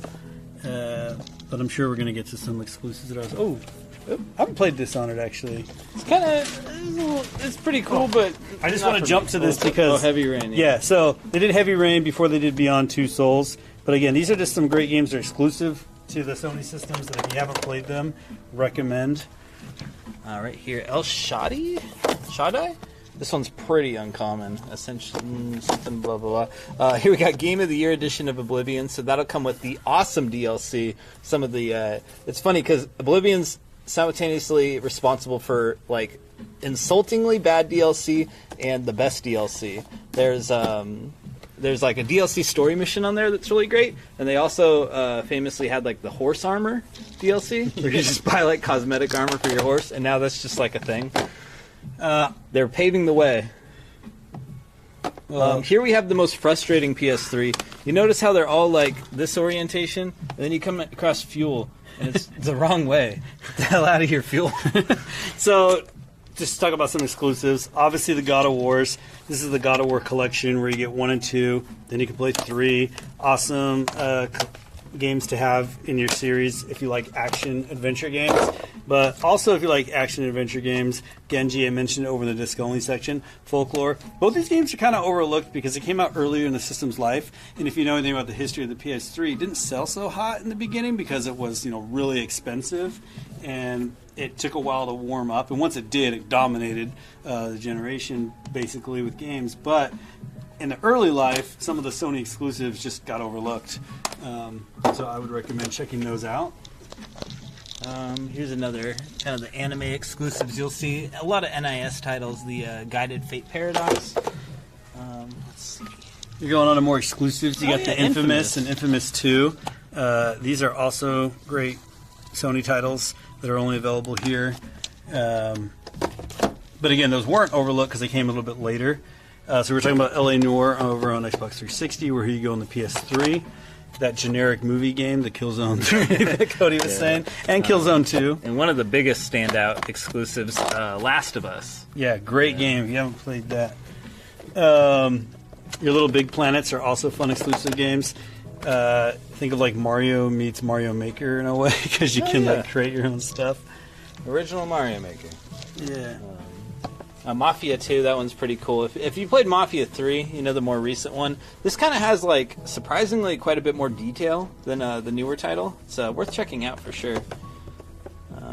but I'm sure we're going to get to some exclusives that I was. I haven't played Dishonored actually. It's kind of it's pretty cool, but I just want to jump to this because Heavy Rain. Yeah, so they did Heavy Rain before they did Beyond Two Souls. But again, these are just some great games that are exclusive to the Sony systems that if you haven't played them, recommend. Right here, El Shaddai. This one's pretty uncommon. Essentially, something blah blah blah. Here we got Game of the Year edition of Oblivion. So that'll come with the awesome DLC. Some of the it's funny because Oblivion's simultaneously responsible for like insultingly bad DLC and the best DLC. There's like a DLC story mission on there that's really great, and they also famously had like the horse armor DLC, where you just buy like cosmetic armor for your horse, and now that's just like a thing. They're paving the way. Here we have the most frustrating PS3. You notice how they're all like this orientation, and then you come across Fuel, and it's the wrong way. Get the hell out of here, Fuel. So, just talk about some exclusives. Obviously, the God of Wars. This is the God of War collection where you get 1 and 2. Then you can play 3. Awesome games to have in your series if you like action adventure games. But also if you like action adventure games, Genji, I mentioned over in the disc only section, Folklore. Both these games are kind of overlooked because they came out earlier in the system's life. And if you know anything about the history of the PS3, it didn't sell so hot in the beginning because it was, really expensive. And it took a while to warm up. And once it did, it dominated the generation basically with games. But in the early life, some of the Sony exclusives just got overlooked. So I would recommend checking those out. Here's another kind of the anime exclusives. You'll see a lot of NIS titles. The Guided Fate Paradox. Let's see. You're going on to more exclusives. You got the Infamous. and Infamous 2. These are also great Sony titles that are only available here. But again, those weren't overlooked because they came a little bit later. So we're talking about L.A. Noire over on Xbox 360, where you go on the PS3. That generic movie game, the Killzone 3 that Cody was saying, and Killzone 2. And one of the biggest standout exclusives, Last of Us. Yeah, great game. If you haven't played that. Your Little Big Planets are also fun exclusive games. Think of like Mario meets Mario Maker in a way, because you can like create your own stuff. Original Mario Maker. Yeah. Mafia 2, that one's pretty cool. If you played Mafia 3, the more recent one, this kind of has, like, surprisingly quite a bit more detail than the newer title. It's worth checking out for sure.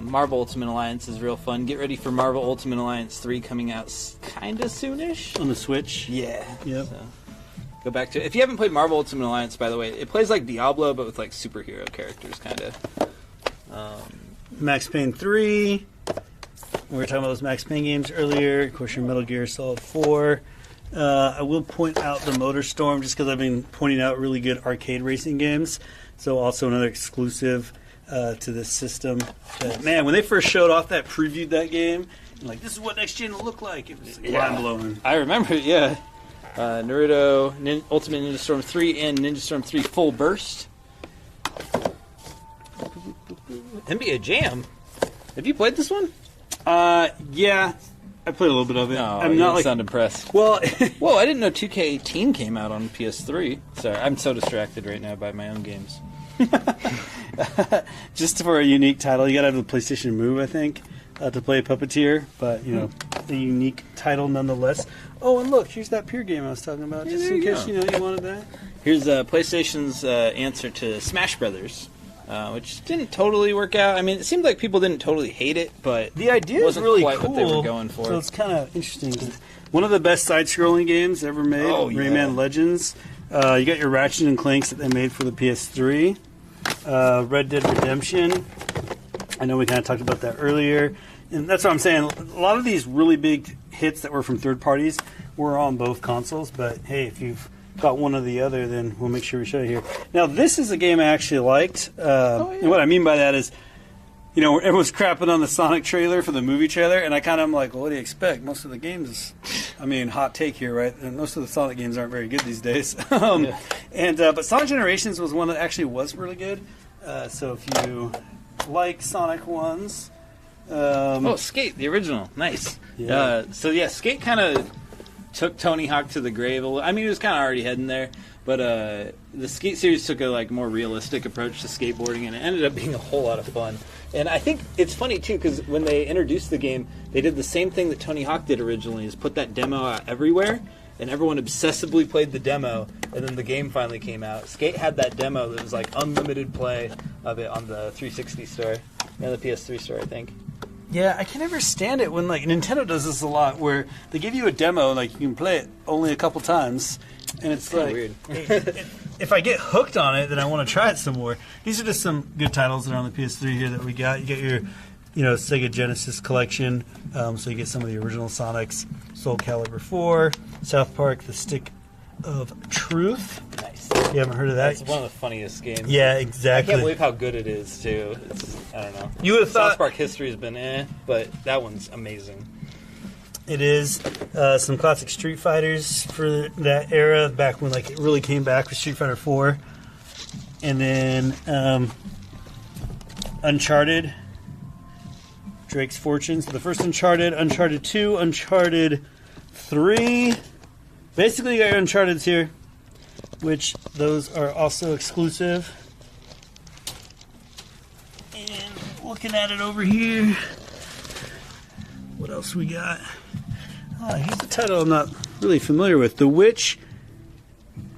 Marvel Ultimate Alliance is real fun. Get ready for Marvel Ultimate Alliance 3 coming out kind of soonish. On the Switch? Yeah. Yep. So, go back to it. If you haven't played Marvel Ultimate Alliance, by the way, it plays like Diablo, but with, like, superhero characters, kind of. Max Payne 3. We were talking about those Max Payne games earlier. Of course, your Metal Gear Solid 4. I will point out the MotorStorm just because I've been pointing out really good arcade racing games. So also another exclusive to this system. Man, when they first showed off that, previewed that game, and like, this is what next gen will look like. It was mind-blowing. I remember it, yeah. Naruto, Ultimate Ninja Storm 3, and Ninja Storm 3 Full Burst. NBA Jam. Have you played this one? Yeah, I played a little bit of it. No, I'm you not don't like sound impressed. well. Whoa, I didn't know 2K18 came out on PS3. Sorry, I'm so distracted right now by my own games. Just for a unique title, you gotta have the PlayStation Move, I think, to play Puppeteer. But a unique title nonetheless. Oh, and look, here's that Pure game I was talking about. Yeah, Just there in you case go. you wanted that. Here's PlayStation's answer to Smash Brothers, which didn't totally work out. I mean, it seemed like people didn't totally hate it, but The idea wasn't is really quite cool. what they were going for. So it's kind of interesting. One of the best side-scrolling games ever made, Oh, yeah. Rayman Legends. You got your Ratchet and Clanks that they made for the PS3. Red Dead Redemption. I know we kind of talked about that earlier. And that's what I'm saying. A lot of these really big hits that were from third parties were on both consoles. But hey, if you've got one or the other, then we'll make sure we show you here. Now, this is a game I actually liked. And what I mean by that is, everyone's crapping on the Sonic trailer for the movie trailer, and I kind of am like, well, what do you expect? Most of the games, hot take here, right? And most of the Sonic games aren't very good these days. But Sonic Generations was one that actually was really good. So if you like Sonic ones... Skate, the original. Nice. Yeah. Skate kind of took Tony Hawk to the grave. I mean, he was kind of already heading there, but the Skate series took a more realistic approach to skateboarding, and it ended up being a whole lot of fun. And I think it's funny too because when they introduced the game, they did the same thing that Tony Hawk did originally: is put that demo out everywhere, and everyone obsessively played the demo. And then the game finally came out. Skate had that demo that was like unlimited play of it on the 360 store and the PS3 store, I think. Yeah, I can never stand it when like Nintendo does this a lot, where they give you a demo, like you can play it only a couple times, and it's like, weird. if I get hooked on it, then I want to try it some more. These are just some good titles that are on the PS3 here that we got. You get your, Sega Genesis collection, so you get some of the original Sonics, Soul Calibur 4, South Park: The Stick of Truth. Nice. You haven't heard of that? It's one of the funniest games. Yeah, I exactly. can't believe how good it is too. I don't know. You would have thought South Park history has been but that one's amazing. it is some classic Street Fighters for that era, back when like it really came back with Street Fighter 4, and then Uncharted, Drake's Fortune. So the first Uncharted, Uncharted 2, Uncharted 3. Basically, you got your Uncharted's here, which those are also exclusive. And looking at it over here, what else we got? Oh, here's a title I'm not really familiar with. The Witch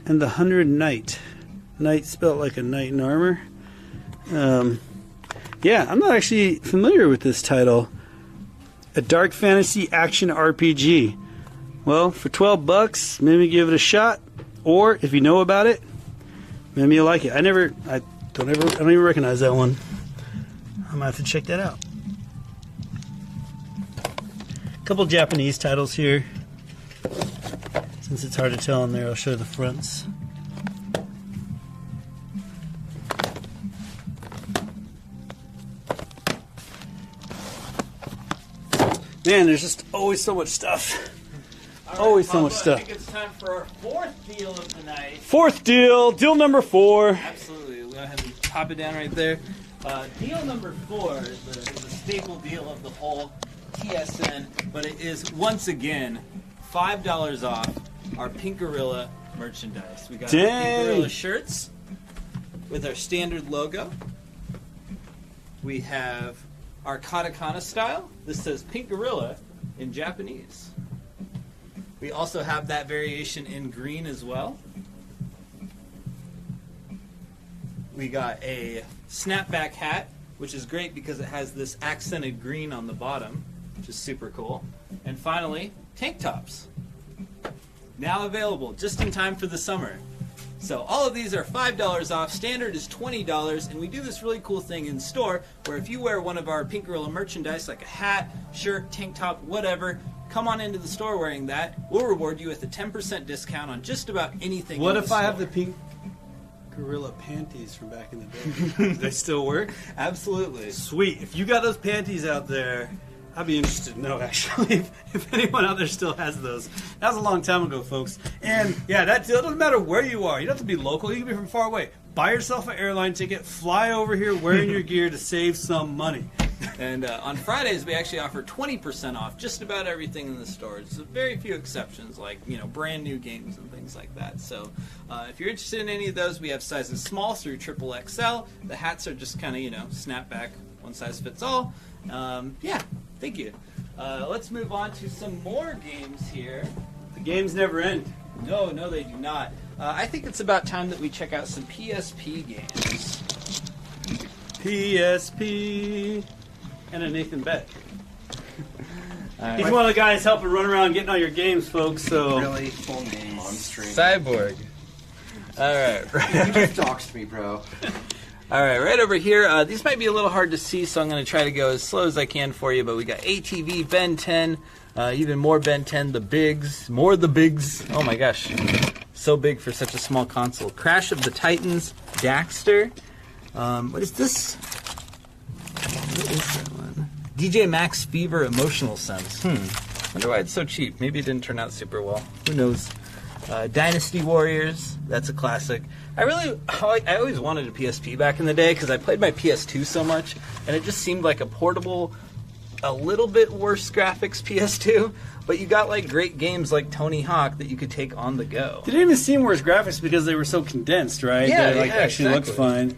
and the 100 Knight. Knight spelled like a knight in armor. Yeah, I'm not actually familiar with this title. A dark fantasy action RPG. Well, for $12, maybe give it a shot. Or if you know about it, maybe you'll like it. I don't even recognize that one. I might have to check that out. A couple Japanese titles here. Since it's hard to tell in there, I'll show the fronts. Man, there's just always so much stuff. Always so much stuff. I think it's time for our fourth deal of the night. Fourth deal number 4. Absolutely. We'll go ahead and pop it down right there. Deal number 4 is the staple deal of the whole TSN, but it is once again $5 off our Pink Gorilla merchandise. We got our Pink Gorilla shirts with our standard logo. We have our katakana style. This says Pink Gorilla in Japanese. We also have that variation in green as well. We got a snapback hat, which is great because it has this accented green on the bottom, which is super cool. And finally, tank tops. Now available just in time for the summer. So all of these are $5 off. Standard is $20, and we do this really cool thing in store where if you wear one of our Pink Gorilla merchandise, like a hat, shirt, tank top, whatever, come on into the store wearing that. We'll reward you with a 10% discount on just about anything. What in if the I have store. the Pink Gorilla panties from back in the day? Do they still work? Absolutely. Sweet. If you got those panties out there, I'd be interested to know, actually, if anyone out there still has those. That was a long time ago, folks. And, yeah, that deal doesn't matter where you are. You don't have to be local. You can be from far away. Buy yourself an airline ticket, fly over here wearing your gear to save some money. And on Fridays, we actually offer 20% off just about everything in the store. There's very few exceptions, like brand new games and things like that. So if you're interested in any of those, we have sizes small through XXL. The hats are just kind of snapback, one size fits all. Yeah, thank you. Let's move on to some more games here. The games never end. No, they do not. I think it's about time that we check out some PSP games. PSP. And a Nathan Beck. Right. He's one of the guys helping run around getting all your games, folks. So Really? Full name on stream. Cyborg. All right. You just doxed me, bro. All right, right over here. These might be a little hard to see, so I'm going to try to go as slow as I can for you. But we got ATV, Ben 10, even more Ben 10, the Bigs, more the Bigs. Oh my gosh, so big for such a small console. Crash of the Titans, Daxter. What is this? What is that one? DJ Max Fever Emotional Sense. Wonder why it's so cheap. Maybe it didn't turn out super well. Who knows? Dynasty Warriors. That's a classic. I always wanted a PSP back in the day because I played my PS2 so much, and it just seemed like a portable, a little bit worse graphics PS2, but you got like great games like Tony Hawk that you could take on the go. they didn't even seem worse graphics because they were so condensed, right? Yeah, They actually looked fine.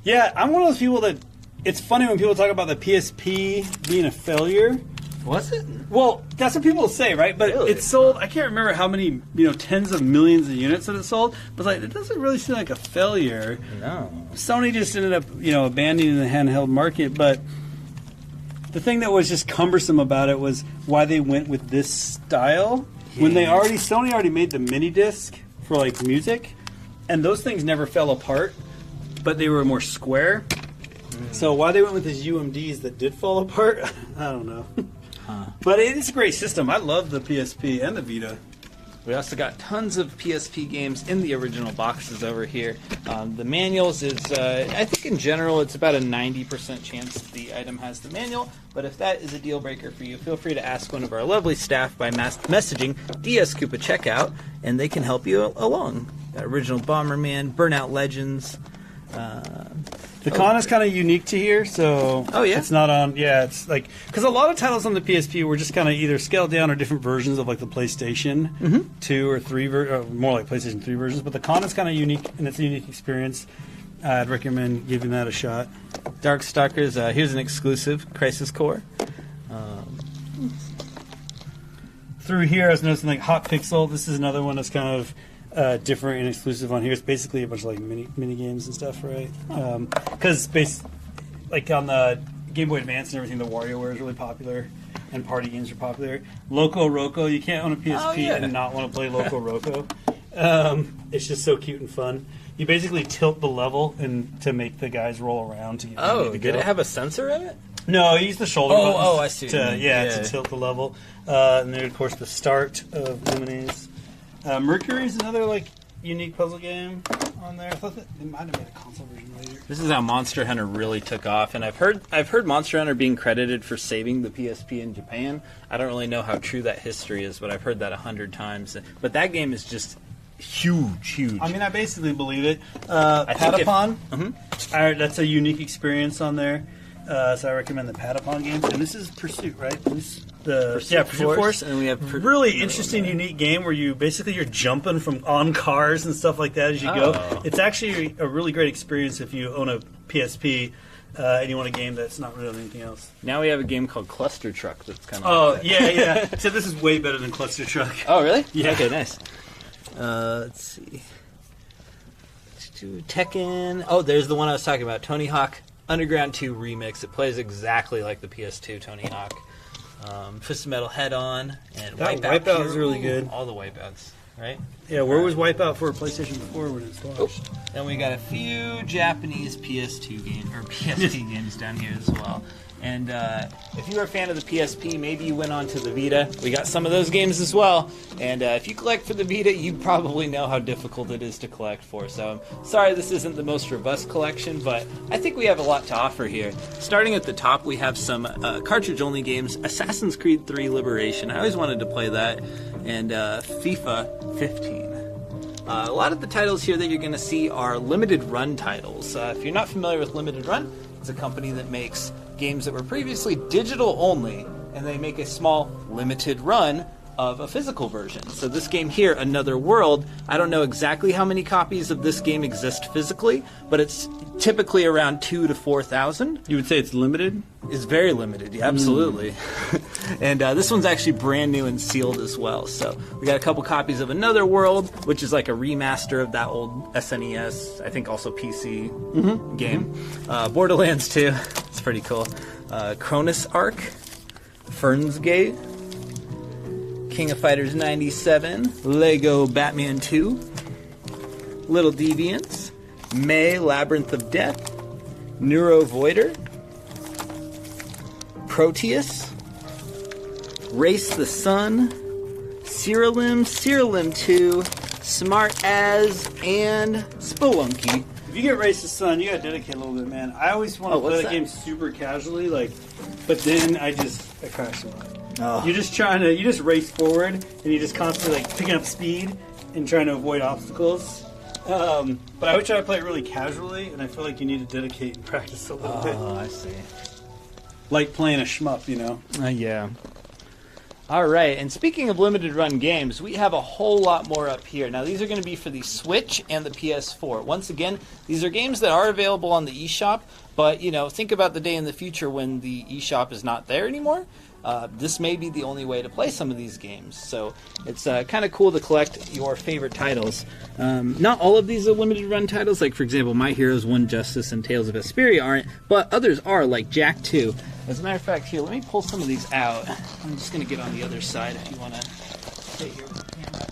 Yeah, I'm one of those people that it's funny when people talk about the PSP being a failure. Was it? Well, that's what people say, right? But Really? it sold, I can't remember how many, tens of millions of units that it sold, but like it doesn't really seem like a failure. No. Sony just ended up, abandoning the handheld market, but the thing that was just cumbersome about it was why they went with this style when Sony already made the mini disc for like music, and those things never fell apart, but they were more square. So why they went with these UMDs that did fall apart, I don't know. But it is a great system. I love the PSP and the Vita. We also got tons of PSP games in the original boxes over here. The manuals is, I think in general, it's about a 90% chance the item has the manual. But if that is a deal breaker for you, feel free to ask one of our lovely staff by messaging DS Koopa Checkout, and they can help you along. Got original Bomberman, Burnout Legends. The con is kind of unique to here, so it's not on. Yeah, it's like because a lot of titles on the PSP were just kind of either scaled down or different versions of like the PlayStation 2 or 3 more like PlayStation 3 versions. But the con is kind of unique, and it's a unique experience. I'd recommend giving that a shot. Darkstalkers. Here's an exclusive, Crisis Core. Through here, I was noticing like Hot Pixel. This is another one that's kind of different and exclusive on here. It's basically a bunch of like mini games and stuff, right? Because like on the Game Boy Advance and everything, the WarioWare is really popular, and party games are popular. Loco Roco, you can't own a PSP and not want to play Loco Roco. It's just so cute and fun. You basically tilt the level and to make the guys roll around to get ready to go. Did it have a sensor in it? No, you use the shoulder buttons. I see. To tilt the level. And then, of course, the start of Lumines. Mercury is another like unique puzzle game on there. I thought that they might have made a console version later. This is how Monster Hunter really took off, and I've heard Monster Hunter being credited for saving the PSP in Japan. I don't really know how true that history is, but I've heard that 100 times. But that game is just huge. I mean, I basically believe it. Patapon, that's a unique experience on there. So I recommend the Patapon games. And this is Pursuit, right? Pursuit Force. And we have really interesting, unique game where you're jumping from on cars and stuff like that as you go. It's actually a really great experience if you own a PSP and you want a game that's not really on anything else. Now we have a game called Cluster Truck that's kind of like that. Yeah. So this is way better than Cluster Truck. Oh, really? Yeah. Okay, nice. Let's see. Tekken. Oh, there's the one I was talking about. Tony Hawk Underground 2 Remix. It plays exactly like the PS2 Tony Hawk. Twisted Metal Head On and Wipeout is really good. All the Wipeouts, right? Yeah, where was Wipeout for PlayStation 4 when it's launched? Then we got a few Japanese PS2 games or PSP games down here as well. And if you were a fan of the PSP, maybe you went on to the Vita. We got some of those games as well. And if you collect for the Vita, you probably know how difficult it is to collect for. So I'm sorry this isn't the most robust collection, but I think we have a lot to offer here. Starting at the top, we have some cartridge-only games. Assassin's Creed 3 Liberation. I always wanted to play that. And FIFA 15. A lot of the titles here that you're going to see are limited run titles. If you're not familiar with Limited Run, it's a company that makes games that were previously digital only, and they make a small limited run of a physical version. So this game here, Another World, I don't know exactly how many copies of this game exist physically, but it's typically around 2,000 to 4,000. You would say it's limited? It's very limited, yeah, absolutely. And this one's actually brand new and sealed as well. So we got a couple copies of Another World, which is like a remaster of that old SNES, I think also PC game. Borderlands 2, it's pretty cool. Cronus Arc, Ferns Gate, King of Fighters 97, Lego Batman 2, Little Deviants, May Labyrinth of Death, Neuro Voider, Proteus, Race the Sun, Cyrilem 2, Smart As, and Spelunky. If you get Race the Sun, you gotta dedicate a little bit, man. I always want to play that game super casually, but then I crash a lot. Oh. You just race forward, and you just constantly picking up speed and trying to avoid obstacles. But I would try to play it really casually, and I feel like you need to dedicate and practice a little bit. Oh, I see. Like playing a shmup, you know? Yeah. All right, and speaking of limited run games, we have a whole lot more up here. Now, these are going to be for the Switch and the PS4. Once again, these are games that are available on the eShop, but, think about the day in the future when the eShop is not there anymore. this may be the only way to play some of these games. So it's kind of cool to collect your favorite titles. Not all of these are limited run titles. Like, for example, My Heroes, One Justice, and Tales of Vesperia aren't, but others are, like Jak 2. As a matter of fact, here, let me pull some of these out. I'm just going to get on the other side if you want to stay here with the camera.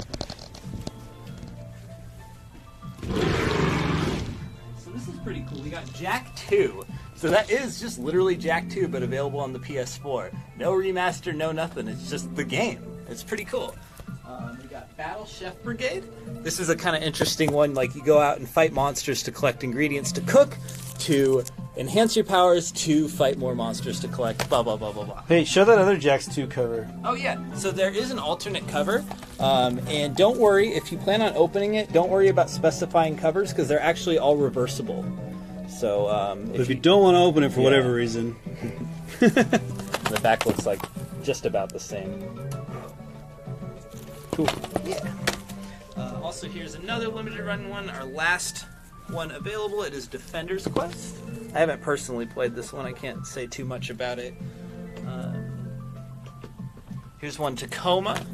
So this is pretty cool. We got Jak 2. So that is just literally Jak 2, but available on the PS4. No remaster, no nothing. It's just the game. It's pretty cool. We got Battle Chef Brigade. This is a kind of interesting one. Like, you go out and fight monsters to collect ingredients to cook, to enhance your powers, to fight more monsters to collect blah, blah, blah, blah, blah. Hey, show that other Jak 2 cover. Oh, yeah. So there is an alternate cover. And don't worry, if you plan on opening it, don't worry about specifying covers, because they're actually all reversible. So If you don't want to open it for whatever reason. the back looks like just about the same. Cool. Yeah. Also, here's another limited run one. Our last one available. It is Defender's Quest. I haven't personally played this one. I can't say too much about it. Here's one, Tacoma.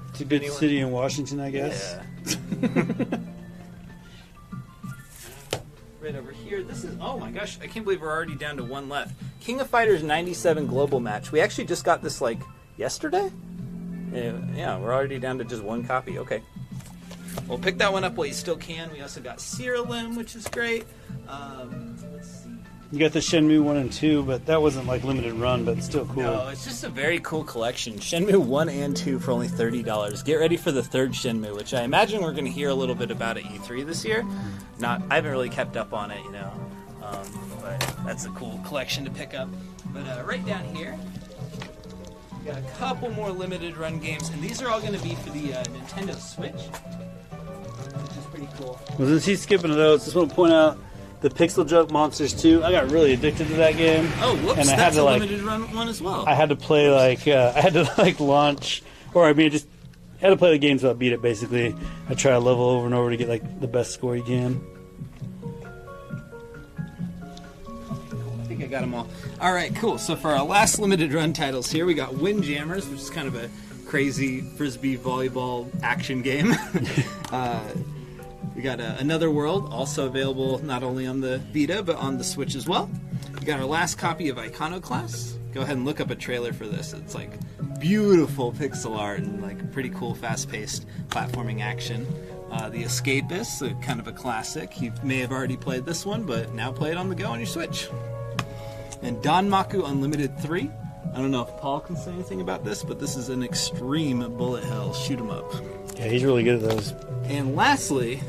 It's a good city in Washington, I guess. Yeah. Right over here. This is, oh my gosh, I can't believe we're already down to one left. King of Fighters 97 Global Match. We actually just got this like yesterday. Yeah, we're already down to just one copy. Okay. Well, pick that one up while you still can. We also got Siralim, which is great. Let's see. You got the Shenmue 1 and 2, but that wasn't like limited run, but still cool. No, it's just a very cool collection. Shenmue 1 and 2 for only $30. Get ready for the third Shenmue, which I imagine we're going to hear a little bit about at E3 this year. I haven't really kept up on it, but that's a cool collection to pick up. But right down here, we got a couple more limited run games, and these are all going to be for the Nintendo Switch, which is pretty cool. Well, since he's skipping those, just want to point out the Pixel Junk Monsters 2. I got really addicted to that game. Oh, whoops! And I that's had to, a like, limited run one as well. I had to play I had to launch, or I mean, just had to play the game until I beat it. Basically, I try to level over and over to get like the best score you can. I think I got them all. All right, cool. So for our last limited run titles here, we got Windjammers, which is kind of a crazy frisbee volleyball action game. We got Another World, also available not only on the Vita, but on the Switch as well. We got our last copy of Iconoclast. Go ahead and look up a trailer for this. It's like beautiful pixel art and like pretty cool fast-paced platforming action. The Escapist, kind of a classic. You may have already played this one, but now play it on the go on your Switch. And Danmaku Unlimited 3. I don't know if Paul can say anything about this, but this is an extreme bullet hell shoot 'em up. Yeah, he's really good at those. And lastly,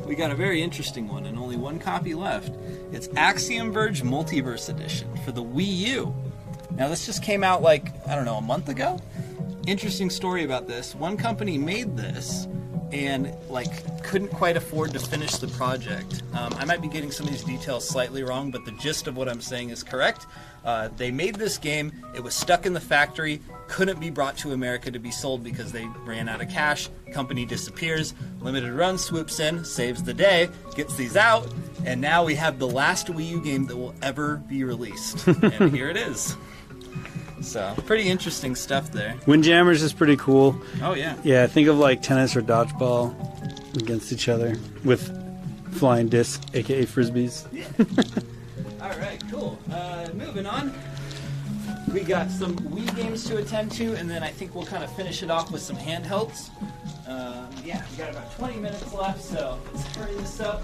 we got a very interesting one, and only one copy left. It's Axiom Verge Multiverse Edition for the Wii U. Now, this just came out like, I don't know, a month ago? Interesting story about this. One company made this and couldn't quite afford to finish the project. I might be getting some of these details slightly wrong, but the gist of what I'm saying is correct. They made this game, it was stuck in the factory, couldn't be brought to America to be sold because they ran out of cash, company disappears, Limited Run swoops in, saves the day, gets these out, and now we have the last Wii U game that will ever be released. And here it is. So, pretty interesting stuff there. Windjammers is pretty cool. Oh, yeah. Yeah, think of like tennis or dodgeball against each other with flying discs, aka frisbees. All right, cool. Moving on. We got some Wii games to attend to, and then I think we'll kind of finish it off with some handhelds. Yeah, we got about 20 minutes left, so let's hurry this up.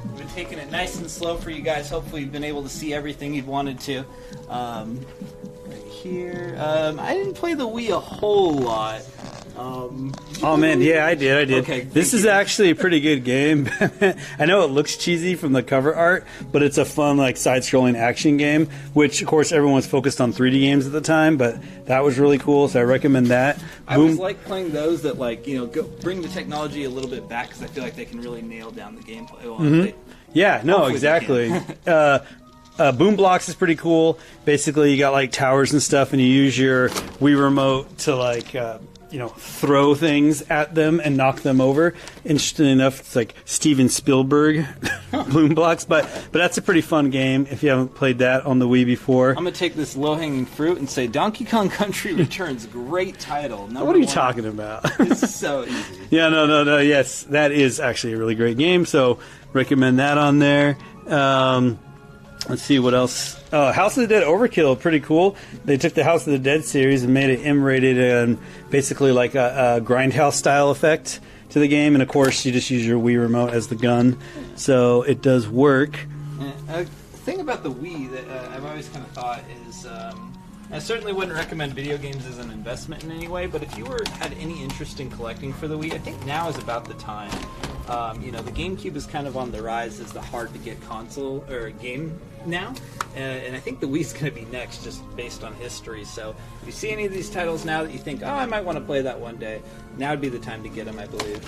We've been taking it nice and slow for you guys. Hopefully you've been able to see everything you've wanted to. Right here. I didn't play the Wii a whole lot. Oh man, yeah, I did. Okay, this is actually a pretty good game. I know it looks cheesy from the cover art, but it's a fun side-scrolling action game, which of course everyone was focused on 3D games at the time, but that was really cool, so I recommend that. I always like playing those that go bring the technology a little bit back, because I feel like they can really nail down the gameplay. Well, Yeah, no, Hopefully exactly. Boom Blocks is pretty cool. Basically, you got towers and stuff, and you use your Wii remote to throw things at them and knock them over. Interestingly enough, it's like Steven Spielberg Bloom Blocks, but that's a pretty fun game if you haven't played that on the Wii before. I'm gonna take this low-hanging fruit and say Donkey Kong Country Returns. Great title. What are you talking about? It's so easy. Yeah, no. Yes, that is actually a really great game. So recommend that on there. Let's see what else. House of the Dead Overkill, pretty cool. They took the House of the Dead series and made it M-rated and basically like a Grindhouse style effect to the game. And of course, you just use your Wii remote as the gun, so it does work. The thing about the Wii that I've always kind of thought is, I certainly wouldn't recommend video games as an investment in any way, but if you had any interest in collecting for the Wii, I think now is about the time. The GameCube is kind of on the rise as the hard-to-get console or game now, and I think the Wii's going to be next, just based on history. So if you see any of these titles now that you think, I might want to play that one day, now would be the time to get them, I believe.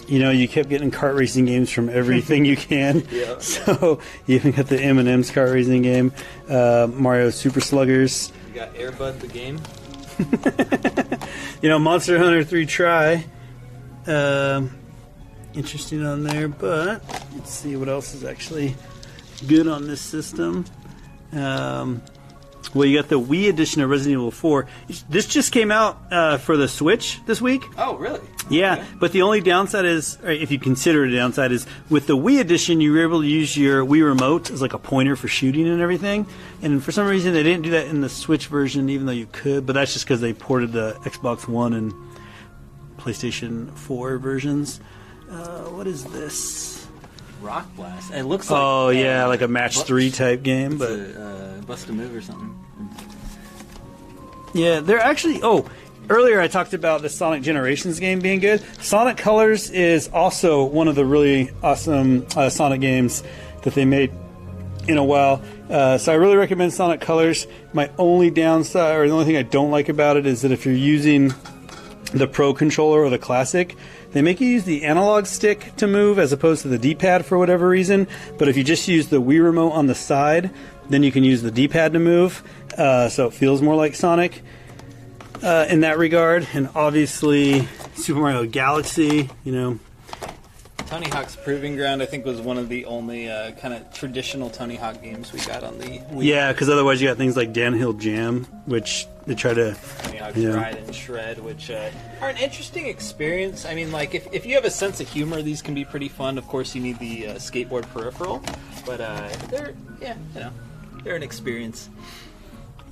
You kept getting kart racing games from everything you can. Yeah. So you even got the M&M's kart racing game, Mario Super Sluggers. You got Air Bud the game. Monster Hunter 3 Try. Interesting on there, but let's see what else is actually good on this system. You got the Wii edition of Resident Evil 4. This just came out for the Switch this week. Oh, really? Yeah, Okay. but the only downside is, or if you consider it a downside, is with the Wii edition, you were able to use your Wii remote as like a pointer for shooting and everything. And for some reason, they didn't do that in the Switch version, even though you could. But that's just because they ported the Xbox One and PlayStation 4 versions. What is this? Rock Blast. It looks like... Oh, yeah, like a Match 3 type game. But Bust a Move or something. yeah, they're actually... Earlier I talked about the Sonic Generations game being good. Sonic Colors is also one of the really awesome Sonic games that they made in a while. So I really recommend Sonic Colors. My only downside, or the only thing I don't like about it, is that if you're using the Pro Controller or the Classic, they make you use the analog stick to move as opposed to the D-pad for whatever reason. But if you just use the Wii remote on the side, then you can use the D-pad to move. So it feels more like Sonic in that regard. And obviously, Super Mario Galaxy, Tony Hawk's Proving Ground, I think, was one of the only kind of traditional Tony Hawk games we got on the Wii. Yeah, because otherwise you got things like Downhill Jam, which they try to... Tony Hawk's Yeah. Ride and Shred, which are an interesting experience. I mean, like, if you have a sense of humor, these can be pretty fun. Of course, you need the skateboard peripheral, but they're an experience.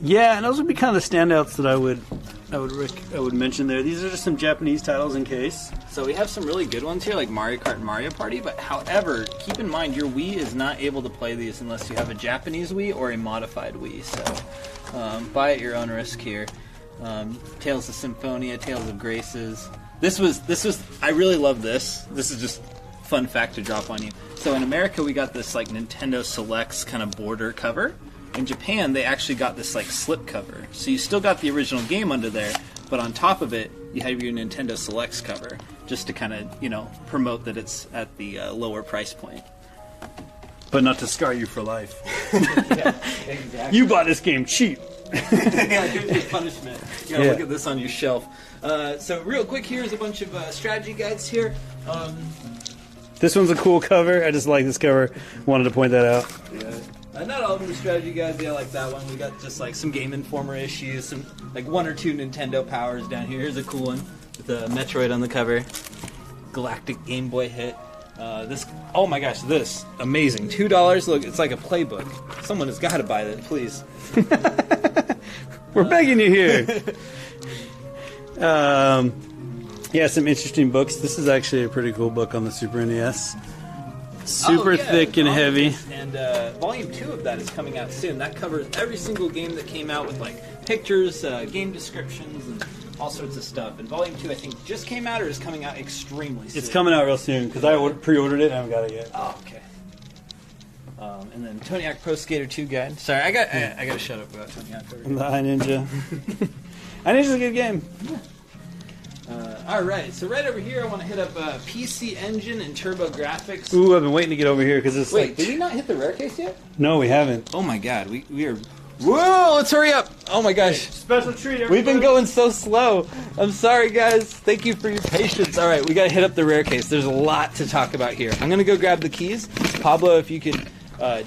Yeah, and those would be kind of the standouts that I would mention there. These are just some Japanese titles in case. So we have some really good ones here, like Mario Kart and Mario Party, but however, keep in mind your Wii is not able to play these unless you have a Japanese Wii or a modified Wii, so buy at your own risk here. Tales of Symphonia, Tales of Graces. This was I really love this. This is just fun fact to drop on you. So in America we got this like Nintendo Selects kind of border cover. In Japan, they actually got this like slip cover. So you still got the original game under there, but on top of it, you have your Nintendo Selects cover, just to kind of, promote that it's at the lower price point. But not to scar you for life. Yeah, exactly. You bought this game cheap. Yeah, here's your punishment. You gotta Yeah. look at this on your shelf. So real quick, here's a bunch of strategy guides here. This one's a cool cover. I just like this cover. Wanted to point that out. Yeah. Not all of them are strategy guides. Yeah, like that one. We got just like some Game Informer issues, some like one or two Nintendo powers down here. Here's a cool one with the Metroid on the cover. Galactic Game Boy hit. This, oh my gosh, this amazing. $2. Look, it's like a playbook. Someone has got to buy this, please. We're begging you here. Yeah, some interesting books. This is actually a pretty cool book on the Super NES. Super thick and heavy. And Volume 2 of that is coming out soon. That covers every single game that came out with like pictures, game descriptions, and all sorts of stuff. And Volume 2, I think, just came out or is coming out extremely soon. It's coming out real soon because I pre-ordered it and I haven't got it yet. Oh, okay. And then Tony Hawk Pro Skater 2 guide. Sorry, I got to shut up about Tony Hawk. And the High Ninja. High Ninja's a good game. All right, so right over here, I want to hit up PC Engine and TurboGrafx. Ooh, I've been waiting to get over here because it's Wait, like... did we not hit the rare case yet? No, we haven't. Oh my God, we are Whoa, let's hurry up. Oh my gosh. Special treat, everybody. We've been going so slow. I'm sorry, guys. Thank you for your patience. All right, we got to hit up the rare case. There's a lot to talk about here. I'm going to go grab the keys. Pablo, if you could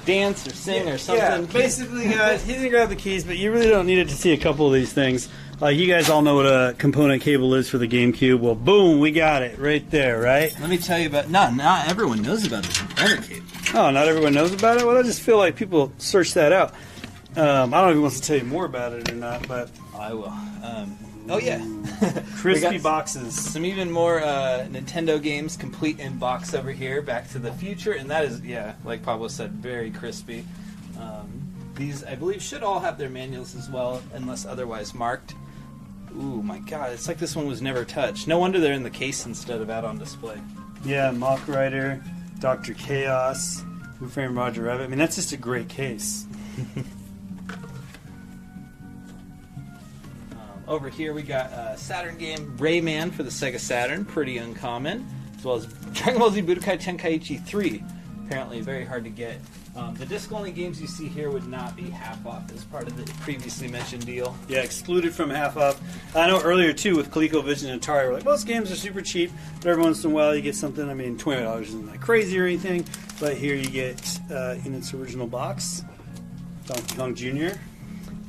dance or sing or something. Yeah, basically, guys, he didn't grab the keys, but you really don't need it to see a couple of these things. Like, you guys all know what a component cable is for the GameCube. Well, boom, we got it right there, right? Let me tell you about... No, not everyone knows about the component cable. Oh, not everyone knows about it? Well, I just feel like people search that out. I don't know if he wants to tell you more about it or not, but... I will. Oh, yeah. Crispy We got boxes. Some even more Nintendo games complete in box over here, Back to the Future, and that is, yeah, like Pablo said, very crispy. These, I believe, should all have their manuals as well, unless otherwise marked. Ooh, my God, it's like this one was never touched. No wonder they're in the case instead of out on display. Yeah, Mach Rider, Dr. Chaos, Who Framed Roger Rabbit. I mean, that's just a great case. Over here we got a Saturn game, Rayman for the Sega Saturn, pretty uncommon, as well as Dragon Ball Z Budokai Tenkaichi 3, apparently very hard to get. The disc-only games you see here would not be half off as part of the previously mentioned deal. Yeah, excluded from half off. I know earlier, too, with ColecoVision and Atari, we're like, most games are super cheap, but every once in a while you get something, I mean, $20 isn't that crazy or anything, but here you get, in its original box, Donkey Kong Jr.,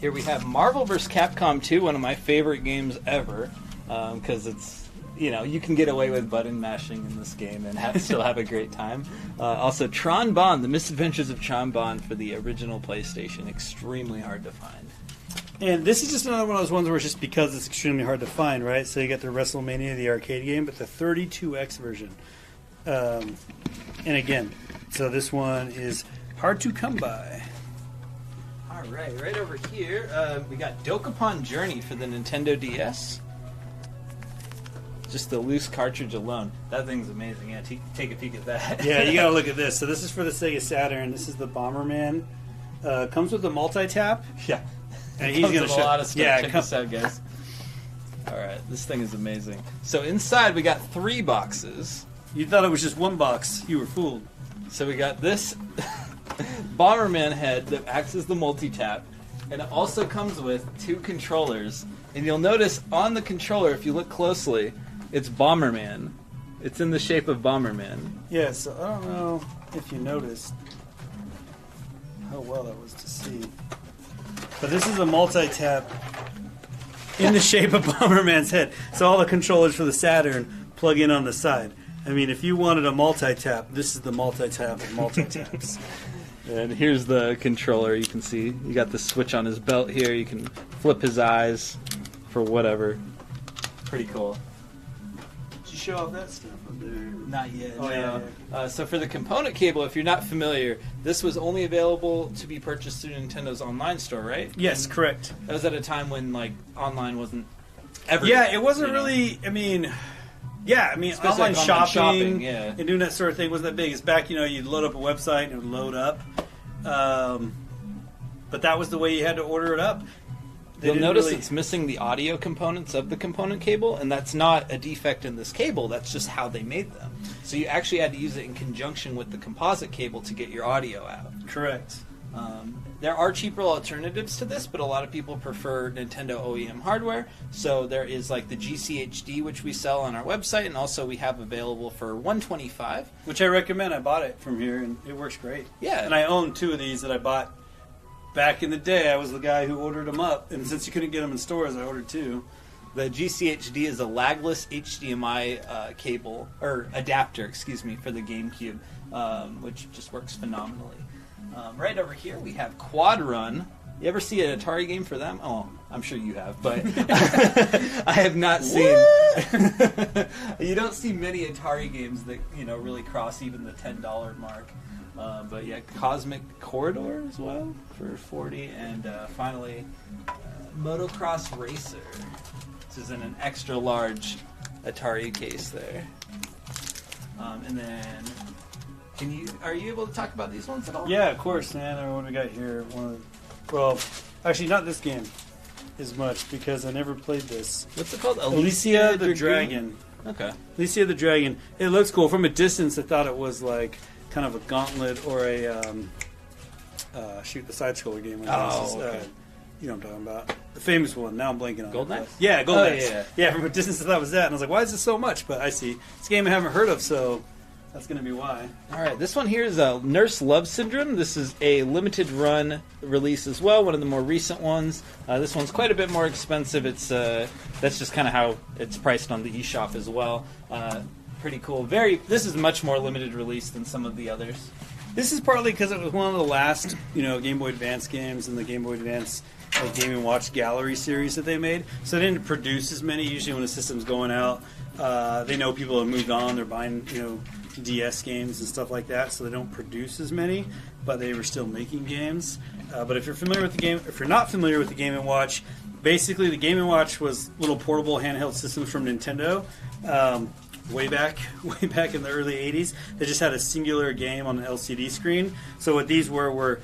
Here we have Marvel vs. Capcom 2, one of my favorite games ever, because it's, you know, you can get away with button mashing in this game and still have a great time. Also, Tron Bond, The Misadventures of Tron Bond for the original PlayStation, extremely hard to find. And this is just another one of those ones where it's just because it's extremely hard to find, right? So you got the WrestleMania, the arcade game, but the 32X version. And again, so this one is hard to come by. All right over here, we got Dokapon Journey for the Nintendo DS. Just the loose cartridge alone. That thing's amazing. Yeah, take a peek at that. Yeah, you gotta look at this. So this is for the Sega Saturn. This is the Bomberman. Comes with a multi-tap. Yeah. And he's gonna a show lot of stuff. Yeah, Check this out, guys. All right, this thing is amazing. So inside we got 3 boxes. You thought it was just one box. You were fooled. So we got this Bomberman head that acts as the multi-tap, and it also comes with 2 controllers. And you'll notice on the controller, if you look closely, it's Bomberman. It's in the shape of Bomberman. Yeah, so I don't know if you noticed how well that was to see. But this is a multi-tap in the shape of Bomberman's head. So all the controllers for the Saturn plug in on the side. I mean, if you wanted a multi-tap, this is the multi-tap of multi-taps. And here's the controller. You can see you got the switch on his belt here. You can flip his eyes for whatever. Pretty cool. Did you show off that stuff up there? Not yet. Oh, no. yeah. So for the component cable, if you're not familiar, this was only available to be purchased through Nintendo's online store, right? Yes, correct. That was at a time when like online wasn't ever. Yeah, it wasn't you know. really. I mean, Especially online like online shopping, shopping, yeah. and doing that sort of thing wasn't that big. It's back, you'd load up a website and it would load up. But that was the way you had to order it up. You'll notice it's missing the audio components of the component cable, and that's not a defect in this cable. That's just how they made them. So you actually had to use it in conjunction with the composite cable to get your audio out. Correct. There are cheaper alternatives to this, but a lot of people prefer Nintendo OEM hardware. So there is like the GCHD, which we sell on our website, and also we have available for $125. Which I recommend. I bought it from here, and it works great. Yeah. And I own 2 of these that I bought back in the day. I was the guy who ordered them up, and since you couldn't get them in stores, I ordered 2. The GCHD is a lagless HDMI cable, or adapter, excuse me, for the GameCube, which just works phenomenally. Right over here we have Quad Run. You ever see an Atari game for them? Oh, I'm sure you have, but I have not seen. You don't see many Atari games that really cross even the $10 mark. But yeah, Cosmic Corridor as well for $40, and finally Motocross Racer. This is in an extra large Atari case there. And then, are you able to talk about these ones at all? Yeah, of course, man. What do we got here? Well, actually, not this game as much because I never played this. What's it called? Alicia the Dragon. Okay. Alicia the Dragon. It looks cool. From a distance, I thought it was like kind of a gauntlet or a shoot the side scroller game. Okay. You know what I'm talking about. The famous one. Now I'm blanking on Golden it. Axe? Yeah, Golden Oh, Axe. yeah. From a distance I thought it was that. And I was like, why is this so much? But I see. It's a game I haven't heard of, so that's going to be why. All right, this one here is Nurse Love Syndrome. This is a limited run release as well, one of the more recent ones. This one's quite a bit more expensive. It's that's just kind of how it's priced on the eShop as well. Pretty cool. This is much more limited release than some of the others. This is partly because it was one of the last, Game Boy Advance games in the Game Boy Advance Game & Watch Gallery series that they made. So they didn't produce as many. Usually when a system's going out, they know people have moved on. They're buying, DS games and stuff like that, so they don't produce as many, but they were still making games. But if you're familiar with the game, if you're not familiar with the Game & Watch, basically the Game & Watch was little portable handheld systems from Nintendo. Way back in the early 80s, they just had a singular game on an LCD screen. So what these were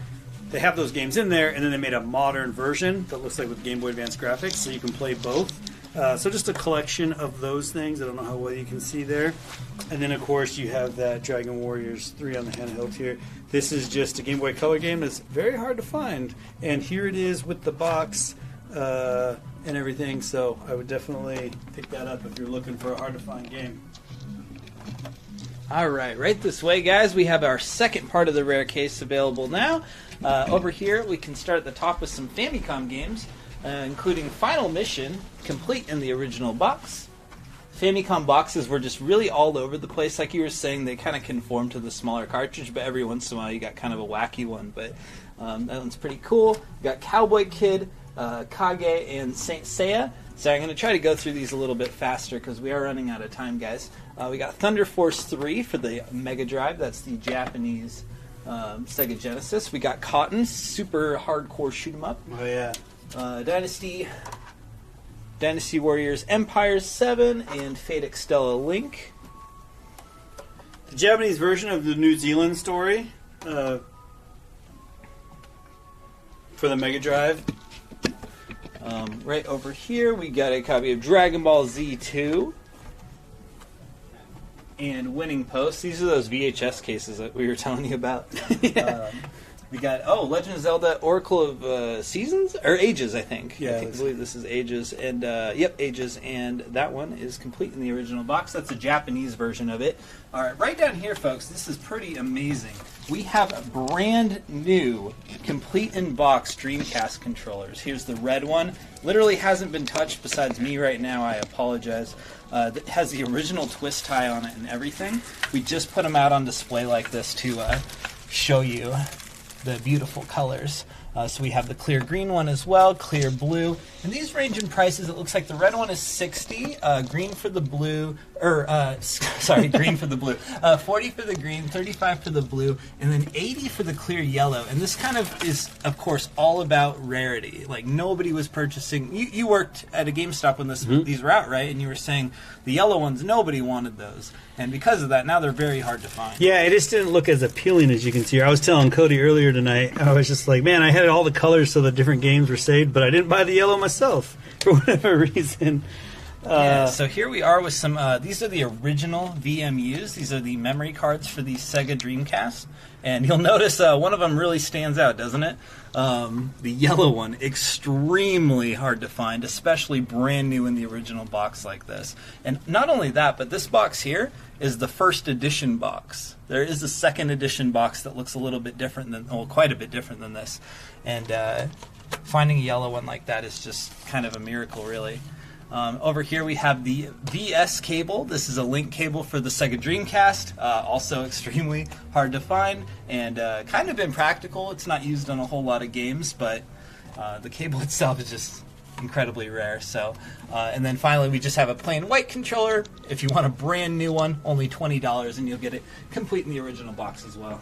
they have those games in there, and then they made a modern version that looks like with Game Boy Advance graphics, so you can play both. So just a collection of those things. I don't know how well you can see there. And then, of course, you have that Dragon Warriors 3 on the handheld here. This is just a Game Boy Color game that's very hard to find. And here it is with the box and everything. So I would definitely pick that up if you're looking for a hard-to-find game. All right this way, guys. We have our second part of the rare case available now. Over here, we can start at the top with some Famicom games, including Final Mission, complete in the original box. Famicom boxes were just really all over the place. Like you were saying, they kind of conform to the smaller cartridge, but every once in a while you got kind of a wacky one. But that one's pretty cool. You got Cowboy Kid, Kage, and Saint Seiya. So I'm going to try to go through these a little bit faster because we are running out of time, guys. We got Thunder Force 3 for the Mega Drive. That's the Japanese Sega Genesis. We got Cotton, super hardcore shoot 'em up. Oh, yeah. Dynasty Warriors Empire 7, and Fate Extella Link. The Japanese version of the New Zealand story for the Mega Drive. Right over here, we got a copy of Dragon Ball Z2 and Winning Post. These are those VHS cases that we were telling you about. We got Legend of Zelda Oracle of Seasons or Ages, I think. Yeah, I believe this is Ages, and Ages, and that one is complete in the original box. That's a Japanese version of it. All right, right down here, folks. This is pretty amazing. We have a brand new, complete in box Dreamcast controllers. Here's the red one. Literally hasn't been touched besides me right now. I apologize. It has the original twist tie on it and everything. We just put them out on display like this to show you the beautiful colors. So we have the clear green one as well, clear blue, and these range in prices. It looks like the red one is $60, green for the blue, green for the blue, $40 for the green, $35 for the blue, and then $80 for the clear yellow. And this kind of is, of course, all about rarity. Like nobody was purchasing. You worked at a GameStop when these were out, right? And you were saying the yellow ones, nobody wanted those, and because of that, now they're very hard to find. Yeah, it just didn't look as appealing as you can see here. I was telling Cody earlier tonight, I was just like, man, I had all the colors so the different games were saved, but I didn't buy the yellow myself for whatever reason. So here we are with some, these are the original VMUs. These are the memory cards for the Sega Dreamcast. And you'll notice one of them really stands out, doesn't it? The yellow one, extremely hard to find, especially brand new in the original box like this. And not only that, but this box here is the first edition box. There is a second edition box that looks a little bit different than, well, quite a bit different than this. And finding a yellow one like that is just kind of a miracle, really. Over here we have the VS cable. This is a link cable for the Sega Dreamcast, also extremely hard to find and kind of impractical. It's not used on a whole lot of games, but the cable itself is just incredibly rare. So, and then finally we just have a plain white controller. If you want a brand new one, only $20, and you'll get it complete in the original box as well.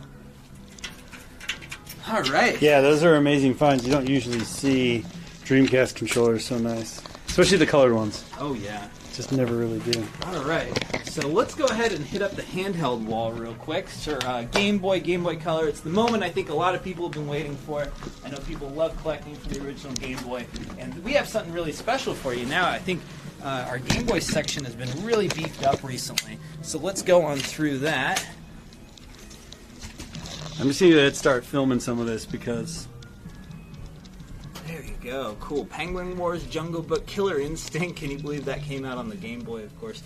All right. Yeah, those are amazing finds. You don't usually see Dreamcast controllers so nice. Especially the colored ones. Oh, yeah. Just never really do. All right. So let's go ahead and hit up the handheld wall real quick. Sure, Game Boy Color. It's the moment I think a lot of people have been waiting for. I know people love collecting for the original Game Boy. And we have something really special for you now. I think our Game Boy section has been really beefed up recently. So let's go on through that. I'm just going to start filming some of this because... There you go. Cool. Penguin Wars, Jungle Book, Killer Instinct. Can you believe that came out on the Game Boy, of course.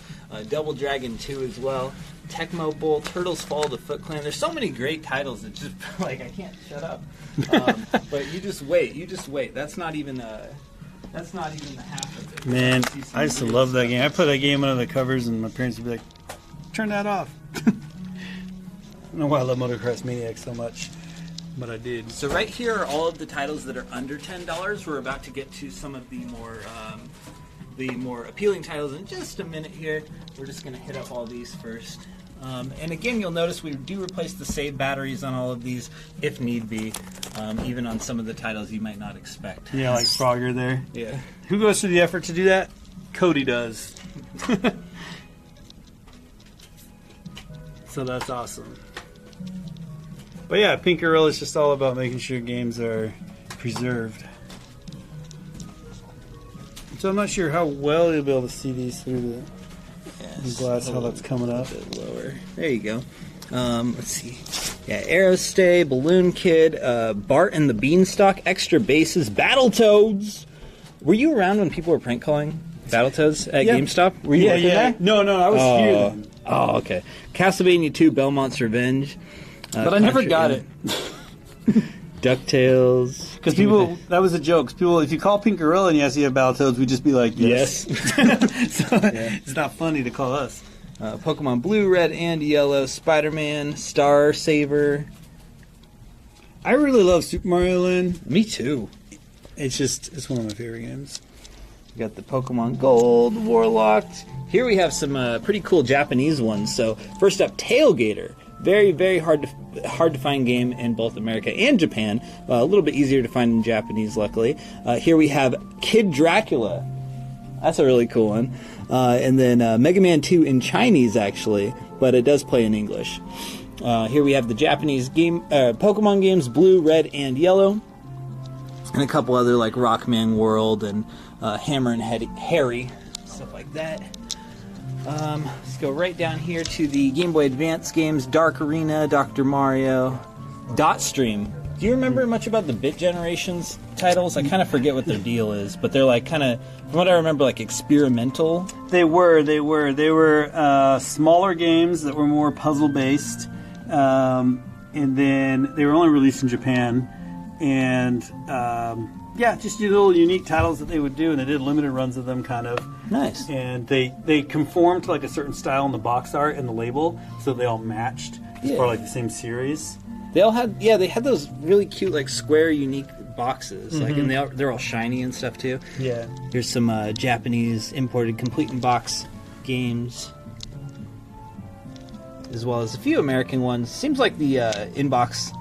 Double Dragon 2 as well. Tecmo Bowl, Turtles Fall to Foot Clan. There's so many great titles that just, like, I can't shut up. But you just wait. You just wait. That's not even the half of it. Man, I used to love that game. I put that game under the covers and my parents would be like, turn that off. I don't know why I love Motocross Maniac so much, but I did. So right here are all of the titles that are under $10. We're about to get to some of the more appealing titles in just a minute here. We're just going to hit up all these first. And again, you'll notice we do replace the save batteries on all of these if need be, even on some of the titles you might not expect. Yeah, like Frogger there. Yeah. Who goes through the effort to do that? Cody does. So that's awesome. But yeah, Pink Gorilla is just all about making sure games are preserved. So I'm not sure how well you'll be able to see these through the glass, how that's coming up. A bit lower. There you go. Let's see. Yeah, Aerostay, Balloon Kid, Bart and the Beanstalk, Extra Bases, Battletoads. Were you around when people were prank calling Battletoads at GameStop? Were you working there? No, I was here then. Oh, okay. Castlevania 2, Belmont's Revenge. But I never got it. DuckTales. Because people, that was a joke. 'Cause people, if you call Pink Gorilla and you ask you have Battletoads, we'd just be like, yes. So it's not funny to call us. Pokemon Blue, Red, and Yellow, Spider-Man, Star Saver. I really love Super Mario Land. Me too. It's one of my favorite games. We got the Pokemon Gold, Warlocked. Here we have some pretty cool Japanese ones. So first up, Tailgater. Very, very hard to find game in both America and Japan. A little bit easier to find in Japanese, luckily. Here we have Kid Dracula. That's a really cool one. And then Mega Man 2 in Chinese, actually, but it does play in English. Here we have the Japanese game, Pokemon games, Blue, Red, and Yellow. And a couple other like Rockman World and Hammer and Harry, stuff like that. Let's go right down here to the Game Boy Advance games, Dark Arena, Dr. Mario, Dotstream. Do you remember much about the Bit Generations titles? I kind of forget what their deal is, but they're like kind of, from what I remember, like experimental. They were smaller games that were more puzzle based, and then they were only released in Japan, and just little unique titles that they would do, and they did limited runs of them, kind of. Nice. And they conformed to like a certain style in the box art and the label, so they all matched. It's part of like the same series. They all had, they had those really cute, like square, unique boxes, like, and they're all shiny and stuff too. Yeah. Here's some Japanese imported complete in box games, as well as a few American ones. Seems like the in-box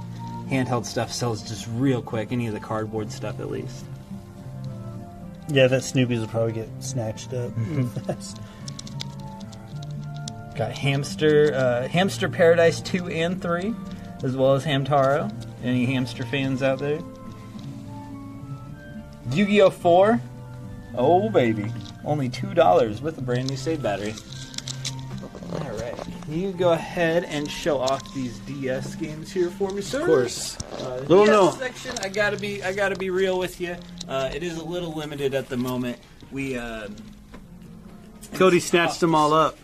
handheld stuff sells just real quick. Any of the cardboard stuff, at least. Yeah, that Snoopy's will probably get snatched up. Got Hamster Paradise 2 and 3, as well as Hamtaro. Any hamster fans out there? Yu-Gi-Oh! 4. Oh, baby. Only $2 with a brand new save battery. Alright. You go ahead and show off these DS games here for me, sir. Of course. Little DS section, I gotta be real with you. It is a little limited at the moment. We Cody snatched them all up.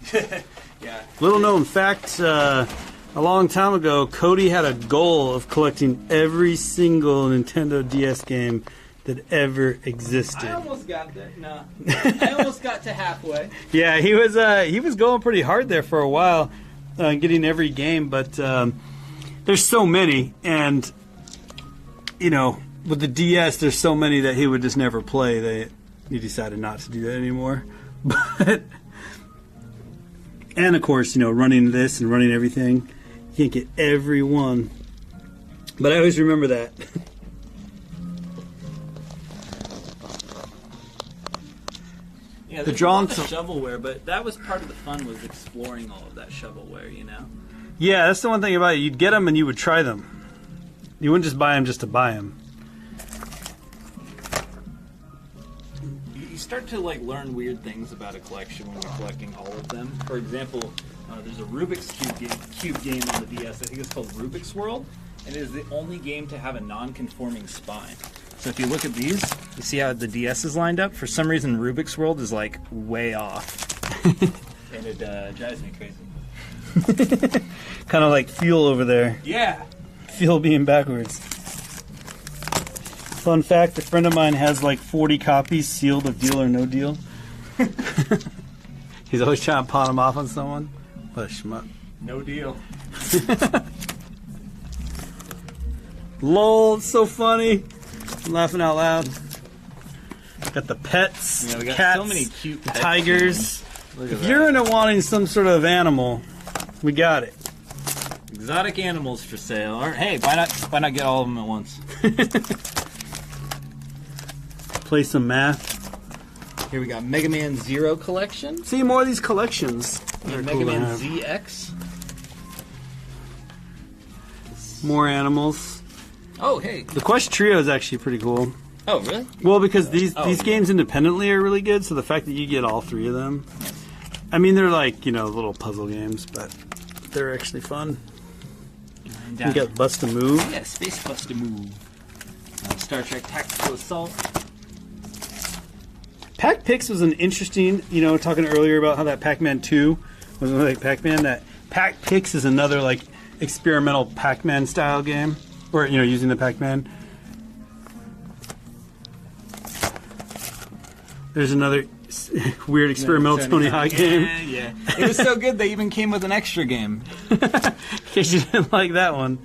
yeah. Little known fact, a long time ago, Cody had a goal of collecting every single Nintendo DS game that ever existed. I almost got there. No. I almost got to halfway. Yeah, he was going pretty hard there for a while, getting every game, but there's so many, and with the DS, there's so many that he would just never play. He decided not to do that anymore. But and of course, running this and running everything, you can't get every one. But I always remember that. Yeah, The there's drawn a lot of shovelware, but that was part of the fun, was exploring all of that shovelware, Yeah, that's the one thing about it. You'd get them and you would try them. You wouldn't just buy them just to buy them. You start to learn weird things about a collection when you're collecting all of them. For example, There's a Rubik's Cube game on the DS. I think it's called Rubik's World, and it is the only game to have a non-conforming spine. So if you look at these, you see how the DS is lined up? For some reason, Rubik's World is like way off. And it drives me crazy. Kind of like Fuel over there. Yeah. Fuel being backwards. Fun fact, a friend of mine has like 40 copies sealed of Deal or No Deal. He's always trying to pawn them off on someone. What a schmuck. No deal. Lol, it's so funny. I'm laughing out loud. Got the pets, Yeah, we got cats, so many cute pets. tigers. Look at If that. you're into wanting some sort of animal, we got it. Exotic animals for sale. Or, hey, why not get all of them at once? Play some math. Here we got Mega Man Zero collection See more of these collections. They're and cool Mega to Man have. ZX. More animals. Oh, hey. The Quest Trio is actually pretty cool. Oh, really? Well, because these Oh, these yeah. games independently are really good, so the fact that you get all three of them, I mean, they're like, you know, little puzzle games, but they're actually fun. You got Bust a Move. Yeah, Space Buster Move. Star Trek Tactical Assault. Pac Pix was an interesting, you know, talking earlier about how that Pac-Man 2 was like Pac-Man. That Pac Pix is another like experimental Pac-Man style game, or you know, using the Pac-Man. There's another weird experimental Tony Hawk game. Yeah. It was so good they even came with an extra game. In case you didn't like that one,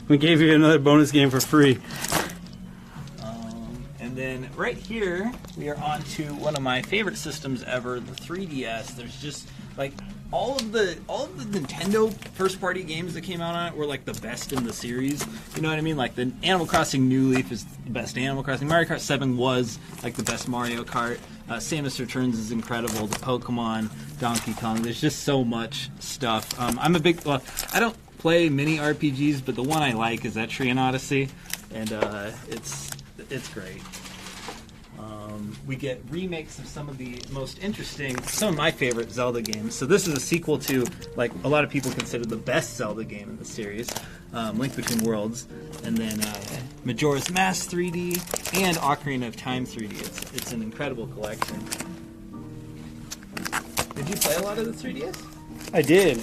we gave you another bonus game for free. And then right here, we are on to one of my favorite systems ever, the 3DS. There's just like all of the Nintendo first party games that came out on it were like the best in the series. You know what I mean? Like the Animal Crossing New Leaf is the best Animal Crossing. Mario Kart 7 was like the best Mario Kart. Samus Returns is incredible. The Pokemon, Donkey Kong. There's just so much stuff. I'm a big. Well, I don't play many RPGs, but the one I like is that Etrian Odyssey, and it's great. We get remakes of some of the most interesting, some of my favorite Zelda games. So this is a sequel to, like, a lot of people consider the best Zelda game in the series, Link Between Worlds, and then Majora's Mask 3D and Ocarina of Time 3D. It's an incredible collection. Did you play a lot of the 3DS? I did.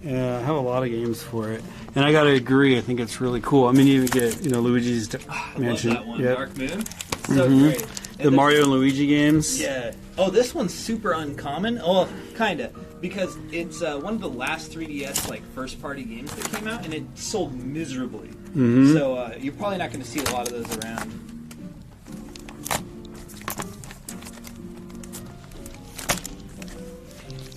I have a lot of games for it, and I gotta agree. I think it's really cool. I mean, you even get Luigi's Mansion. I love that one, Yep. Dark Moon. So great. The Mario and Luigi games. Yeah. Oh, this one's super uncommon. Oh, kinda, because it's one of the last 3DS like first-party games that came out, and it sold miserably. So you're probably not going to see a lot of those around.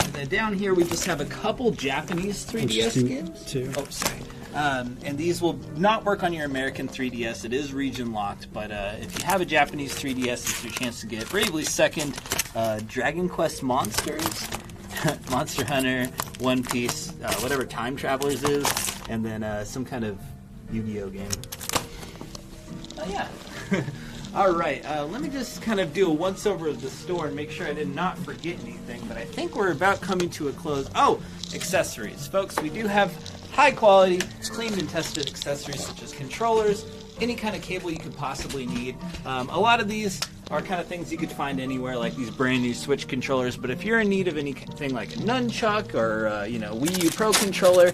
And then down here we just have a couple Japanese 3DS Interesting, games. too. Oh, sorry. And these will not work on your American 3DS. It is region locked, but if you have a Japanese 3DS, it's your chance to get Bravely Second, Dragon Quest Monsters, Monster Hunter, One Piece, whatever Time Travelers is, and then some kind of Yu-Gi-Oh game. Oh yeah. All right, let me just kind of do a once-over of the store and make sure I did not forget anything, but I think we're about coming to a close. Oh, accessories. Folks, we do have high-quality, cleaned and tested accessories such as controllers, any kind of cable you could possibly need. A lot of these are kind of things you could find anywhere, like these brand new Switch controllers, but if you're in need of anything like a nunchuck or Wii U Pro controller,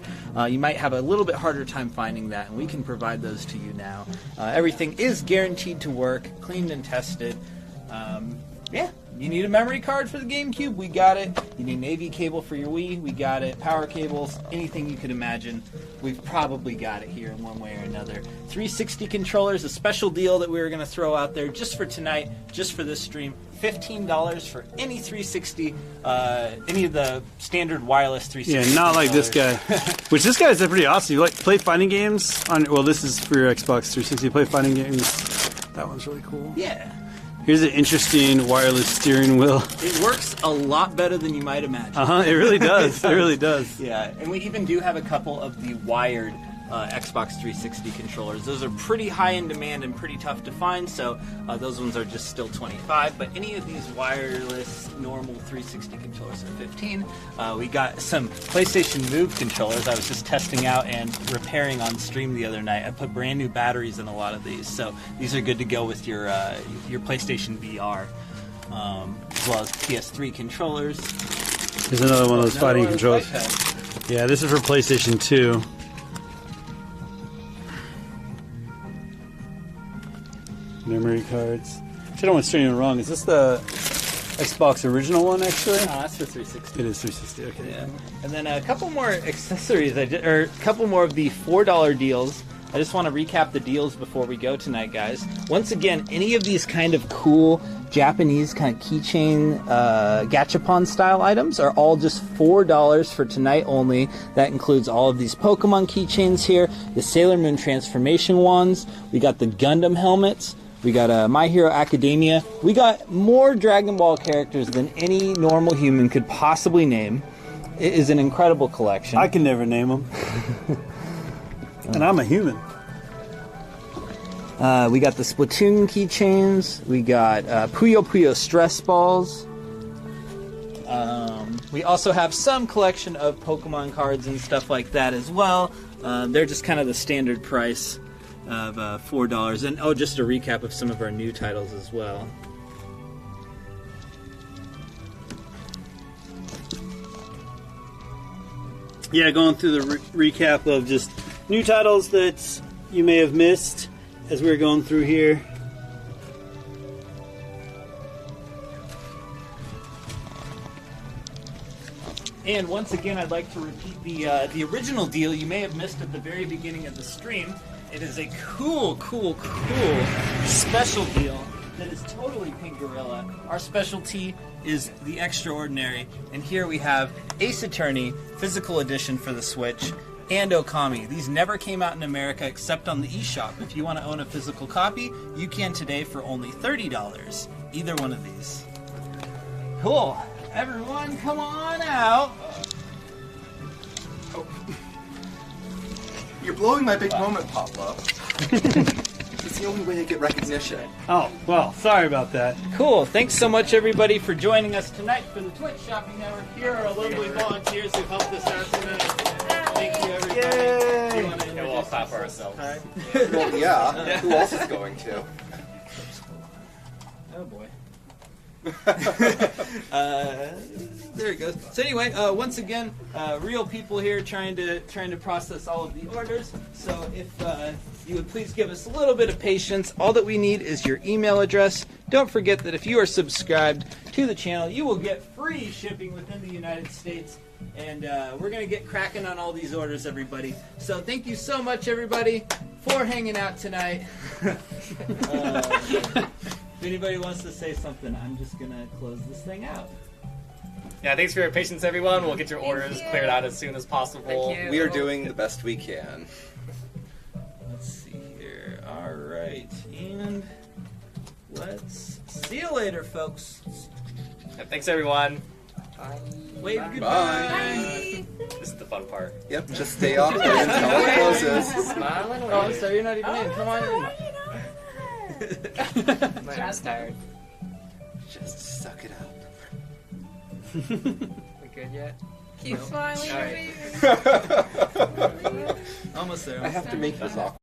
you might have a little bit harder time finding that, and we can provide those to you now. Everything is guaranteed to work, cleaned and tested. Yeah, you need a memory card for the GameCube? We got it. You need an AV cable for your Wii? We got it. Power cables, anything you could imagine. We've probably got it here in one way or another. 360 controllers, a special deal that we were going to throw out there just for tonight, just for this stream. $15 for any 360, any of the standard wireless 360. Yeah, not like this controllers. guy. Which this guy's pretty awesome. You like play fighting games on? Well, this is for your Xbox 360. Play fighting games. That one's really cool. Yeah. Here's an interesting wireless steering wheel. It works a lot better than you might imagine. It really does. It really does. Yeah, and we even do have a couple of the wired Xbox 360 controllers. Those are pretty high in demand and pretty tough to find, so those ones are just still $25. But any of these wireless normal 360 controllers are $15. We got some PlayStation Move controllers I was just testing out and repairing on stream the other night. I put brand new batteries in a lot of these, so these are good to go with your PlayStation VR, as well as PS3 controllers. There's another one of those fighting Another controls. iPad. Yeah, this is for PlayStation 2. Memory cards. Actually, I don't want to steer you wrong. Is this the Xbox original one, actually? No, that's for 360. It is 360, okay. Yeah. And then a couple more accessories, or a couple more of the $4 deals. I just want to recap the deals before we go tonight, guys. Once again, any of these kind of cool Japanese kind of keychain gachapon style items are all just $4 for tonight only. That includes all of these Pokemon keychains here, the Sailor Moon transformation wands, we got the Gundam helmets, we got My Hero Academia. We got more Dragon Ball characters than any normal human could possibly name. It is an incredible collection. I can never name them. And I'm a human. We got the Splatoon keychains. We got Puyo Puyo stress balls. We also have some collection of Pokemon cards and stuff like that as well. They're just kind of the standard price of $4. And just a recap of some of our new titles as well. Yeah, going through the recap of just new titles that you may have missed as we were going through here. And once again, I'd like to repeat the original deal you may have missed at the very beginning of the stream. It is a cool special deal that is totally Pink Gorilla. Our specialty is the extraordinary, and here we have Ace Attorney Physical Edition for the Switch and Okami. These never came out in America except on the eShop. If you want to own a physical copy, you can today for only $30. Either one of these. Cool. Everyone, come on out. You're blowing my big moment, Pablo. It's the only way I get recognition. Oh, well, sorry about that. Cool. Thanks so much, everybody, for joining us tonight for the Twitch Shopping Network. Here are our lovely volunteers who've helped us out tonight. Thank you, everybody. Yay! You want to we'll all clap for ourselves. Well, yeah. Who else is going to? Oh boy. There it goes. So anyway, once again, real people here trying to process all of the orders. So if you would please give us a little bit of patience. All that we need is your email address. Don't forget that if you are subscribed to the channel, you will get free shipping within the United States. And we're going to get cracking on all these orders, everybody. So thank you so much, everybody, for hanging out tonight. If anybody wants to say something, I'm just going to close this thing out. Yeah, thanks for your patience, everyone. We'll get your orders cleared out as soon as possible. Thank you. We are doing the best we can. Let's see here. All right. And let's see you later, folks. Yeah, thanks, everyone. Wave Bye. goodbye. This is the fun part. Yep, just stay off there until it closes. Smiling away. Oh, so you're not even in. Come on in. My ass tired. Just suck it up. We good yet? Keep smiling, All right. baby. Almost there. I have to make this awkward.